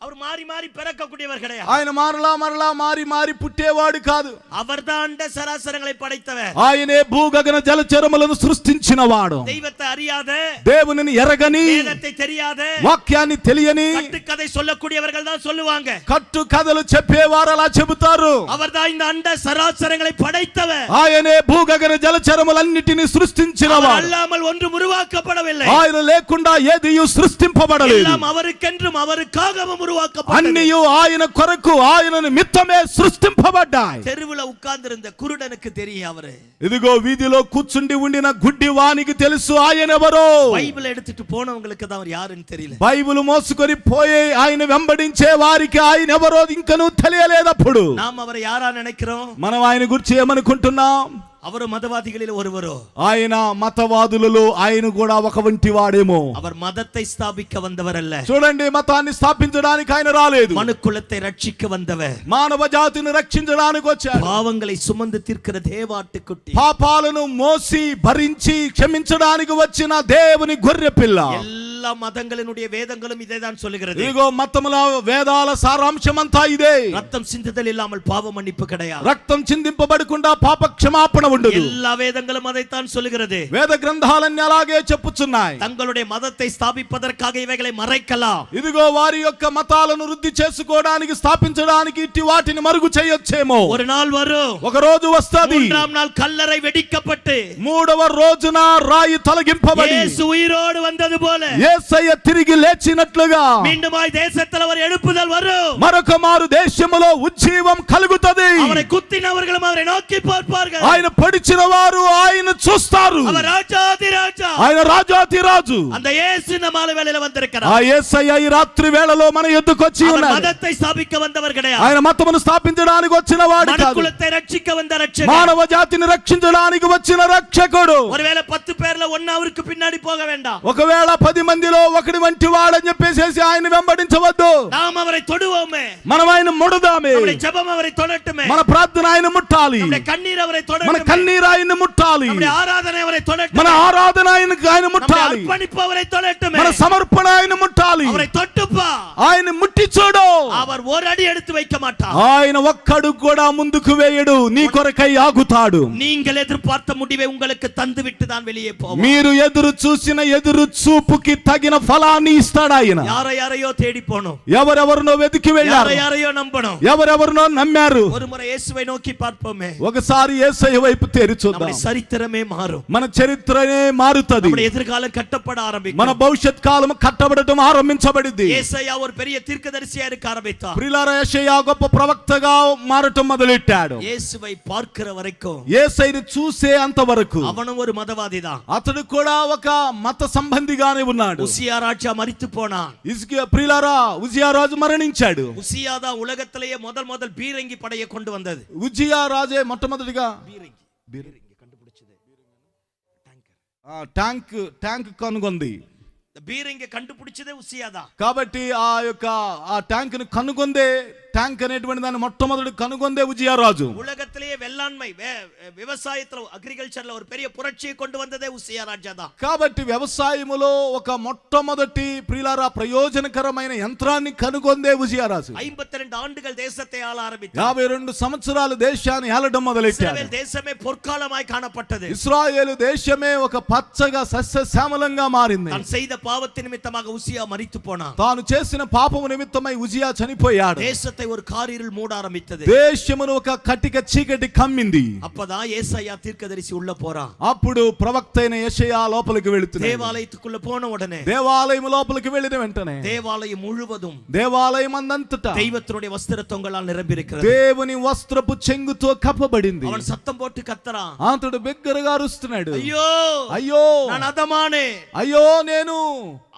[SPEAKER 3] அவர் மாறி மாறி பிறக்கக்கூடியவர் கிடையாது,
[SPEAKER 2] ఆయన మరలా మారి మారి పుట్టేవాడు కాదు.
[SPEAKER 3] அவர்தான் சராசரங்களை படைத்தவர்,
[SPEAKER 2] ఆయనే భూగగన జలచరములను సృష్టించినవాడు.
[SPEAKER 3] தெய்வத்தை அறியாத,
[SPEAKER 2] దేవునిని ఎరగని,
[SPEAKER 3] வேதத்தை தெரியாத,
[SPEAKER 2] వాక్యాన్ని తెలియని,
[SPEAKER 3] கட்டுக்கதை சொல்லக்கூடியவர்கள் தான் சொல்லுவாங்க.
[SPEAKER 2] కట్టు కథలు చెప్పేవారు అలా చెబుతారు.
[SPEAKER 3] அவர்தான் இந்த அண்ட சராசரங்களை படைத்தவர்,
[SPEAKER 2] ఆయనే భూగగన జలచరములన్నిటిని సృష్టించినవాడు.
[SPEAKER 3] அல்லாமல் ஒன்றும் உருவாக்கப்படவில்லை,
[SPEAKER 2] ఆయన లేకుండా ఏదియు సృష్టింపబడలేదు.
[SPEAKER 3] எல்லாம் அவருக்கென்றும் அவருக்காகவும் உருவாக்கப்பட்டது.
[SPEAKER 2] అన్నియు ఆయన కొరకు ఆయన నిమిత్తమే సృష్టింపబడ్డాయి.
[SPEAKER 3] தெருவுல உட்கார்ந்து இருந்த குருடனுக்கு தெரியும் அவரு.
[SPEAKER 2] ఇదిగో వీధిలో కూర్చుండి ఉండిన గుడ్డి వానికి తెలుసు ఆయన ఎవరో.
[SPEAKER 3] బైబిల్ எடுத்துட்டு போனவங்களுக்கு தான் அவர் யாருன்னு தெரியல.
[SPEAKER 2] బైబిల్ మోసుకొని పోయి ఆయన వెంబడించే వారికి ఆయన ఎవరో ఇంకనూ తెలియలేదప్పుడు.
[SPEAKER 3] நாம் அவரை யாரா நினைக்கிறோம்?
[SPEAKER 2] మనం ఆయన గురించి ఏమనుకుంటున్నాం?
[SPEAKER 3] அவர் மதவாதிகளில் ஒருவரோ?
[SPEAKER 2] ఆయన మతవాదులలో ఆయన కూడా ఒక వంటి వాడేమో.
[SPEAKER 3] அவர் మதத்தை స్థాபிக்க வந்தவர் அல்ல.
[SPEAKER 2] చూడండి, మతాన్ని స్థాపించడానికి ఆయన రాలేదు.
[SPEAKER 3] மனுக்குலத்தை ரட்சிக்க வந்தவர்.
[SPEAKER 2] మానవ జాతిని రక్షించడానికి వచ్చాడు.
[SPEAKER 3] பாவங்களை சுமந்து தீர்க்கிற தேவாட்டுக்குட்டி.
[SPEAKER 2] పాపాలను మోసి భరించి క్షమించడానికి వచ్చిన దేవుని గొర్రె పిల్ల.
[SPEAKER 3] எல்லா மதங்களினுடைய வேதங்களும் இதைதான் சொல்லுகிறது.
[SPEAKER 2] ఇదిగో మతముల వేదాల సారాంశమంతా ఇదే.
[SPEAKER 3] ரத்தம் சிந்துதல் இல்லாமல் பாவ மன்னிப்பு கிடையாது.
[SPEAKER 2] రక్తం చిందింపబడకుండా పాప క్షమాపణ ఉండదు.
[SPEAKER 3] எல்லா வேதங்களும் அதைத்தான் சொல்லுகிறது.
[SPEAKER 2] వేద గ్రంథాలన్నీ అలాగే చెప్పుచున్నాయి.
[SPEAKER 3] தங்களுடைய மதத்தை ஸ்தாபிப்பதற்காக இவைகளை மறைக்கலாம்.
[SPEAKER 2] ఇదిగో వారి యొక్క మతాలను వృద్ధి చేసుకోవడానికి స్థాపించడానికి ఇట్టి వాటిని మరుగు చేయొచ్చేమో.
[SPEAKER 3] ஒரு நாள் வரும்,
[SPEAKER 2] ఒక రోజు వస్తది.
[SPEAKER 3] மூன்றாம் நாள் கல்லறை வெடிக்கப்பட்டு
[SPEAKER 2] మూడవ రోజున రాయి తొలగింపబడి
[SPEAKER 3] இயேசு உயிரோடு வந்தது போல
[SPEAKER 2] యేసయ్య తిరిగి లేచినట్లుగా
[SPEAKER 3] மீண்டுமாய் தேசத்தில் அவர் எழுப்புதல் வரும்.
[SPEAKER 2] మరొక మారు దేశములో ఉజ్జీవం కలుగుతది.
[SPEAKER 3] அவரை குத்தினவர்களும் அவரை நோக்கி பார்ப்பார்கள்.
[SPEAKER 2] ఆయన పొడిచిన వారు ఆయన చూస్తారు.
[SPEAKER 3] அவர் ராஜாதி ராஜா,
[SPEAKER 2] ఆయన రాజాతి రాజు.
[SPEAKER 3] அந்த இயேசு இந்த மாலை வேளையில வந்திருக்கிறார்.
[SPEAKER 2] ఆ యేసయ్య ఈ రాత్రి వేళలో మన యొద్దకు వచ్చి
[SPEAKER 3] அவர்
[SPEAKER 2] ఉన్నాడు.
[SPEAKER 3] மதத்தை ஸ்தாபிக்க வந்தவர் கிடையாது.
[SPEAKER 2] ఆయన మతమును స్థాపించడానికి వచ్చిన వాడు కాదు.
[SPEAKER 3] மனுக்குலத்தை ரட்சிக்க வந்த ரட்சகர்.
[SPEAKER 2] మానవ జాతిని రక్షించడానికి వచ్చిన రక్షకుడు.
[SPEAKER 3] ஒருவேளை 10 பேர்ல ஒன்னு அவருக்கு பின்னாடி போக வேண்டாம்.
[SPEAKER 2] ఒకవేళ 10 మందిలో ఒకటి వంటి వాడని చెప్పేసి ఆయన వెంబడించవద్దు.
[SPEAKER 3] நாம் அவரை தொடுவோமே,
[SPEAKER 2] మనం ఆయన ముడదామే.
[SPEAKER 3] நம்முடைய ஜெபம் அவரை தொடட்டுமே,
[SPEAKER 2] మన ప్రార్థన ఆయన ముట్టాలి.
[SPEAKER 3] நம்முடைய కన్నీர் அவரை
[SPEAKER 2] మన
[SPEAKER 3] தொடட்டுமே,
[SPEAKER 2] కన్నీరు ఆయన ముట్టాలి.
[SPEAKER 3] நம்முடைய ఆరాధన அவரை தொடட்டுமே,
[SPEAKER 2] మన ఆరాధన ఆయన ముట్టాలి.
[SPEAKER 3] అర్పణిப்பு அவரை தொடட்டுமே,
[SPEAKER 2] మన సమర్పణ ఆయన ముట్టాలి.
[SPEAKER 3] அவரை தொட்டுப்பா.
[SPEAKER 2] ఆయన ముట్టి చూడు.
[SPEAKER 3] அவர் ஒரு அடி எடுத்து வைக்க மாட்டார்.
[SPEAKER 2] ఆయన ఒక్కడు కూడా ముందుకు వేయడు. నీ కొరకై ఆగుతాడు.
[SPEAKER 3] நீங்கள் எதிர்பார்த்த முடிவை உங்களுக்கு தந்து விட்டு தான் வெளியே போவார்.
[SPEAKER 2] మీరు ఎదురు చూసిన ఎదురు చూపుకి తగిన ఫలాన్ని ఇస్తాడు ఆయన.
[SPEAKER 3] யாரையோ தேடி போணும்,
[SPEAKER 2] ఎవరెవరినో వెతికి వెళ్ళారు.
[SPEAKER 3] யாரையோ நம்பணும்.
[SPEAKER 2] ఎవరెవరినో నమ్మారు.
[SPEAKER 3] ஒரு முறை இயேசுவை நோக்கி பார்ப்போமே,
[SPEAKER 2] ఒకసారి యేసయ్య వైపు తెరి చూద్దాం.
[SPEAKER 3] நம்முடைய சரித்திரமே மாறும்.
[SPEAKER 2] మన చరిత్రనే మారుతది.
[SPEAKER 3] நம்முடைய ఎదుర్కాలం కట్టపడ ఆరంభిக்கும்.
[SPEAKER 2] మన భవిష్యత్ కాలం కట్టబడటం ఆరంభించబడింది.
[SPEAKER 3] యేసయ్య ஒரு பெரிய தீர்க்கதரிசியா இருக்க ஆரம்பித்தார்.
[SPEAKER 2] ప్రియులారా, యేసయ్య గొప్ప ప్రవక్తగా మారటం మొదలెట్టాడు.
[SPEAKER 3] இயேசுவை பார்க்கிற வரைக்கும்
[SPEAKER 2] యేసయ్యని చూసే అంతవరకు
[SPEAKER 3] அவனும் ஒரு மதவாதி தான்.
[SPEAKER 2] అతడు కూడా ఒక మత సంబంధిగానే ఉన్నాడు.
[SPEAKER 3] உசியா ராஜா மரித்து போனான்.
[SPEAKER 2] ప్రియులారా, ఉజియా రాజు మరణించాడు.
[SPEAKER 3] உசியா தான் உலகத்திலேயே முதல் பீரங்கி படையை கொண்டு வந்தது.
[SPEAKER 2] ఉజియా రాజే మొట్టమొదటిగా
[SPEAKER 3] கண்டுபிடிச்சது
[SPEAKER 2] ట్యాంక్ కనుగొంది.
[SPEAKER 3] பீரங்கி கண்டுபிடிச்சதே உசியா தான்.
[SPEAKER 2] కాబట్టి ఆ ట్యాంక్ ను కనుగొందే, ట్యాంక్ అనేటువంటి దాన్ని మొట్టమొదటి కనుగొందే ఉజియా రాజు.
[SPEAKER 3] உலகத்திலேயே வெள்ளாண்மை விவசாயத்துல అగ్రికల్చర్లో ஒரு பெரிய புரட்சியை கொண்டு வந்ததே உசிయా రాజా தான்.
[SPEAKER 2] కాబట్టి వ్యవసాయములో ఒక మొట్టమొదటి ప్రియులారా ప్రయోజనకరమైన యంత్రాన్ని కనుగొందే ఉజియా రాజు.
[SPEAKER 3] 52 ஆண்டுகள் தேசத்தை ஆள ஆரம்பித்தார்.
[SPEAKER 2] 52 సంవత్సరాలు దేశాన్ని ఏలడం మొదలెట్టాడు.
[SPEAKER 3] இஸ்ரவேல் தேசமே பொற்காலமாய் காணப்பட்டது.
[SPEAKER 2] ఇశ్రాయేలు దేశమే ఒక పచ్చగా సస్యశ్యామలంగా మారింది.
[SPEAKER 3] தான் செய்த பாவத்தின் நிமித்தமாக உசியா மரித்து போனான்.
[SPEAKER 2] తాను చేసిన పాపము నిమిత్తమై ఉజియా చనిపోయాడు.
[SPEAKER 3] தேசத்தை ஒரு காரிருள் மூட ஆரம்பித்தது.
[SPEAKER 2] దేశమును ఒక కటిక చీకటి కమ్మింది.
[SPEAKER 3] அப்பதான் ஏசாயா தீர்க்கதரிசி உள்ள போறான்.
[SPEAKER 2] అప్పుడు ప్రవక్త అయిన యెషయా లోపలికి వెళుతున్నాడు.
[SPEAKER 3] தேவாலயத்துக்குள்ள போன உடனே,
[SPEAKER 2] దేవాలయం లోపలికి వెళ్ళిన వెంటనే
[SPEAKER 3] தேவாலயம் முழுவதும்
[SPEAKER 2] దేవాలయం అందంతటా
[SPEAKER 3] தெய்வத்தினுடைய வஸ்திர தொங்கலால் நிரம்பியிருக்கிறது.
[SPEAKER 2] దేవుని వస్త్రపు చెంగుతో కప్పబడింది.
[SPEAKER 3] அவன் சத்தம் போட்டு கத்தறான்.
[SPEAKER 2] అతడు బిగ్గరగా అరుస్తున్నాడు.
[SPEAKER 3] ஐயோ
[SPEAKER 2] అయ్యో,
[SPEAKER 3] நான் அதமானே,
[SPEAKER 2] అయ్యో నేను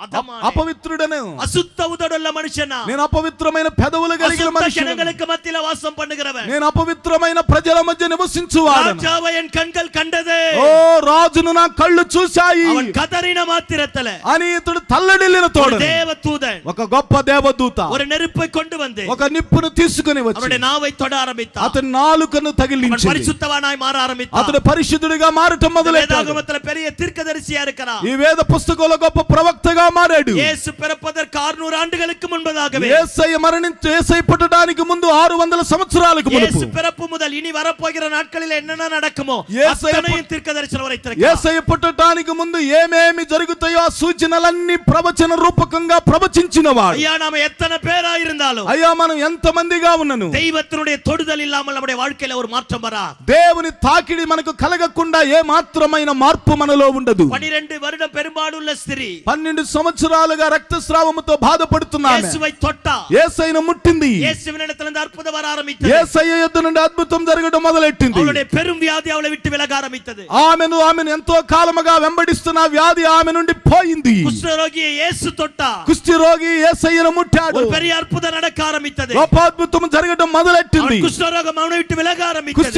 [SPEAKER 3] அதமானே,
[SPEAKER 2] అపవిత్రుడను,
[SPEAKER 3] அசுத்த உதடுள்ள மனுஷனா,
[SPEAKER 2] నేను అపవిత్రమైన పెదవులు కలిగిన
[SPEAKER 3] அசுத்த
[SPEAKER 2] మనిషిని,
[SPEAKER 3] ஜனங்களுக்கு மத்தியில வாசம் பண்ணுகிறவன்,
[SPEAKER 2] నేను అపవిత్రమైన ప్రజల మధ్య నివసించువాడను.
[SPEAKER 3] ராஜாவை என் கண்கள் கண்டது,
[SPEAKER 2] ఓ రాజును నా కళ్ళు చూశాయి
[SPEAKER 3] அவன் கதறின மாத்திரத்துல
[SPEAKER 2] అని ఇతడు తల్లడిల్లిన
[SPEAKER 3] ஒரு
[SPEAKER 2] తోడు
[SPEAKER 3] தேவதூதன்
[SPEAKER 2] ఒక గొప్ప దేవదూత
[SPEAKER 3] ஒரு நெருப்பை கொண்டு வந்து
[SPEAKER 2] ఒక నిప్పును తీసుకుని వచ్చి
[SPEAKER 3] அவருடைய నాவை தொட ఆరంభిத்தார்.
[SPEAKER 2] అతని నాలుకను
[SPEAKER 3] அவன்
[SPEAKER 2] తగిలించి
[SPEAKER 3] பரிசுத்தவானாய் மாற ஆரம்பித்தார்.
[SPEAKER 2] అతడు పరిశుద్ధుడిగా మారటం మొదలెట్టాడు.
[SPEAKER 3] வேதாகமத்துல பெரிய தீர்க்கதரிசியா இருக்கிறார்.
[SPEAKER 2] ఈ వేద పుస్తకంలో గొప్ప ప్రవక్తగా మారాడు.
[SPEAKER 3] இயேசு பிறப்பதற்கு 600 ஆண்டுகளுக்கு முன்பதாகவே
[SPEAKER 2] యేసయ్య మరణించి యేసయ్య పుట్టడానికి ముందు 600 సంవత్సరాలకు
[SPEAKER 3] இயேசு
[SPEAKER 2] మునుపు
[SPEAKER 3] பிறப்பு முதல் இனி வரப்போகிற நாட்களில் என்னென்ன நடக்குமோ
[SPEAKER 2] యేసయ్య
[SPEAKER 3] அத்தனையும் தீர்க்கதரிசனம் உரைத்திருக்கிறார்.
[SPEAKER 2] యేసయ్య పుట్టడానికి ముందు ఏమేమి జరుగుతాయో ఆ సూచనలన్నీ ప్రవచన రూపకంగా ప్రవచించినవాడు.
[SPEAKER 3] ஐயா நாம எத்தனை பேரா இருந்தாலும்
[SPEAKER 2] అయ్యా మనం ఎంత మందిగా ఉన్నను,
[SPEAKER 3] தெய்வத்தினுடைய தொடுதல் இல்லாமல் நம்முடைய வாழ்க்கையில ஒரு மாற்றம் வரா.
[SPEAKER 2] దేవుని తాకిడి మనకు కలగకుండా ఏ మాత్రమైన మార్పు మనలో ఉండదు.
[SPEAKER 3] 12 வருடம் பெரும்பாடுள்ள ஸ்திரீ
[SPEAKER 2] 12 సంవత్సరాలుగా రక్తస్రావముతో బాధపడుతున్నాడు.
[SPEAKER 3] இயேசுவை தொட்டா,
[SPEAKER 2] యేసయ్యను ముట్టింది.
[SPEAKER 3] இயேசுவினிடத்திலிருந்து அற்புதம் வர ஆரம்பித்தது.
[SPEAKER 2] యేసయ్య యొద్ద నుండి అద్భుతం జరగడం మొదలెట్టింది.
[SPEAKER 3] அவளுடைய பெரும் வியாதி அவளை விட்டு விலக ஆரம்பித்தது.
[SPEAKER 2] ఆమెను ఎంతో కాలముగా వెంబడిస్తున్న వ్యాధి ఆమె నుండి పోయింది.
[SPEAKER 3] குஷ்டரோகியை இயேசு தொட்டா,
[SPEAKER 2] కుష్టి రోగి యేసయ్యను ముట్టాడు.
[SPEAKER 3] ஒரு பெரிய అற்புதம் நடக்க ஆரம்பித்தது.
[SPEAKER 2] గొప్ప అద్భుతం జరగడం మొదలెట్టింది.
[SPEAKER 3] குஷ்டரோகம் அவனை விட்டு விலக ஆரம்பித்தது.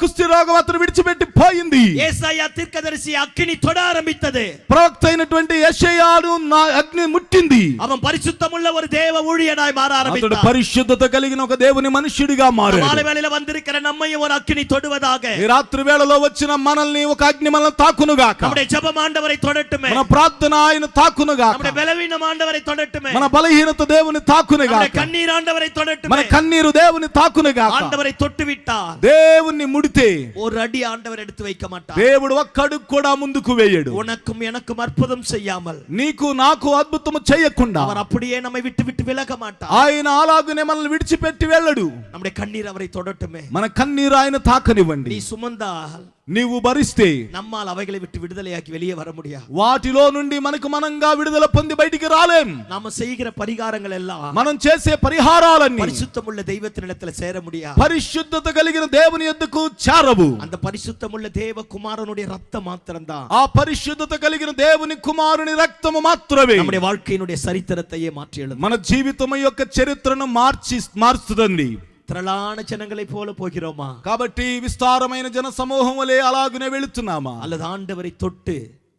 [SPEAKER 2] కుష్టి రోగం అతను విడిచిపెట్టి పోయింది.
[SPEAKER 3] ஏசாயா தீர்க்கதரிசி அக்கினி தொட ஆரம்பித்தது.
[SPEAKER 2] ప్రవక్త అయినటువంటి యెషయాను అగ్ని ముట్టింది.
[SPEAKER 3] அவன் பரிசுத்தமுள்ள ஒரு தேவ ஊழியனாய் மாற
[SPEAKER 2] అతడు
[SPEAKER 3] ஆரம்பித்தான்.
[SPEAKER 2] పరిశుద్ధత కలిగిన ఒక దేవుని మనుష్యుడిగా మారాడు.
[SPEAKER 3] மாலை வேளையில வந்திருக்கிற நம்மையும் ஒரு அக்கினி தொடுவதாக.
[SPEAKER 2] ఈ రాత్రి వేళలో వచ్చిన మనల్ని ఒక అగ్ని మనల్ని తాకునుగాక.
[SPEAKER 3] நம்முடைய ஜெபம் ஆண்டவரை தொடட்டுமே.
[SPEAKER 2] మన ప్రార్థన ఆయన తాకునుగాక.
[SPEAKER 3] நம்முடைய பலவீனம் ஆண்டவரை தொடட்டுமே.
[SPEAKER 2] మన బలహీనత దేవుని తాకునుగాక.
[SPEAKER 3] நம்முடைய కన్నీர் ఆண்டவரை தொடட்டுமே.
[SPEAKER 2] మన కన్నీరు దేవుని తాకునుగాక.
[SPEAKER 3] ஆண்டவரை தொட்டு விட்டார்,
[SPEAKER 2] దేవుణ్ణి ముడితే
[SPEAKER 3] ஒரு அடி ஆண்டவர் எடுத்து வைக்க மாட்டார்.
[SPEAKER 2] దేవుడు ఒక్క అడుగు కూడా ముందుకు వేయడు.
[SPEAKER 3] உனக்கும் எனக்கும் அற்புதம் செய்யாமல்
[SPEAKER 2] నీకు నాకు అద్భుతము చేయకుండా
[SPEAKER 3] அவர் அப்படியே நம்மை விட்டு விட்டு விலக மாட்டார்.
[SPEAKER 2] ఆయన అలాగునే మనల్ని విడిచిపెట్టి వెళ్ళడు.
[SPEAKER 3] நம்முடைய கண்ணீர் அவரை தொடட்டுமே.
[SPEAKER 2] మన కన్నీరు ఆయన తాకనివ్వండి.
[SPEAKER 3] நீ சுமந்தால்
[SPEAKER 2] నీవు భరిస్తే
[SPEAKER 3] நம்மால் அவைகளை விட்டு விடுதலையாக்கி வெளியே வர முடியாது.
[SPEAKER 2] వాటిలో నుండి మనకు మనంగా విడుదల పొంది బయటికి రాలేం.
[SPEAKER 3] நாம செய்கிற பரிகாரங்கள் எல்லாம்
[SPEAKER 2] మనం చేసే పరిహారాలన్నీ
[SPEAKER 3] பரிசுத்தமுள்ள தெய்வத்தினிடத்துல சேர முடியாது.
[SPEAKER 2] పరిశుద్ధత కలిగిన దేవుని యొద్దకు చేరవు.
[SPEAKER 3] அந்த பரிசுத்தமுள்ள தேவ குமாரனுடைய ரத்தம் மாத்திரம்தான்
[SPEAKER 2] ఆ పరిశుద్ధత కలిగిన దేవుని కుమారుని రక్తము మాత్రమే
[SPEAKER 3] நம்முடைய வாழ்க்கையினுடைய சரித்திரத்தையே மாற்றி எழுதும்.
[SPEAKER 2] మన జీవితం యొక్క చరిత్రను మారుస్తుంది.
[SPEAKER 3] திரளான ஜனங்களை போல போகிறோமா?
[SPEAKER 2] కాబట్టి విస్తారమైన జన సమూహం వలె అలాగునే వెళుతున్నామా?
[SPEAKER 3] அல்லது ஆண்டவரை தொட்டு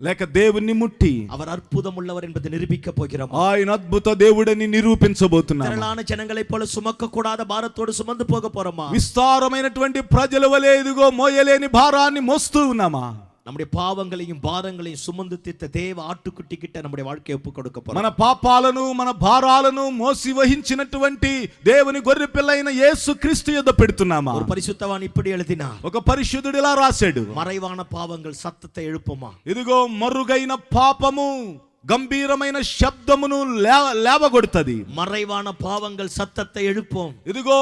[SPEAKER 2] లేక దేవుణ్ణి ముట్టి
[SPEAKER 3] அவர் அற்புதம் உள்ளவர் என்பதை நிரூபிக்க போகிறோம்.
[SPEAKER 2] ఆయన అద్భుత దేవుడని నిరూపించబోతున్నాము.
[SPEAKER 3] திரளான ஜனங்களை போல சுமக்க கூடாத பாரத்தோடு சுமந்து போக போறோமா?
[SPEAKER 2] విస్తారమైనటువంటి ప్రజల వలె ఇదిగో మోయలేని భారాన్ని మోస్తూ ఉన్నామా?
[SPEAKER 3] நம்முடைய பாவங்களையும் பாரங்களையும் சுமந்து தீர்த்த தேவ ஆட்டுக்குட்டி கிட்ட நம்முடைய வாழ்க்கையை ஒப்பு கொடுக்க போறோம்.
[SPEAKER 2] మన పాపాలను మన భారాలను మోసి వహించినటువంటి దేవుని గొర్రె పిల్లైన యేసు క్రీస్తు యొద్ద పెడుతున్నామా?
[SPEAKER 3] ஒரு பரிசுத்தவான் இப்படி எழுதினார்,
[SPEAKER 2] ఒక పరిశుద్ధుడు ఇలా రాశాడు,
[SPEAKER 3] மறைவான பாவங்கள் சத்தத்தை எழுப்புமா.
[SPEAKER 2] ఇదిగో మరుగైన పాపము గంభీరమైన శబ్దమును లేవగొడుతుంది.
[SPEAKER 3] மறைவான பாவங்கள் சத்தத்தை எழுப்பும்.
[SPEAKER 2] ఇదిగో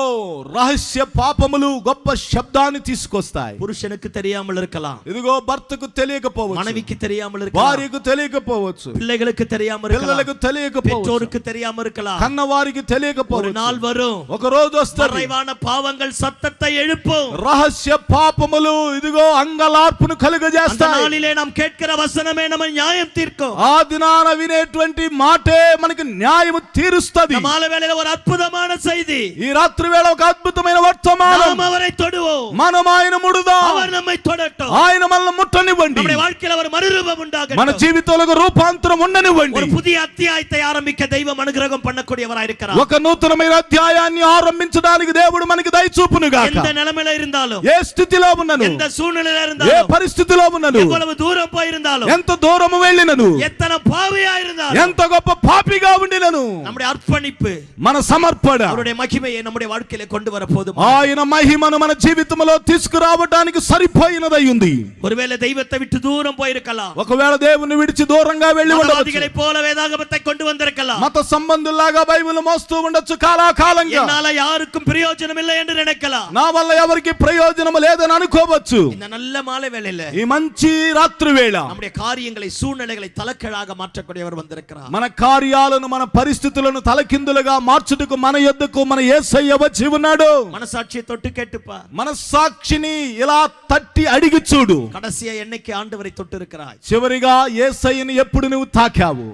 [SPEAKER 2] రహస్య పాపములు గొప్ప శబ్దాన్ని తీసుకొస్తాయి.
[SPEAKER 3] புருஷனுக்கு தெரியாமல் இருக்கலாம்,
[SPEAKER 2] ఇదిగో భర్తకు తెలియకపోవచ్చు,
[SPEAKER 3] மனைவிக்கு தெரியாமல் இருக்கலாம்,
[SPEAKER 2] భార్యకు తెలియకపోవచ్చు,
[SPEAKER 3] பிள்ளைகளுக்கு தெரியாமல்
[SPEAKER 2] పిల్లలకు
[SPEAKER 3] இருக்கலாம்,
[SPEAKER 2] తెలియకపోవచ్చు,
[SPEAKER 3] பெற்றோருக்கு தெரியாமல் இருக்கலாம்.
[SPEAKER 2] కన్నవారికి
[SPEAKER 3] ஒரு
[SPEAKER 2] తెలియకపోవచ్చు.
[SPEAKER 3] நாள் வரும்,
[SPEAKER 2] ఒక రోజు వస్తుంది,
[SPEAKER 3] மறைவான பாவங்கள் சத்தத்தை எழுப்பும்.
[SPEAKER 2] రహస్య పాపములు ఇదిగో అంగలార్పును
[SPEAKER 3] அந்த
[SPEAKER 2] కలుగజేస్తాయి.
[SPEAKER 3] நாளிலே நாம் கேட்கிற வசனமே நம்ம நியாயம் தீர்க்கும்.
[SPEAKER 2] ఆ దినాన వినేటువంటి మాటే మనకి న్యాయము తీరుస్తది.
[SPEAKER 3] மாலை வேளையில ஒரு அற்புதமான செய்தி.
[SPEAKER 2] ఈ రాత్రి వేళ ఒక అద్భుతమైన వర్తమానం.
[SPEAKER 3] நாம் அவரை தொடுவோம்,
[SPEAKER 2] మనం ఆయన ముడుదాం,
[SPEAKER 3] அவர் நம்மை தொடட்டும்.
[SPEAKER 2] ఆయన మనల్ని ముట్టనివ్వండి.
[SPEAKER 3] நம்முடைய வாழ்க்கையில ஒரு மறுரூபம்
[SPEAKER 2] మన
[SPEAKER 3] உண்டாகட்டும்.
[SPEAKER 2] జీవితంలో ఒక రూపాంతరం ఉండనివ్వండి.
[SPEAKER 3] ஒரு புதிய அத்தியாயத்தை ஆரம்பிக்க தெய்வம் அனுகிரகம் பண்ணக்கூடியவராய் இருக்கிறார்.
[SPEAKER 2] ఒక నూతనమైన అధ్యాయాన్ని ఆరంభించడానికి దేవుడు మనకి దయ చూపును గాక.
[SPEAKER 3] எந்த நிலைமையில இருந்தாலும்,
[SPEAKER 2] ఏ స్థితిలో ఉన్నను,
[SPEAKER 3] எந்த சூழ்நிலையில
[SPEAKER 2] ఏ
[SPEAKER 3] இருந்தாலும்,
[SPEAKER 2] పరిస్థితిలో ఉన్నను,
[SPEAKER 3] எவ்வளவு தூரம் போயிருந்தாலும்,
[SPEAKER 2] ఎంత దూరము వెళ్ళినను,
[SPEAKER 3] எத்தனை பாவியா இருந்தாலும்,
[SPEAKER 2] ఎంత గొప్ప పాపిగా ఉండినను,
[SPEAKER 3] நம்முடைய అర్పణిப்பு,
[SPEAKER 2] మన సమర్పణ
[SPEAKER 3] அவருடைய மகிமையை நம்முடைய வாழ்க்கையில கொண்டு வர போதும்.
[SPEAKER 2] ఆయన మహిమను మన జీవితంలో తీసుకురావడానికి సరిపోయినదై ఉంది.
[SPEAKER 3] ஒருவேளை தெய்வத்தை விட்டு தூரம் போயிருக்கலாம்,
[SPEAKER 2] ఒకవేళ దేవుని విడిచి దూరంగా వెళ్ళి ఉండవచ్చు,
[SPEAKER 3] மதவாதிகளை போல வேதாகமத்தை கொண்டு வந்திருக்கலாம்,
[SPEAKER 2] మత సంబంధుల్లాగా బైబిల్ మోస్తూ ఉండొచ్చు కాలాకాలంగా.
[SPEAKER 3] என்னால யாருக்கும் பிரயோஜனம் இல்லை என்று நினைக்கலாம்.
[SPEAKER 2] నా వల్ల ఎవరికి ప్రయోజనం లేదని అనుకోవచ్చు.
[SPEAKER 3] இந்த நல்ல மாலை வேளையில
[SPEAKER 2] ఈ మంచి రాత్రి వేళ
[SPEAKER 3] நம்முடைய காரியங்களை சூழ்நிலைகளை தலக்கீழாக மாற்றக்கூடியவர் வந்திருக்கிறார்.
[SPEAKER 2] మన కార్యాలను మన పరిస్థితులను తలకిందులుగా మార్చుటకు మన యొద్దకు మన యేసయ్య వచ్చి ఉన్నాడు.
[SPEAKER 3] மனசாட்சியை தொட்டு கேட்டுப்பா,
[SPEAKER 2] మన సాక్షిని ఇలా తట్టి అడిగి చూడు.
[SPEAKER 3] கடைசியா என்னைக்கு ஆண்டவரை தொட்டு இருக்கிறாய்?
[SPEAKER 2] చివరిగా యేసయ్యని ఎప్పుడు నువ్వు తాకావు?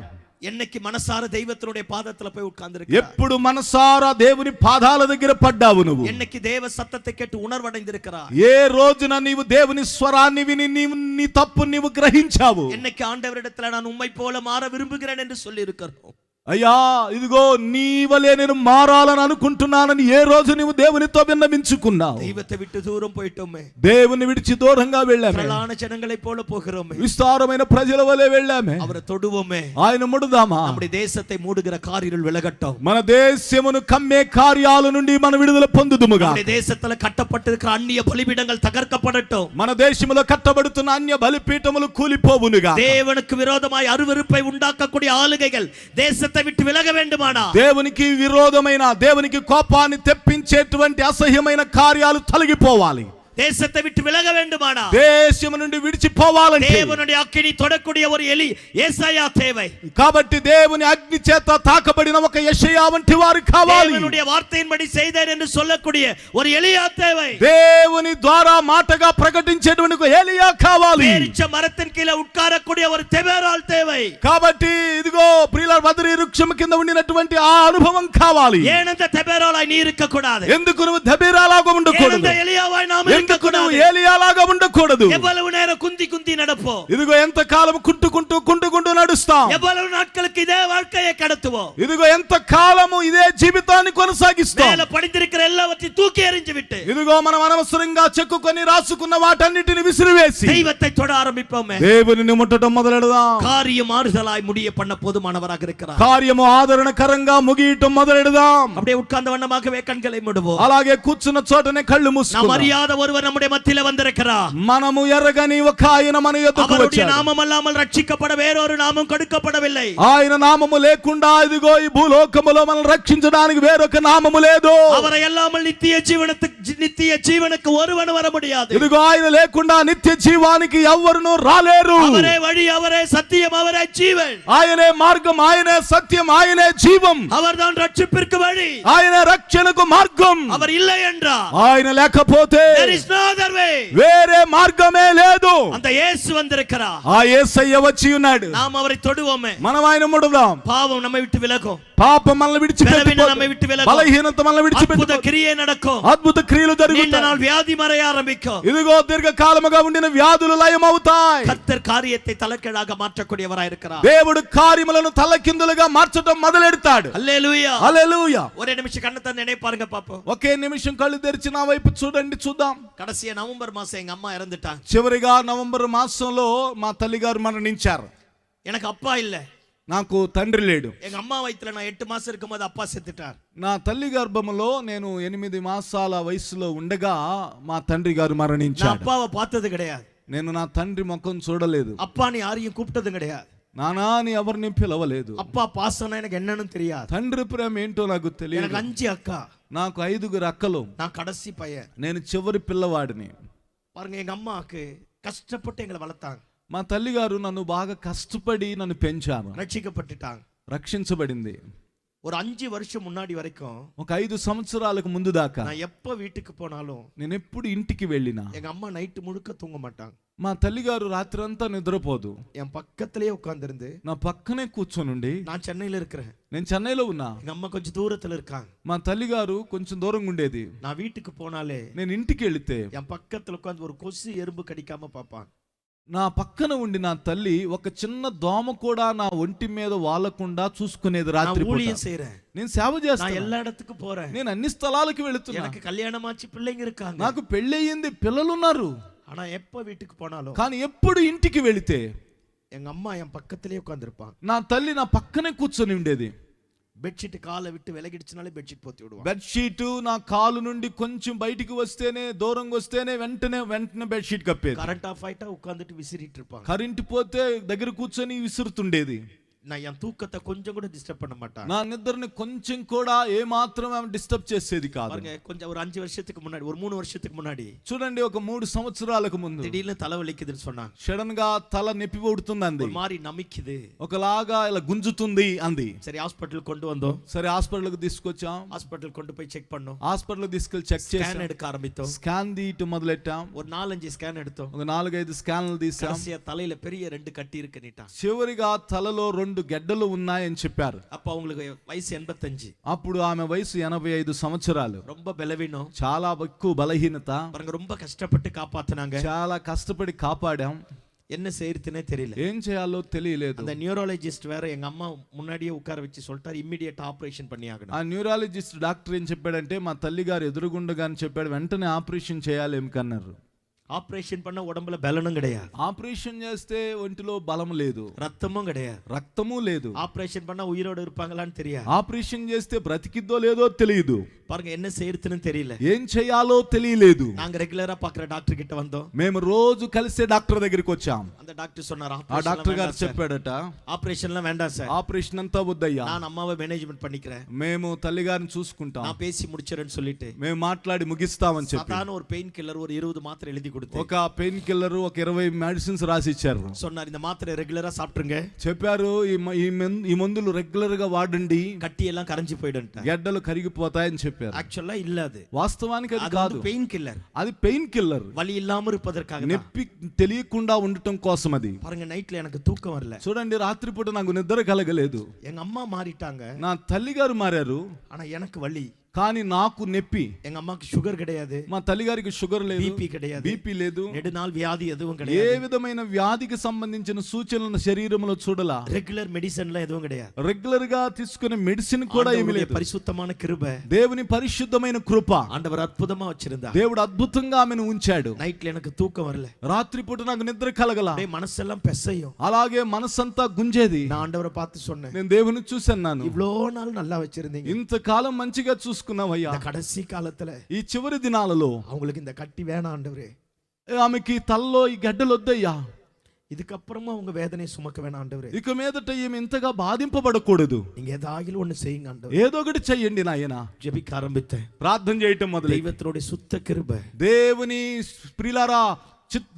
[SPEAKER 3] என்னைக்கு మనసాர தெய்வத்தினுடைய பாதத்துல போய் உட்கார்ந்திருக்கிறாய்?
[SPEAKER 2] ఎప్పుడు మనసారా దేవుని పాదాల దగ్గర పడ్డావు నువ్వు?
[SPEAKER 3] என்னைக்கு தேவ சத்தத்தை கேட்டு உணர்வடைந்திருக்கிறாய்?
[SPEAKER 2] ఏ రోజున నీవు దేవుని స్వరాన్ని విని నీ తప్పు నీవు గ్రహించావు?
[SPEAKER 3] என்னைக்கு ஆண்டவரிடத்துல நான் உம்மை போல மாற விரும்புகிறேன் என்று சொல்லி இருக்கிறோம்?
[SPEAKER 2] అయ్యా ఇదిగో నీ వలే నేను మారాలని అనుకుంటున్నానని ఏ రోజు నువ్వు దేవునితో విన్నవించుకున్నావు?
[SPEAKER 3] தெய்வத்தை விட்டு தூரம் போயிட்டோமே,
[SPEAKER 2] దేవుని విడిచి దూరంగా వెళ్ళామే,
[SPEAKER 3] பிரளான ஜனங்களை போல போகிறோமே,
[SPEAKER 2] విస్తారమైన ప్రజల వలె వెళ్ళామే,
[SPEAKER 3] அவரை தொடுவோமே,
[SPEAKER 2] ఆయన ముడుదామా?
[SPEAKER 3] நம்முடைய தேசத்தை மூடுகிற காரியங்கள் விலகட்டும்,
[SPEAKER 2] మన దేశమును కమ్మే కార్యాల నుండి మన విడుదల పొందుదుముగా,
[SPEAKER 3] நம்முடைய தேசத்துல கட்டப்பட்டிருக்கிற அந்நிய பலிபீடங்கள் தகர்க்கப்படட்டும்,
[SPEAKER 2] మన దేశములో కట్టబడుతున్న అన్య బలిపీఠములు కూలిపోవునుగా,
[SPEAKER 3] தேவனுக்கு விரோதமாய் அருவருப்பை உண்டாக்கக்கூடிய ஆளுகைகள் தேசத்தை விட்டு விலக வேண்டுமானா,
[SPEAKER 2] దేవునికి విరోధమైన దేవునికి కోపాన్ని తెప్పించేటువంటి అసహ్యమైన కార్యాలు తొలగిపోవాలి.
[SPEAKER 3] தேசத்தை விட்டு விலக வேண்டுமானா,
[SPEAKER 2] దేశము నుండి విడిచిపోవాలంటే
[SPEAKER 3] தேவனுடைய அக்கினி தொடக்கூடிய ஒரு எலி ஏசாயா தேவை.
[SPEAKER 2] కాబట్టి దేవుని అగ్ని చేత తాకబడిన ఒక యెషయా వంటి వారు కావాలి.
[SPEAKER 3] தேவனுடைய வார்த்தையின்படி செய்தேன் என்று சொல்லக்கூடிய ஒரு எலியா தேவை.
[SPEAKER 2] దేవుని ద్వారా మాటగా ప్రకటించేటువంటి ఒక ఎలియా కావాలి.
[SPEAKER 3] பேரிச்ச மரத்தின் கீழே உட்காரக்கூடிய ஒரு தெபேரால் தேவை.
[SPEAKER 2] కాబట్టి ఇదిగో ప్రియుల బదరి వృక్షం కింద ఉండినటువంటి ఆ అనుభవం కావాలి.
[SPEAKER 3] ஏனந்த தெபேராலாய் நீ இருக்க கூடாது,
[SPEAKER 2] ఎందుకు నువ్వు దెబీరాలాగా ఉండకూడదు?
[SPEAKER 3] ஏனந்த ఎలియావాய் நாம் இருக்க
[SPEAKER 2] ఎందుకు నువ్వు
[SPEAKER 3] கூடாது,
[SPEAKER 2] ఏలియాలాగా ఉండకూడదు?
[SPEAKER 3] எவ்வளவு நேரம் குந்தி குந்தி நடப்போம்,
[SPEAKER 2] ఇదిగో ఎంత కాలం కుంటుకుంటూ నడుస్తాం,
[SPEAKER 3] எவ்வளவு நாட்களுக்கு இதே வாழ்க்கையை கடத்துவோம்,
[SPEAKER 2] ఇదిగో ఎంత కాలము ఇదే జీవితాన్ని కొనసాగిస్తాం.
[SPEAKER 3] மேல படிந்திருக்கிற எல்லாவற்றையும் தூக்கி எறிஞ்சு விட்டு
[SPEAKER 2] ఇదిగో మనం అనవసరంగా చెక్కుకొని రాసుకున్న వాటన్నిటిని విసిరివేసి
[SPEAKER 3] தெய்வத்தை தொட ஆரம்பிப்போமே.
[SPEAKER 2] దేవునిని ముట్టడం మొదలెడదాం.
[SPEAKER 3] காரியம் ஆறுதலாய் முடிய பண்ண போதுமானவராக இருக்கிறார்.
[SPEAKER 2] కార్యము ఆదరణకరంగా ముగియటం మొదలెడదాం.
[SPEAKER 3] அப்படியே உட்கார்ந்த வண்ணமாகவே கண்களை மூடுவோம்.
[SPEAKER 2] అలాగే కూర్చున్న చోటనే కళ్ళు
[SPEAKER 3] நாம்
[SPEAKER 2] మూసుకుందాం.
[SPEAKER 3] அறியாத ஒருவர் நம்முடைய மத்தியில வந்திருக்கிறார்.
[SPEAKER 2] మనము ఎరగని ఒక ఆయన మన యొద్దకు
[SPEAKER 3] அவருடைய
[SPEAKER 2] వచ్చాడు.
[SPEAKER 3] நாமம் அல்லாமல் ரட்சிக்கப்பட வேறொரு நாமம் கொடுக்கப்படவில்லை.
[SPEAKER 2] ఆయన నామము లేకుండా ఇదిగో ఈ భూలోకములో మనల్ని రక్షించడానికి వేరొక నామము లేదు.
[SPEAKER 3] அவரை அல்லாமல் நித்திய ஜீவனுக்கு ஒருவன் வர முடியாது.
[SPEAKER 2] ఇదిగో ఆయన లేకుండా నిత్య జీవానికి ఎవ్వరును రాలేరు.
[SPEAKER 3] அவரே வழி, அவரே சத்தியம், அவரே ஜீவன்.
[SPEAKER 2] ఆయనే మార్గం, ఆయనే సత్యం, ఆయనే జీవం.
[SPEAKER 3] அவர்தான் ரட்சிப்பிற்கு வழி,
[SPEAKER 2] ఆయన రక్షణకు మార్గం.
[SPEAKER 3] அவர் இல்லை என்றார்.
[SPEAKER 2] ఆయన లేకపోతే
[SPEAKER 3] There is no other way.
[SPEAKER 2] వేరే మార్గమే లేదు.
[SPEAKER 3] அந்த இயேசு வந்திருக்கிறார்.
[SPEAKER 2] ఆ యేసయ్య వచ్చి ఉన్నాడు.
[SPEAKER 3] நாம் அவரை தொடுவோமே,
[SPEAKER 2] మనం ఆయన ముడదాం.
[SPEAKER 3] பாவம் நம்மை விட்டு விலகும்,
[SPEAKER 2] పాపం మనల్ని
[SPEAKER 3] பலவீனம் நம்மை விட்டு
[SPEAKER 2] విడిచిపెట్టి,
[SPEAKER 3] விலகும்,
[SPEAKER 2] బలహీనత మనల్ని
[SPEAKER 3] அற்புத
[SPEAKER 2] విడిచిపెట్టి
[SPEAKER 3] கிரியை நடக்கும்,
[SPEAKER 2] అద్భుత క్రియలు
[SPEAKER 3] நீண்ட
[SPEAKER 2] జరుగుతాయి.
[SPEAKER 3] நாள் வியாதி மறைய ஆரம்பிக்கும்.
[SPEAKER 2] ఇదిగో దీర్ఘకాలముగా ఉండిన వ్యాధులు లయమవుతాయి.
[SPEAKER 3] கர்த்தர் காரியத்தை தலைக்கீழாக மாற்றக்கூடியவராய் இருக்கிறார்.
[SPEAKER 2] దేవుడు కార్యములను తలకిందులుగా మార్చడం మొదలెడతాడు.
[SPEAKER 3] హల్లెలూయా.
[SPEAKER 2] హల్లెలూయా.
[SPEAKER 3] ஒரே நிமிஷம் கண்ணை திறந்து என்னை பாருங்க பாப்போம்.
[SPEAKER 2] ఒకే నిమిషం కళ్ళు తెరిచి నా వైపు చూడండి, చూద్దాం.
[SPEAKER 3] கடைசியா நவம்பர் மாசம் எங்க அம்மா இறந்துட்டாங்க.
[SPEAKER 2] చివరిగా నవంబర్ మాసంలో మా తల్లిగారు మరణించారు.
[SPEAKER 3] எனக்கு அப்பா இல்ல,
[SPEAKER 2] నాకు తండ్రి లేడు.
[SPEAKER 3] எங்க అమ్மா వయసులో நான் 8 மாசம் இருக்கும்போது அப்பா செத்துட்டார்.
[SPEAKER 2] నా తల్లి గర్భములో నేను 8 మాసాల వయసులో ఉండగా మా తండ్రి గారు
[SPEAKER 3] நான்
[SPEAKER 2] మరణించారు.
[SPEAKER 3] அப்பாவை பார்த்தது கிடையாது,
[SPEAKER 2] నేను నా తండ్రి ముఖం చూడలేదు.
[SPEAKER 3] அப்பாని யாரையும் கூப்பிட்டதும் கிடையாது,
[SPEAKER 2] నానా అని ఎవరిని పిలవలేదు.
[SPEAKER 3] அப்பா பாசம்னா எனக்கு என்னன்னு தெரியாது.
[SPEAKER 2] తండ్రి ప్రేమ ఏంటో నాకు తెలియదు.
[SPEAKER 3] எனக்கு 5 அக்கா,
[SPEAKER 2] నాకు 5 అక్కలు,
[SPEAKER 3] நான் கடைசி பையன்.
[SPEAKER 2] నేను చివరి పిల్లవాడిని.
[SPEAKER 3] பாருங்க, எங்க அம்மாக்கு கஷ்டப்பட்டு எங்களை வளர்த்தாங்க,
[SPEAKER 2] మా తల్లి గారు నన్ను బాగా కష్టపడి నన్ను పెంచారు.
[SPEAKER 3] ரட்சிக்கப்பட்டுட்டாங்க.
[SPEAKER 2] రక్షించబడింది.
[SPEAKER 3] ஒரு 5 வருஷம் முன்னாடி வரைக்கும்
[SPEAKER 2] ఒక 5 సంవత్సరాలకు ముందు దాకా
[SPEAKER 3] நான் எப்ப வீட்டுக்கு போனாலும்
[SPEAKER 2] నేను ఎప్పుడు ఇంటికి వెళ్ళినా
[SPEAKER 3] எங்க அம்மா நைட்டு முழுக்க தூங்க மாட்டாங்க.
[SPEAKER 2] మా తల్లిగారు రాత్రంతా నిద్రపోదు.
[SPEAKER 3] என் பக்கத்திலேயே உட்கார்ந்திருந்து,
[SPEAKER 2] నా పక్కనే కూర్చొనుండి,
[SPEAKER 3] நான் சென்னையில இருக்கிறேன்,
[SPEAKER 2] నేను చెన్నైలో ఉన్నా,
[SPEAKER 3] எங்க అమ్మ கொஞ்சம் దూரத்துல இருக்காங்க,
[SPEAKER 2] మా తల్లిగారు కొంచెం దూరంగా ఉండేది.
[SPEAKER 3] நான் வீட்டுக்கு போனாலே
[SPEAKER 2] నేను ఇంటికి వెళితే
[SPEAKER 3] என் பக்கத்துல உட்கார்ந்து ஒரு கொசு எறும்பு கடிக்காம பாப்பாங்க.
[SPEAKER 2] నా పక్కన ఉండి నా తల్లి ఒక చిన్న దోమ కూడా నా ఒంటి మీద వాలకుండా చూసుకునేది. రాత్రి
[SPEAKER 3] நான் ஊழியம் செய்றேன்,
[SPEAKER 2] నేను సేవ
[SPEAKER 3] நான்
[SPEAKER 2] చేస్తాను,
[SPEAKER 3] எல்லா இடத்துக்கு போறேன்,
[SPEAKER 2] నేను అన్ని స్థలాలకు వెళుతున్నా,
[SPEAKER 3] எனக்கு కళ్యాణமாச்சு பிள்ளைங்க இருக்காங்க,
[SPEAKER 2] నాకు పెళ్ళయింది, పిల్లలున్నారు.
[SPEAKER 3] ஆனா எப்ப வீட்டுக்கு போனாலும்
[SPEAKER 2] కానీ ఎప్పుడు ఇంటికి వెళితే
[SPEAKER 3] எங்க அம்மா என் பக்கத்திலேயே உட்கார்ந்திருப்பாங்க.
[SPEAKER 2] నా తల్లి నా పక్కనే కూర్చొని ఉండేది.
[SPEAKER 3] பெட்ஷீட் காலை விட்டு விலகிடுச்சுனாலே பெட்ஷீட் போத்தி விடுவாங்க.
[SPEAKER 2] బెడ్షీట్ నా కాలు నుండి కొంచెం బయటికి వస్తేనే, దూరంగా వస్తేనే వెంటనే బెడ్షీట్ కప్పేది.
[SPEAKER 3] கரண்ட் ஆஃப் ஆயிட்டா உட்கார்ந்துட்டு விசிறிட்டு இருப்பாங்க.
[SPEAKER 2] కరెంటు పోతే దగ్గర కూర్చొని విసురుతుండేది.
[SPEAKER 3] நான் என் தூக்கத்தை கொஞ்சம் கூட டிஸ்டர்ப் பண்ண மாட்டேன்.
[SPEAKER 2] నా నిద్రని కొంచెం కూడా ఏ మాత్రం ఆమె డిస్టర్బ్ చేసేది కాదు.
[SPEAKER 3] பாருங்க, கொஞ்சம் ஒரு 5 வருஷத்துக்கு முன்னாடி, ஒரு 3 வருஷத்துக்கு முன்னாடி
[SPEAKER 2] చూడండి, ఒక 3 సంవత్సరాలకు ముందు
[SPEAKER 3] திடீர்னு தலை வலிக்குதுன்னு சொன்னாங்க.
[SPEAKER 2] సడన్ గా తల నొప్పి పుడుతుంది అంది.
[SPEAKER 3] ஒரு மாதிரி నమిக்குது,
[SPEAKER 2] ఒకలాగా ఇలా గుంజుతుంది అంది.
[SPEAKER 3] சரி ஹாஸ்பிடல் கொண்டு வந்தோம்.
[SPEAKER 2] సరే హాస్పిటల్కి తీసుకొచ్చాం.
[SPEAKER 3] ஹாஸ்பிடல் கொண்டு போய் செக் பண்ணோம்,
[SPEAKER 2] హాస్పిటల్కి తీసుకెళ్లి చెక్
[SPEAKER 3] ஸ்கேன்
[SPEAKER 2] చేసాం.
[SPEAKER 3] எடுக்க ஆரம்பித்தோம்.
[SPEAKER 2] స్కాన్ తీయటం మొదలెట్టాం.
[SPEAKER 3] ஒரு 4-5 ஸ்கேன் எடுத்தோம்.
[SPEAKER 2] ఒక 4-5 స్కాన్లు తీసాం.
[SPEAKER 3] கடைசியா தலையில பெரிய 2 கட்டி இருக்கு நீட்டா.
[SPEAKER 2] చివరిగా తలలో 2 గెడ్డలు ఉన్నాయని చెప్పారు.
[SPEAKER 3] அப்ப அவங்களுக்கு வயசு 85.
[SPEAKER 2] అప్పుడు ఆమె వయసు 85 సంవత్సరాలు.
[SPEAKER 3] ரொம்ப பலவீனம்,
[SPEAKER 2] చాలా ఎక్కువ బలహీనత.
[SPEAKER 3] பாருங்க ரொம்ப கஷ்டப்பட்டு காப்பாத்துனாங்க.
[SPEAKER 2] చాలా కష్టపడి కాపాడాం.
[SPEAKER 3] என்ன செய்யறதுனே தெரியல.
[SPEAKER 2] ఏం చేయాలో తెలియలేదు.
[SPEAKER 3] அந்த நியூரலஜிஸ்ட் வேற எங்க அம்மா முன்னாடியே உட்கார வச்சு சொல்லிட்டாரு, ఇమ్మీడియట్ ఆపరేషన్ பண்ணி ఆగணும்.
[SPEAKER 2] ఆ న్యూరాలజిస్ట్ డాక్టర్ ఏం చెప్పాడంటే మా తల్లి గారు ఎదురుగుండగాని చెప్పాడు, వెంటనే ఆపరేషన్ చేయాలి ఏమికన్నారు.
[SPEAKER 3] ఆపరేషన్ பண்ண ఉడంబల బలనం கிடையாது.
[SPEAKER 2] ఆపరేషన్ చేస్తే ఒంటిలో బలం లేదు,
[SPEAKER 3] రక్తமும் கிடையாது,
[SPEAKER 2] రక్తము లేదు.
[SPEAKER 3] ఆపరేషన్ பண்ண ఉయిరోడు இருப்பாங்களான்னு தெரியாது.
[SPEAKER 2] ఆపరేషన్ చేస్తే బ్రతికిద్దో లేదో తెలియదు.
[SPEAKER 3] பாருங்க என்ன செய்யறதுன்னு தெரியல.
[SPEAKER 2] ఏం చేయాలో తెలియలేదు.
[SPEAKER 3] நாங்க ரெகுலரா பாக்குற டாக்டர் கிட்ட வந்தோம்.
[SPEAKER 2] మేము రోజు కలిసే డాక్టర్ దగ్గరికి వచ్చాం.
[SPEAKER 3] அந்த டாக்டர் சொன்னாரு,
[SPEAKER 2] ఆ డాక్టర్ గారు చెప్పాడట,
[SPEAKER 3] ஆபரேஷன்லாம் வேண்டாம் சார்,
[SPEAKER 2] ఆపరేషన్ అంతా వద్దయ్యా,
[SPEAKER 3] நான் అమ్మాவை మేనేజ్మెంట్ பண்ணிக்கிறேன்,
[SPEAKER 2] మేము తల్లి గారిని చూసుకుంటాం,
[SPEAKER 3] நான் பேசி முடிச்சறேன்னு சொல்லிட்டு
[SPEAKER 2] మేము మాట్లాడి ముగిస్తామని చెప్పి
[SPEAKER 3] சாதாரண ஒரு பெயின் கில்லர் ஒரு 20 மாத்திரை எழுதி கொடுத்து
[SPEAKER 2] ఒక పెయిన్ కిల్లర్ ఒక 20 మెడిసిన్స్ రాసి ఇచ్చారు.
[SPEAKER 3] சொன்னார், இந்த மாத்திரை ரெகுலரா சாப்பிட்டுருங்க,
[SPEAKER 2] చెప్పారు ఈ మందులు రెగ్యులర్ గా వాడండి,
[SPEAKER 3] కట్టి எல்லாம் కரைஞ்சு போய்டுంట,
[SPEAKER 2] గడ్డలు కరిగిపోతాయని చెప్పారు.
[SPEAKER 3] యాక్చువల్లీ இல்ல, అది
[SPEAKER 2] వాస్తవానికి అది కాదు,
[SPEAKER 3] పెయిన్ కిల్లర్.
[SPEAKER 2] అది పెయిన్ కిల్లర్,
[SPEAKER 3] వలి ఇల్లామ இருப்பதற்காக,
[SPEAKER 2] నొప్పి తెలియకుండా ఉండటం కోసం. అది
[SPEAKER 3] பாருங்க, నైట్ல எனக்கு தூக்கம் வரல.
[SPEAKER 2] చూడండి, రాత్రిపూట నాకు నిద్ర కలగలేదు.
[SPEAKER 3] எங்க అమ్மா மாறிட்டாங்க,
[SPEAKER 2] నా తల్లి గారు మారారు,
[SPEAKER 3] ஆனா எனக்கு வலி.
[SPEAKER 2] కానీ నాకు నొప్పి.
[SPEAKER 3] எங்க అమ్మకి షుగర్ கிடையாது,
[SPEAKER 2] మా తల్లి గారికి షుగర్ లేదు,
[SPEAKER 3] బీపీ கிடையாது,
[SPEAKER 2] బీపీ లేదు,
[SPEAKER 3] நெடுநாள் வியாதி எதுவும்
[SPEAKER 2] ఏ
[SPEAKER 3] கிடையாது,
[SPEAKER 2] విధమైన వ్యాధికి సంబంధించిన సూచనలను శరీరంలో చూడలా,
[SPEAKER 3] ரெகுலர் மெடிசன்ல எதுவும் கிடையாது,
[SPEAKER 2] రెగ్యులర్ గా తీసుకునే మెడిసిన్ కూడా ఏమీ లేదు.
[SPEAKER 3] పరిశుద్ధமான கிருபை,
[SPEAKER 2] దేవుని పరిశుద్ధమైన కృప
[SPEAKER 3] ஆண்டவர் అద్భుతமா வச்சிருந்தார்.
[SPEAKER 2] దేవుడు అద్భుతంగా ఆమెను ఉంచాడు.
[SPEAKER 3] నైట్ல எனக்கு தூக்கம் வரல,
[SPEAKER 2] రాత్రిపూట నాకు నిద్ర కలగల,
[SPEAKER 3] మనసెல்லாம் పెసయ్యం,
[SPEAKER 2] అలాగే మనసంతా గుంజేది.
[SPEAKER 3] நான் ఆండవரை பார்த்து சொன்னேன்,
[SPEAKER 2] నేను దేవుని చూశాను,
[SPEAKER 3] இவ்வளோ நாள் நல்லா வச்சிருந்தீங்க,
[SPEAKER 2] ఇంతకాలం మంచిగా చూసుకున్నావయ్యా,
[SPEAKER 3] கடைசி காலத்துல
[SPEAKER 2] ఈ చివరి దినాలలో
[SPEAKER 3] அவங்களுக்கு இந்த கட்டி வேணாம் ஆண்டவரே,
[SPEAKER 2] ఆమెకి తల్లో ఈ గడ్డలు వద్దయ్యా,
[SPEAKER 3] இதுக்கப்புறமா உங்க வேதனை சுமக்க வேணாம் ஆண்டவரே,
[SPEAKER 2] ఇక మీదట ఈమె ఇంతగా బాధింపబడకూడదు,
[SPEAKER 3] நீங்க ஏதாகிலும் ஒண்ணு செய்யுங்க ஆண்டவரே,
[SPEAKER 2] ఏదో ఒకటి చెయ్యండి నాయనా.
[SPEAKER 3] ஜெபிக்க ஆரம்பித்தேன்,
[SPEAKER 2] ప్రార్థన చేయటం మొదలు.
[SPEAKER 3] దైవత్రుడి సుత్త కృప,
[SPEAKER 2] దేవుని ప్రియులారా,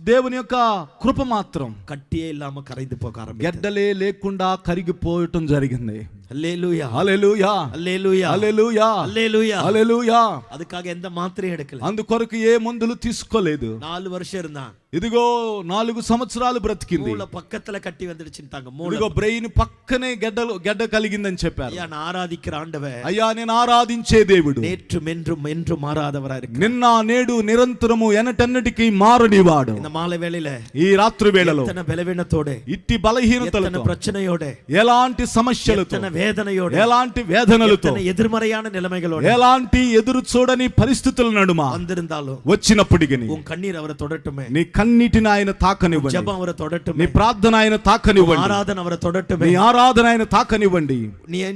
[SPEAKER 2] దేవుని యొక్క కృప మాత్రం
[SPEAKER 3] కట్టియే ఇల్లామ కరైంది పోక ఆరంభించింది,
[SPEAKER 2] గడ్డలే లేకుండా కరిగిపోవటం జరిగింది.
[SPEAKER 3] హల్లెలూయా,
[SPEAKER 2] హల్లెలూయా,
[SPEAKER 3] హల్లెలూయా,
[SPEAKER 2] హల్లెలూయా,
[SPEAKER 3] హల్లెలూయా,
[SPEAKER 2] హల్లెలూయా.
[SPEAKER 3] அதுக்காக எந்த மாத்திரை எடுக்கல,
[SPEAKER 2] అందుకొరకు ఏ మందులు తీసుకోలేదు.
[SPEAKER 3] 4 வருஷம் இருந்தான்,
[SPEAKER 2] ఇదిగో 4 సంవత్సరాలు బ్రతికింది.
[SPEAKER 3] మూల పక్కతల కట్టి வந்துடுச்சுட்டாங்க,
[SPEAKER 2] ఇదిగో బ్రెయిన్ పక్కనే గడ్డ కలిగిందని చెప్పారు.
[SPEAKER 3] అయ్యా నా ఆరాధిக்கிற ఆండవర్,
[SPEAKER 2] అయ్యా నేను ఆరాధించే దేవుడు
[SPEAKER 3] నేற்றும் என்றும் என்றும் மாறாதவரா இருக்கு,
[SPEAKER 2] నిన్న నేడు నిరంతరము ఎనటన్నిటికీ మారనివాడు.
[SPEAKER 3] இந்த மாலை வேளையில
[SPEAKER 2] ఈ రాత్రి వేళలో
[SPEAKER 3] ఎత్తన బలవీనతోడ,
[SPEAKER 2] ఇట్టి బలహీనతలతో,
[SPEAKER 3] ప్రచనయోడ,
[SPEAKER 2] ఎలాంటి సమస్యలతో,
[SPEAKER 3] వేదనయోడ,
[SPEAKER 2] ఎలాంటి వేదనలతో,
[SPEAKER 3] ఎదుర్మறையான నిలమైகளோட,
[SPEAKER 2] ఎలాంటి ఎదురు చూడని పరిస్థితుల నడుమ
[SPEAKER 3] வந்திருந்தாலும்
[SPEAKER 2] వచ్చినప్పటికీ
[SPEAKER 3] உன் கண்ணீர் அவரை தொடட்டுமே,
[SPEAKER 2] నీ కన్నీటిని ఆయన తాకనివ్వండి,
[SPEAKER 3] జెబం அவரை தொடட்டுமே,
[SPEAKER 2] నీ ప్రార్థన ఆయన తాకనివ్వండి,
[SPEAKER 3] ఆరాధన அவரை தொடட்டுமே,
[SPEAKER 2] నీ ఆరాధన ఆయన తాకనివ్వండి.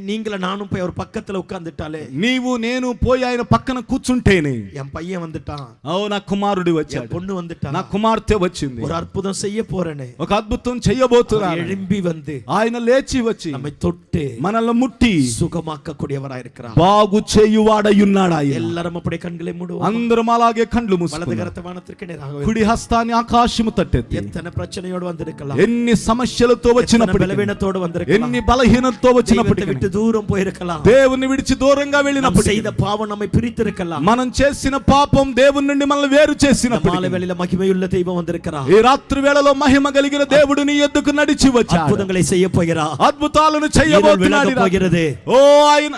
[SPEAKER 3] நீங்கள நானும் போய் அவர் பக்கத்துல உட்கார்ந்துட்டாலே,
[SPEAKER 2] నీవు నేను పోయి ఆయన పక్కన కూర్చుంటేనే,
[SPEAKER 3] என் பையன் வந்துட்டான்,
[SPEAKER 2] నా కుమారుడు వచ్చాడు,
[SPEAKER 3] பொண்ணு வந்துட்டான்,
[SPEAKER 2] నా కుమార్తె వచ్చింది,
[SPEAKER 3] ஒரு అద్భుతం செய்ய போறேனே,
[SPEAKER 2] ఒక అద్భుతం చేయబోతున్నాను,
[SPEAKER 3] எழும்பி வந்து
[SPEAKER 2] ఆయన లేచి వచ్చి
[SPEAKER 3] நம்மை தொட்டு
[SPEAKER 2] మనల్ని ముట్టి
[SPEAKER 3] సుఖమాக்க కూడియవరాయి இருக்கிறார்,
[SPEAKER 2] బాగు చేయువాడై ఉన్నాడు ఆయన.
[SPEAKER 3] எல்லாரும் அப்படியே கண்களை மூடுவோம்,
[SPEAKER 2] అందరం అలాగే కండ్లు
[SPEAKER 3] வலது
[SPEAKER 2] మూసుకుందాం,
[SPEAKER 3] கரத்தை வானத்திற்கு நேராக
[SPEAKER 2] కుడి హస్తాన్ని ఆకాశము తట్టెత్తి,
[SPEAKER 3] எத்தனை பிரச்சனையோடு வந்திருக்கலாம்,
[SPEAKER 2] ఎన్ని సమస్యలతో వచ్చినప్పటికీ,
[SPEAKER 3] బలవీనతోడు వந்திருக்கலாம்,
[SPEAKER 2] ఎన్ని బలహీనతతో వచ్చినప్పటికీ,
[SPEAKER 3] விட்டு தூரம் போயிருக்கலாம்,
[SPEAKER 2] దేవుని విడిచి దూరంగా వెళ్ళినప్పుడు,
[SPEAKER 3] செய்த பாவம் நம்மை பிரித்திருக்கலாம்,
[SPEAKER 2] మనం చేసిన పాపం దేవుని నుండి మనల్ని వేరు చేసినప్పుడు,
[SPEAKER 3] மாலை வேளையில மகிமையுள்ள தெய்வம் வந்திருக்கிறார்,
[SPEAKER 2] ఈ రాత్రి వేళలో మహిమ కలిగిన దేవుడు నీ యొద్దకు నడిచి వచ్చాడు,
[SPEAKER 3] అద్భుతங்களை செய்ய போகிறார்,
[SPEAKER 2] అద్భుతాలను చేయబోతున్నాడు. ఓ ఆయన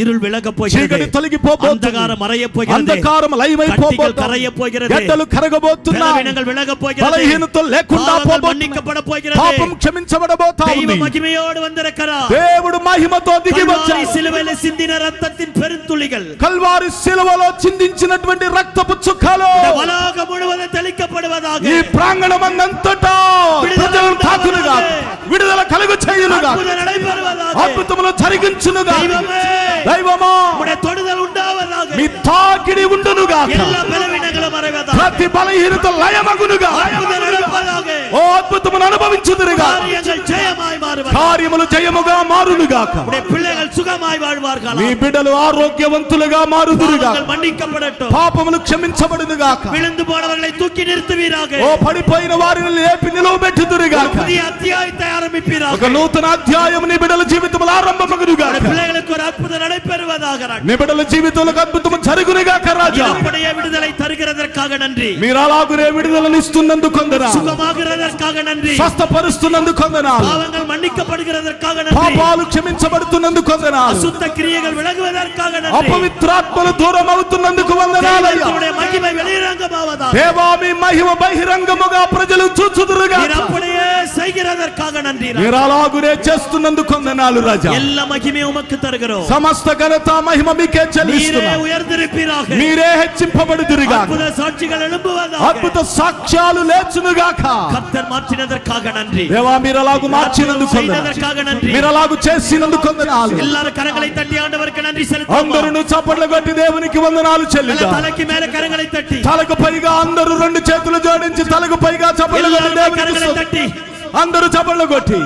[SPEAKER 3] இருள் விலக போகிறது,
[SPEAKER 2] చీకటి తొలగిపోబోతుంది,
[SPEAKER 3] అంధకారం మరయ పోகிறது,
[SPEAKER 2] అంధకారం లయమైపోబోతుంది,
[SPEAKER 3] కరయ పోகிறது,
[SPEAKER 2] గడ్డలు కరగబోతున్నాయి,
[SPEAKER 3] బలహీనతలు విలగ పోகிறது,
[SPEAKER 2] బలహీనతలు లేకుండా
[SPEAKER 3] మన్నించబడ పోகிறது,
[SPEAKER 2] పాపం క్షమించబడబోతుంది.
[SPEAKER 3] దైవ మహిమయోடு வந்திருக்கிறார்,
[SPEAKER 2] దేవుడు మహిమతో దిగి వచ్చాడు,
[SPEAKER 3] సిలువలో సిందిన రక్తத்தின் పెరుతుளிகள்,
[SPEAKER 2] కల్వారి సిలువలో చిందించినటువంటి రక్తపు చుక్కలు
[SPEAKER 3] వలాగ ముழுவதும் தெளிக்கப்படுவதாக,
[SPEAKER 2] ఈ ప్రాంగణమందంతటా ప్రజలను తాకునుగా, విడుదల కలుగు చేయునుగా, అద్భుతములు జరిగించునుగా, దైవమా
[SPEAKER 3] உம்முடைய தொடுதல் உண்டாவதாக,
[SPEAKER 2] మీ తాకిడి ఉండునుగా,
[SPEAKER 3] எல்லா బలహీనతలు మరవதாக,
[SPEAKER 2] ప్రతి బలహీనత లయమగునుగా,
[SPEAKER 3] అద్భుతం நடப்பதாக,
[SPEAKER 2] ఓ అద్భుతమును అనుభవించుదురుగా,
[SPEAKER 3] కార్యங்கள் జయమాய் మారువதாக,
[SPEAKER 2] కార్యములు జయముగా మారునుగాక,
[SPEAKER 3] உம்முடைய பிள்ளைகள் சுகமாய் வாழ்வார்கள்,
[SPEAKER 2] మీ బిడ్డలు ఆరోగ్యవంతులుగా మారుదురుగా,
[SPEAKER 3] பாவங்கள் మన్నించబడட்டும்,
[SPEAKER 2] పాపములు క్షమించబడునుగాక,
[SPEAKER 3] விழுந்து போனவர்களை தூக்கி நிறுத்துவீராக,
[SPEAKER 2] ఓ పడిపోయిన వారిని లేపి నిలవబెట్టుదురుగాక,
[SPEAKER 3] புதிய అధ్యాయத்தை ఆరంభిப்பீராக,
[SPEAKER 2] ఒక నూతన అధ్యాయం నీ బిడ్డల జీవితంలో ఆరంభమగునుగాక,
[SPEAKER 3] பிள்ளைகளுக்கு ஒரு அற்புதம் நடைபெறுவதாக,
[SPEAKER 2] నీ బిడ్డల జీవితంలో అద్భుతము జరుగునుగాక. రాజా
[SPEAKER 3] அப்படியே விடுதலை தருகிறதற்காக நன்றி,
[SPEAKER 2] మీరు అలాగునే విడుదలను ఇస్తున్నందుకు వందనాలు,
[SPEAKER 3] சுகமாகிறதற்காக நன்றி,
[SPEAKER 2] స్వస్థపరుస్తున్నందుకు వందనాలు,
[SPEAKER 3] பாவங்கள் மன்னிக்க மன்னிக்கப்படுகிறதற்காக நன்றி.
[SPEAKER 2] పాపాలు క్షమించబడుతున్నందుకు వందనాలు.
[SPEAKER 3] அசுத்த கிரியைகள் விலகுவதற்காக நன்றி.
[SPEAKER 2] అపవిత్రాత్మలు దూరం అవుతున్నందుకు వందనాలయ్యా.
[SPEAKER 3] தேவனுடைய மகிமை வெளிரங்கமாவதாக.
[SPEAKER 2] దేవా మీ మహిమ బహిరంగముగా ప్రజలు చూచుదురుగా.
[SPEAKER 3] நீர் அப்படியே செய்கிறதற்காக நன்றி.
[SPEAKER 2] మీరు అలాగునే చేస్తున్నందుకు వందనాలు రాజా.
[SPEAKER 3] எல்லா மகிமையும் உமக்கு தருகிறோம்.
[SPEAKER 2] సమస్త ఘనత మహిమ మీకే
[SPEAKER 3] நீரே
[SPEAKER 2] చెల్లిస్తున్నాం.
[SPEAKER 3] உயர்ந்திருப்பீராக.
[SPEAKER 2] మీరే హెచ్చింపబడుదురుగా.
[SPEAKER 3] அற்புத సాక్షిகள் எழும்புவதாக.
[SPEAKER 2] అద్భుత సాక్ష్యాలు లేచునుగాక.
[SPEAKER 3] கர்த்தர் மாற்றினதற்காக நன்றி.
[SPEAKER 2] దేవా మీరు అలాగు మార్చినందుకు వందనాలు.
[SPEAKER 3] செய்ததற்காக நன்றி.
[SPEAKER 2] మీరు అలాగు చేసినందుకు వందనాలు.
[SPEAKER 3] எல்லாரும் கரங்களை தட்டி ஆண்டவருக்கு நன்றி செலுத்துவோம்.
[SPEAKER 2] అందరూ చప్పట్లు కొట్టి దేవునికి వందనాలు చెల్లిద్దాం.
[SPEAKER 3] தலைக்கு மேல கரங்களை தட்டி.
[SPEAKER 2] తలకు పైగా అందరూ రెండు చేతులు జోడించి తలకు పైగా చప్పట్లు కొట్టి దేవునికి
[SPEAKER 3] கரங்களை தட்டி.
[SPEAKER 2] అందరూ చప్పట్లు కొట్టి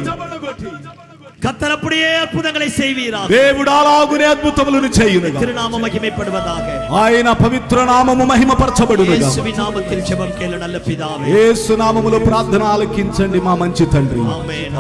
[SPEAKER 3] கர்த்தர் அப்படியே அற்புதங்களை செய்வீராக.
[SPEAKER 2] దేవుడు అలాగునే అద్భుతములను చేయునుగా.
[SPEAKER 3] திருநாமம் மகிமைப்படுவதாக.
[SPEAKER 2] ఆయన పవిత్ర నామము మహిమపరచబడునుగా.
[SPEAKER 3] இயேசுவின் நாமத்தில் ஜெபம் கேளு நல்ல பிதாவே.
[SPEAKER 2] యేసు నామములో ప్రార్థన ఆలకించండి మా మంచి తండ్రి.
[SPEAKER 3] ఆమేన్.